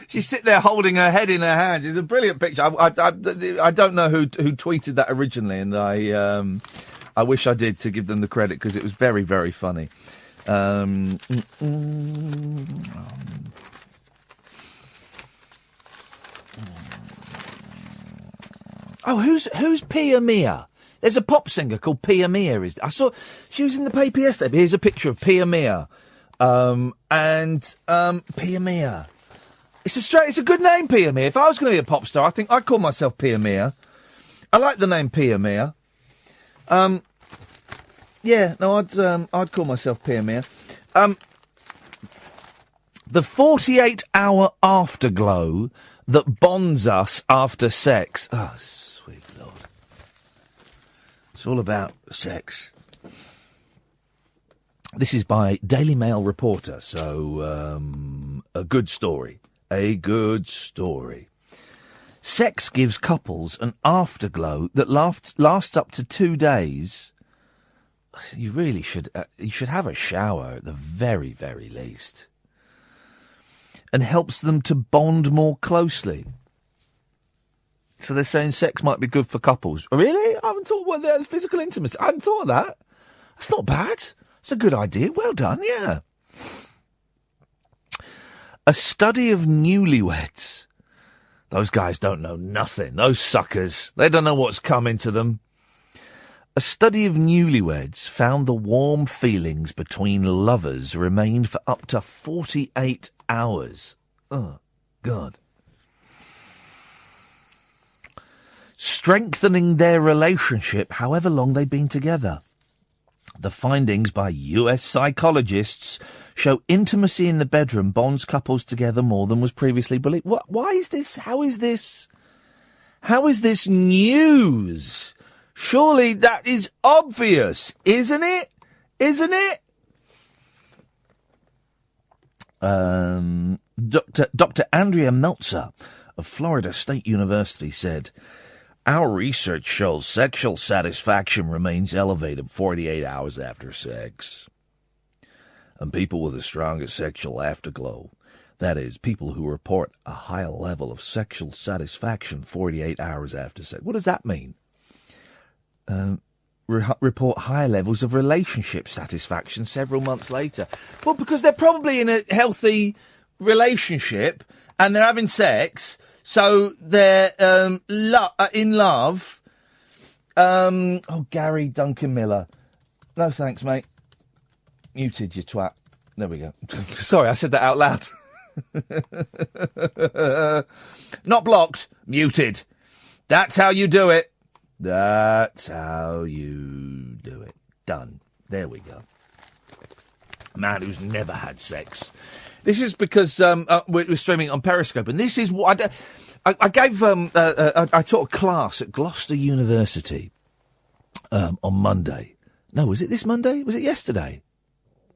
She's sitting there holding her head in her hands. It's a brilliant picture. I don't know who tweeted that originally, and I wish I did to give them the credit because it was very, very funny. Oh, who's Pia Mia? There's a pop singer called Pia Mia. I saw she was in the paper yesterday. Here's a picture of Pia Mia, Pia Mia. It's a good name, Pia Mia. If I was going to be a pop star, I think I'd call myself Pia Mia. I like the name Pia Mia. I'd call myself Pia Mia. The 48-hour afterglow that bonds us after sex. Oh, sweet Lord. It's all about sex. This is by Daily Mail reporter, so a good story. A good story. Sex gives couples an afterglow that lasts up to 2 days. You really should. You should have a shower at the very, very least, and helps them to bond more closely. So they're saying sex might be good for couples. Really? I haven't thought about the physical intimacy. I hadn't thought of that. That's not bad. It's a good idea. Well done. Yeah. A study of newlyweds. Those guys don't know nothing. Those suckers. They don't know what's coming to them. A study of newlyweds found the warm feelings between lovers remained for up to 48 hours. Oh, God. Strengthening their relationship however long they've been together. The findings by US psychologists show intimacy in the bedroom bonds couples together more than was previously believed. Why is this? How is this? How is this news? Surely that is obvious, isn't it? Isn't it? Dr. Andrea Meltzer of Florida State University said, "Our research shows sexual satisfaction remains elevated 48 hours after sex. And people with the strongest sexual afterglow, that is, people who report a higher level of sexual satisfaction 48 hours after sex." What does that mean? Report higher levels of relationship satisfaction several months later. Well, because they're probably in a healthy relationship and they're having sex, so they're in love. Gary Duncan Miller. No thanks, mate. Muted, you twat. There we go. Sorry, I said that out loud. Not blocked, muted. That's how you do it. That's how you do it. Done. There we go. A man who's never had sex. This is because we're streaming on Periscope, and this is what I gave. I taught a class at Gloucester University on Monday. No, was it this Monday? Was it yesterday?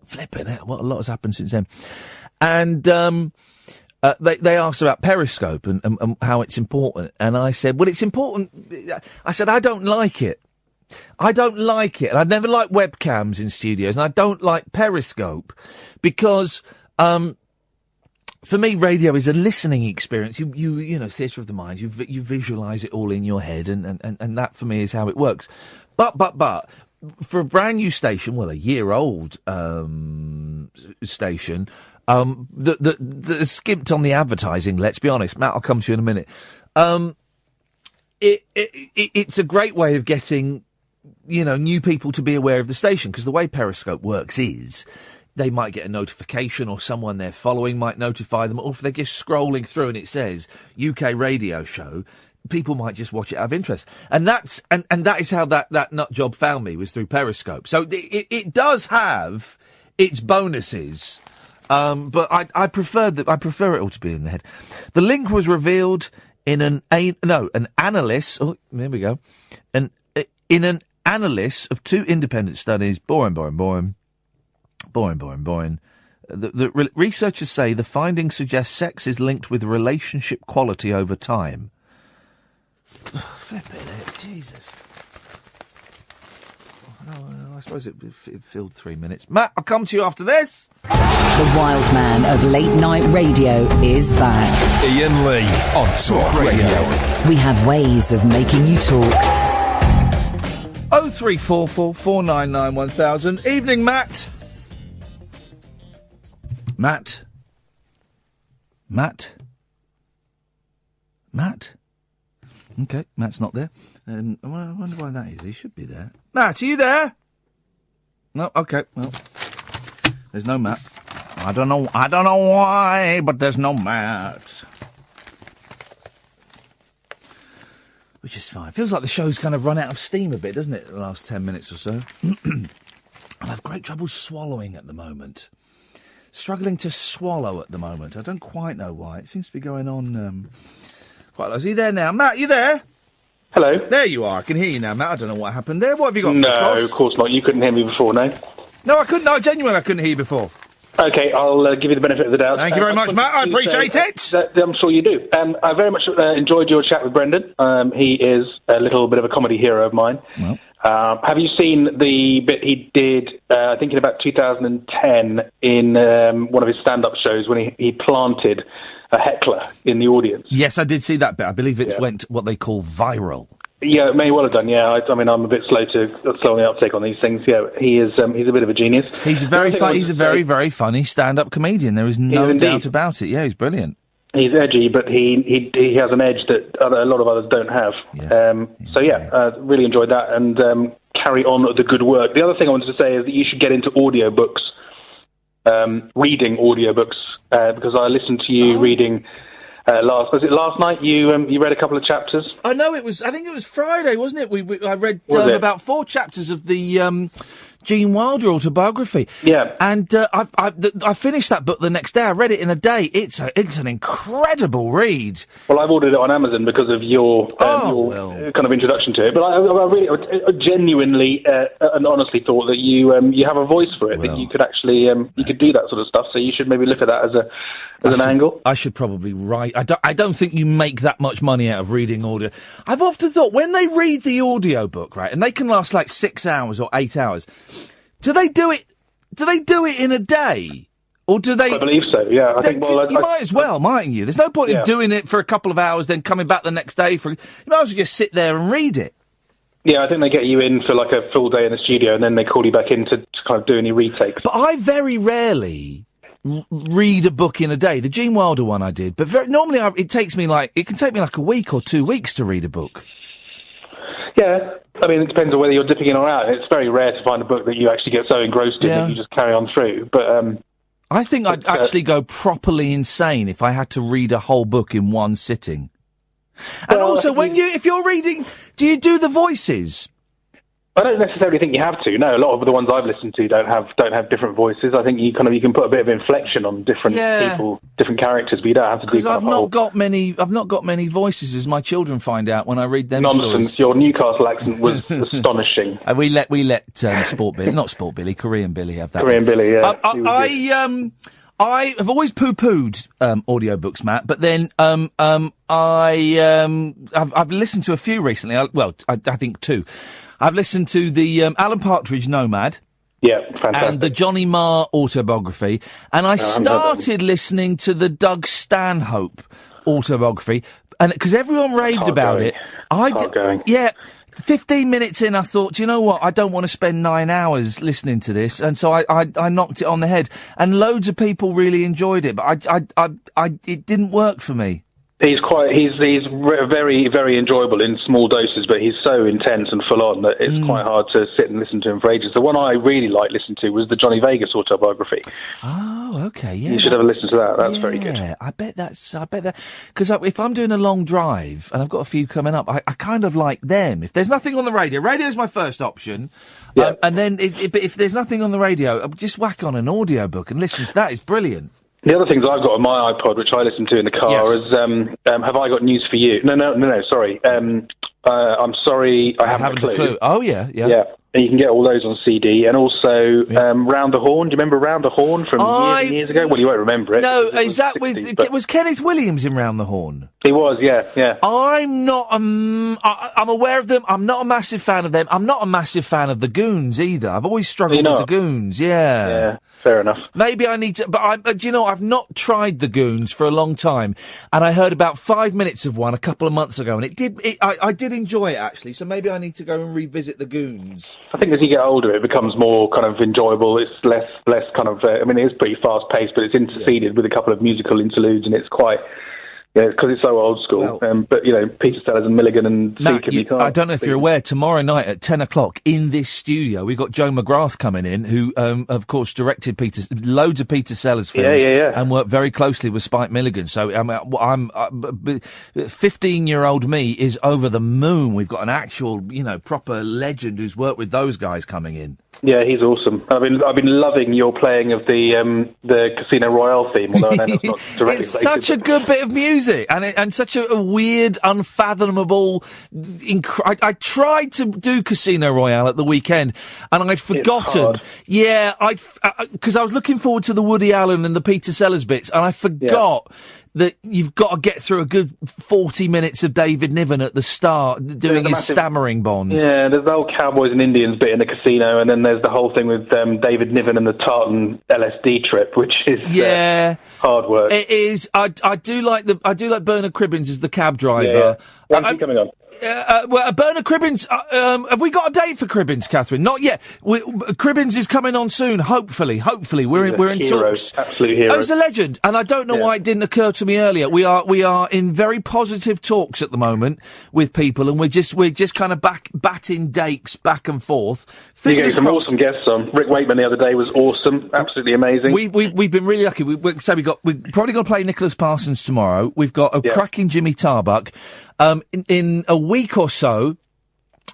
Flipping out! What a lot has happened since then. And they asked about Periscope and how it's important, and I said, well, it's important. I said, I don't like it. I don't like it. And I've never liked webcams in studios, and I don't like Periscope because, for me, radio is a listening experience. You know, theatre of the mind. You visualise it all in your head, and that for me is how it works. But for a brand new station, well, a year old station. That skimped on the advertising, let's be honest. Matt, I'll come to you in a minute. It's a great way of getting, new people to be aware of the station, because the way Periscope works is they might get a notification, or someone they're following might notify them, or if they're just scrolling through and it says UK radio show, people might just watch it out of interest. And that is how that nut job found me, was through Periscope. So it does have its bonuses. But I prefer it all to be in the head. The link was revealed in an analysis. Oh, there we go. In an analysis of 2 independent studies. Boring. The researchers say the findings suggest sex is linked with relationship quality over time. Flipping it, Jesus. I suppose it filled 3 minutes. Matt, I'll come to you after this. The wild man of late night radio is back. Iain Lee on Talk Radio. We have ways of making you talk. 0344 499 1000. Evening, Matt. Matt. Okay, Matt's not there. I wonder why that is. He should be there. Matt, are you there? No. Okay. Well, there's no Matt. I don't know why, but there's no Matt. Which is fine. Feels like the show's kind of run out of steam a bit, doesn't it, the last 10 minutes or so? I have great trouble swallowing at the moment. Struggling to swallow at the moment. I don't quite know why. It seems to be going on quite a lot. Is he there now? Matt, you there? Hello. There you are. I can hear you now, Matt. I don't know what happened there. What have you got? No, of course not. You couldn't hear me before, no? No, I couldn't. No, genuinely, I couldn't hear you before. OK, I'll give you the benefit of the doubt. Thank you very much, Matt. I appreciate it. I'm sure you do. I very much enjoyed your chat with Brendan. He is a little bit of a comedy hero of mine. Well. Have you seen the bit he did, I think in about 2010, in one of his stand-up shows when he planted a heckler in the audience? Yes, I did see that bit. I believe it went what they call viral. Yeah, it may well have done, yeah. I mean, I'm a bit slow on the uptake on these things. Yeah, he's a bit of a genius. He's a very very funny stand-up comedian. There is no doubt about it. Yeah, he's brilliant. He's edgy, but he has an edge that a lot of others don't have. Yeah. Really enjoyed that, and carry on the good work. The other thing I wanted to say is that you should get into audiobooks, reading audiobooks, because I listened to you reading... last night? You read a couple of chapters. I know it was. I think it was Friday, wasn't it? I read about 4 chapters of the Gene Wilder autobiography. Yeah, and I finished that book the next day. I read it in a day. It's an incredible read. Well, I've ordered it on Amazon because of your kind of introduction to it. But I genuinely and honestly thought that you have a voice for it. That you could actually you could do that sort of stuff. So you should maybe look at that as an angle. I should probably write. I don't think you make that much money out of reading audio. I've often thought when they read the audiobook, right, and they can last like 6 hours or 8 hours, do they do it in a day? Or do they... I believe so, yeah. I think, you might as well, mightn't you? There's no point in doing it for a couple of hours, then coming back the next day you might as well just sit there and read it. Yeah, I think they get you in for like a full day in the studio and then they call you back in to kind of do any retakes. But I very rarely read a book in a day. The Gene Wilder one I did, but normally it can take me like a week or 2 weeks to read a book. Yeah, I mean, it depends on whether you're dipping in or out. It's very rare to find a book that you actually get so engrossed in that you just carry on through. But I think I'd actually go properly insane if I had to read a whole book in one sitting. And also, if you're reading, do you do the voices? I don't necessarily think you have to. No, a lot of the ones I've listened to don't have different voices. I think you can put a bit of inflection on different people, different characters, but you don't have to do. Because I've not got many voices, as my children find out when I read them. Nonsense! Stories. Your Newcastle accent was astonishing. We let Sport Billy, not Sport Billy, Korean Billy have that. Korean Billy, yeah. I have always poo-pooed audiobooks, Matt, but then I've listened to a few recently. I think 2. I've listened to the Alan Partridge Nomad. Yeah, fantastic. And the Johnny Marr autobiography. And I started listening to the Doug Stanhope autobiography. And because everyone raved about it. Yeah. 15 minutes in, I thought, do you know what? I don't want to spend 9 hours listening to this. And so I knocked it on the head. And loads of people really enjoyed it. But it didn't work for me. He's very, very enjoyable in small doses, but he's so intense and full on that it's quite hard to sit and listen to him for ages. The one I really liked listening to was the Johnny Vegas autobiography. Oh, okay, yeah. You should have a listen to that. That's very good. Yeah, I bet that, because if I'm doing a long drive, and I've got a few coming up, I kind of like them. If there's nothing on the radio is my first option. Yeah. And then if there's nothing on the radio, I'll just whack on an audiobook and listen to that. It's brilliant. The other things I've got on my iPod, which I listen to in the car, is Have I Got News for You? No, sorry. I'm sorry, I haven't a clue. Oh, yeah. Yeah, and you can get all those on CD. And also Round the Horn. Do you remember Round the Horn from years and years ago? Well, you won't remember it. No, is that 60s, was Kenneth Williams in Round the Horn? He was, yeah. I'm not, I'm aware of them. I'm not a massive fan of them. I'm not a massive fan of the Goons either. I've always struggled with the Goons, yeah. Fair enough. Maybe I need to, but do you know, I've not tried the Goons for a long time, and I heard about 5 minutes of one a couple of months ago, and I did enjoy it, actually, so maybe I need to go and revisit the Goons. I think as you get older, it becomes more kind of enjoyable. It's less kind of, I mean, it is pretty fast-paced, but it's interceded with a couple of musical interludes, and it's quite... Yeah, because it's so old school. But, you know, Peter Sellers and Milligan and Seacombe, I don't know if you're aware, tomorrow night at 10 o'clock in this studio, we've got Joe McGrath coming in, who, of course, directed loads of Peter Sellers films and worked very closely with Spike Milligan. So, 15-year-old me is over the moon. We've got an actual, you know, proper legend who's worked with those guys coming in. Yeah, he's awesome. I've been loving your playing of the Casino Royale theme, although I know that's not directly It's such a good bit of music, and such a weird, unfathomable... I tried to do Casino Royale at the weekend, and I'd forgotten... Yeah, because I was looking forward to the Woody Allen and the Peter Sellers bits, and I forgot... that you've got to get through a good 40 minutes of David Niven at the start, doing his stammering Bond. Yeah, there's the whole Cowboys and Indians bit in the casino, and then there's the whole thing with David Niven and the Tartan LSD trip, which is hard work. It is. I do like Bernard Cribbins as the cab driver. When's he coming on? Well, Bernard Cribbins, have we got a date for Cribbins, Catherine? Not yet. Cribbins is coming on soon, hopefully. We're in talks. Absolute hero. Oh, he's a legend, and I don't know why it didn't occur to me earlier. We are in very positive talks at the moment with people, and we're just kind of batting dates back and forth. You gave some awesome guests on. Rick Wakeman the other day was awesome, absolutely amazing. We've been really lucky. We're probably going to play Nicholas Parsons tomorrow. We've got a cracking Jimmy Tarbuck. In a week or so,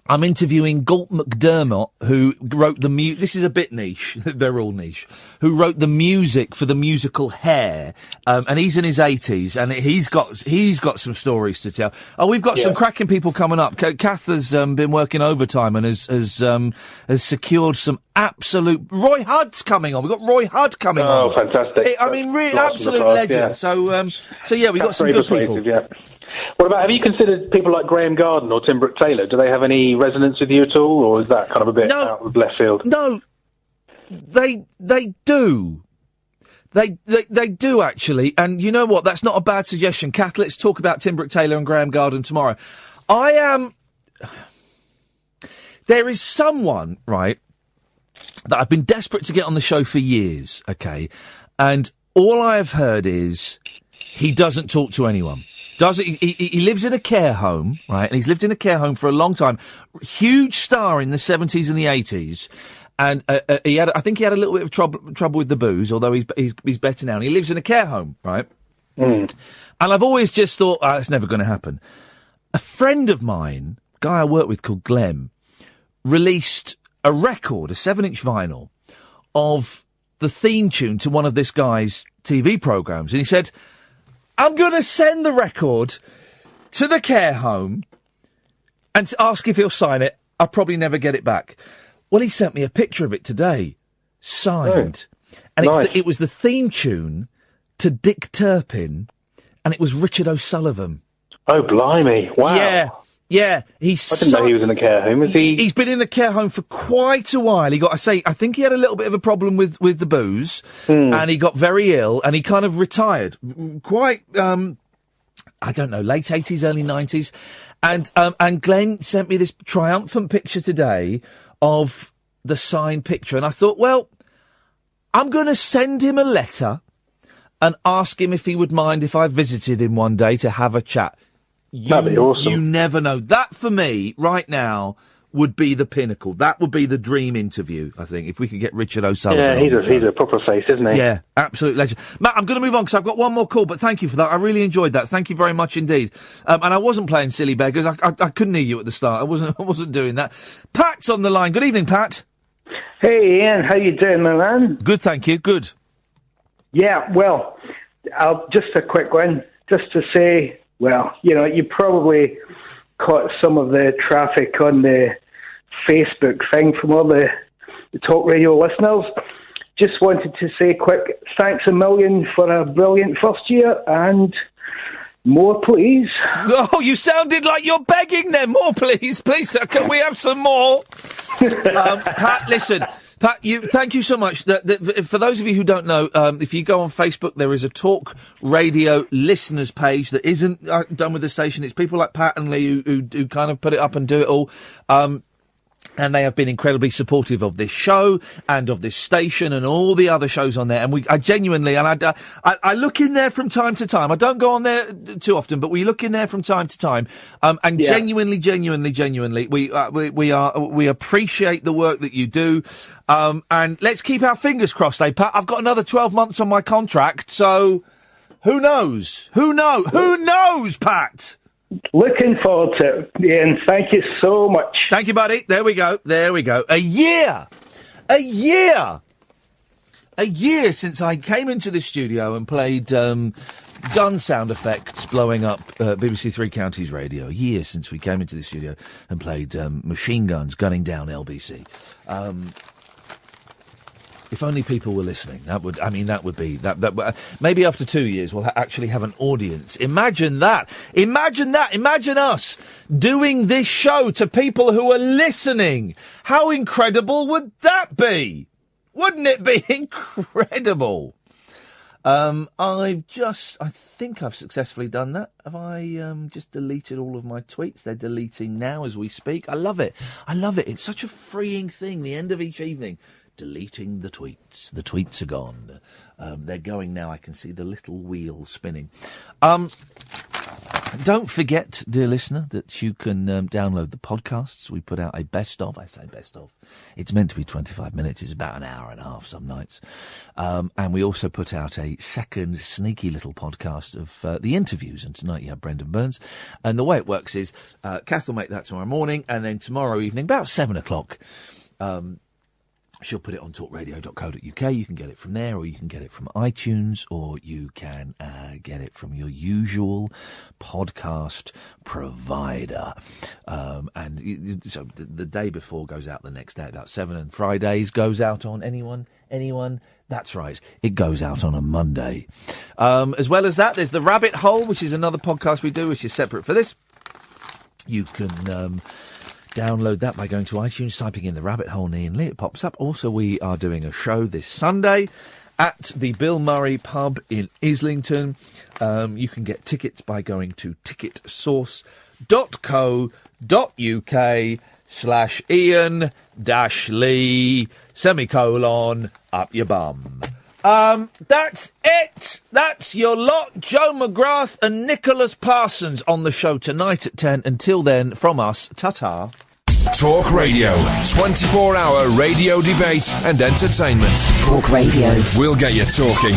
I'm interviewing Galt McDermott, who wrote the music. This is a bit niche. They're all niche. Who wrote the music for the musical Hair. And he's in his 80s, and he's got some stories to tell. Oh, we've got some cracking people coming up. Kath has been working overtime and has secured some absolute... Roy Hudd's coming on. We've got Roy Hudd coming on. Oh, fantastic. Really absolute legend. Yeah. So we've got some good people. Yeah. What about, have you considered people like Graham Garden or Tim Brooke Taylor? Do they have any resonance with you at all, or is that kind of a bit out of left field? No, they do. They do, actually. And you know what? That's not a bad suggestion. Kath, let's talk about Tim Brooke Taylor and Graham Garden tomorrow. There is someone, right, that I've been desperate to get on the show for years, okay? And all I have heard is he doesn't talk to anyone. He lives in a care home, right? And he's lived in a care home for a long time. Huge star in the 70s and the 80s. And I think he had a little bit of trouble with the booze, although he's better now. And he lives in a care home, right? And I've always just thought, it's never going to happen. A friend of mine, a guy I work with called Glenn, released a record, a 7-inch vinyl, of the theme tune to one of this guy's TV programmes. And he said, I'm going to send the record to the care home and to ask if he'll sign it. I'll probably never get it back. Well, he sent me a picture of it today, signed. And nice. It was the theme tune to Dick Turpin, and it was Richard O'Sullivan. Oh, blimey. Wow. Yeah. I didn't know he was in a care home. He's been in a care home for quite a while. I think he had a little bit of a problem with the booze, and he got very ill, and he kind of retired quite, I don't know, late 80s, early 90s. And Glenn sent me this triumphant picture today of the signed picture, and I thought, well, I'm going to send him a letter and ask him if he would mind if I visited him one day to have a chat. That'd be awesome. You never know. That, for me, right now, would be the pinnacle. That would be the dream interview, I think, if we could get Richard O'Sullivan. Yeah, he's a proper face, isn't he? Yeah, absolute legend. Matt, I'm going to move on because I've got one more call, but thank you for that. I really enjoyed that. Thank you very much indeed. And I wasn't playing silly beggars. I couldn't hear you at the start. I wasn't doing that. Pat's on the line. Good evening, Pat. Hey, Ian. How you doing, my man? Good, thank you. Good. Yeah, well, just a quick one. Just to say, well, you probably caught some of the traffic on the Facebook thing from all the talk radio listeners. Just wanted to say quick thanks a million for a brilliant first year, and more, please. Oh, you sounded like you're begging them. More, please. Please, sir, can we have some more? Pat, listen, Pat, thank you so much. For those of you who don't know, if you go on Facebook, there is a Talk Radio listeners page that isn't done with the station. It's people like Pat and Lee who kind of put it up and do it all. And they have been incredibly supportive of this show and of this station and all the other shows on there. And I genuinely, and I look in there from time to time. I don't go on there too often, but we look in there from time to time. And genuinely, we appreciate the work that you do. And let's keep our fingers crossed, Pat. I've got another 12 months on my contract, so who knows? Who knows, Pat? Looking forward to it, Ian. Thank you so much. Thank you, buddy. There we go. A year since I came into the studio and played gun sound effects blowing up BBC Three Counties Radio. A year since we came into the studio and played machine guns gunning down LBC. If only people were listening. That would be maybe after 2 years we'll actually have an audience. Imagine that. Imagine us doing this show to people who are listening. How incredible would that be? Wouldn't it be incredible? I think I've successfully done that. Have I just deleted all of my tweets? They're deleting now as we speak. I love it. It's such a freeing thing, the end of each evening. Deleting the tweets. The tweets are gone. They're going now. I can see the little wheel spinning. Don't forget, dear listener, that you can download the podcasts. We put out a best of. I say best of. It's meant to be 25 minutes. It's about an hour and a half some nights. And we also put out a second sneaky little podcast of the interviews. And tonight you have Brendon Burns. And the way it works is Kath will make that tomorrow morning. And then tomorrow evening, about 7 o'clock, she'll put it on talkradio.co.uk. You can get it from there, or you can get it from iTunes, or you can get it from your usual podcast provider. And so the day before goes out the next day, about 7, and Fridays goes out on anyone? That's right. It goes out on a Monday. As well as that, there's The Rabbit Hole, which is another podcast we do, which is separate for this. You can download that by going to iTunes, typing in The Rabbit Hole, Iain Lee. It pops up. Also, we are doing a show this Sunday at the Bill Murray pub in Islington. You can get tickets by going to ticketsource.co.uk/Iain-Lee, ;up your bum. That's it. That's your lot. Joe McGrath and Nicholas Parsons on the show tonight at 10. Until then, from us, ta-ta. Talk Radio. 24-hour radio debate and entertainment. Talk Radio. We'll get you talking.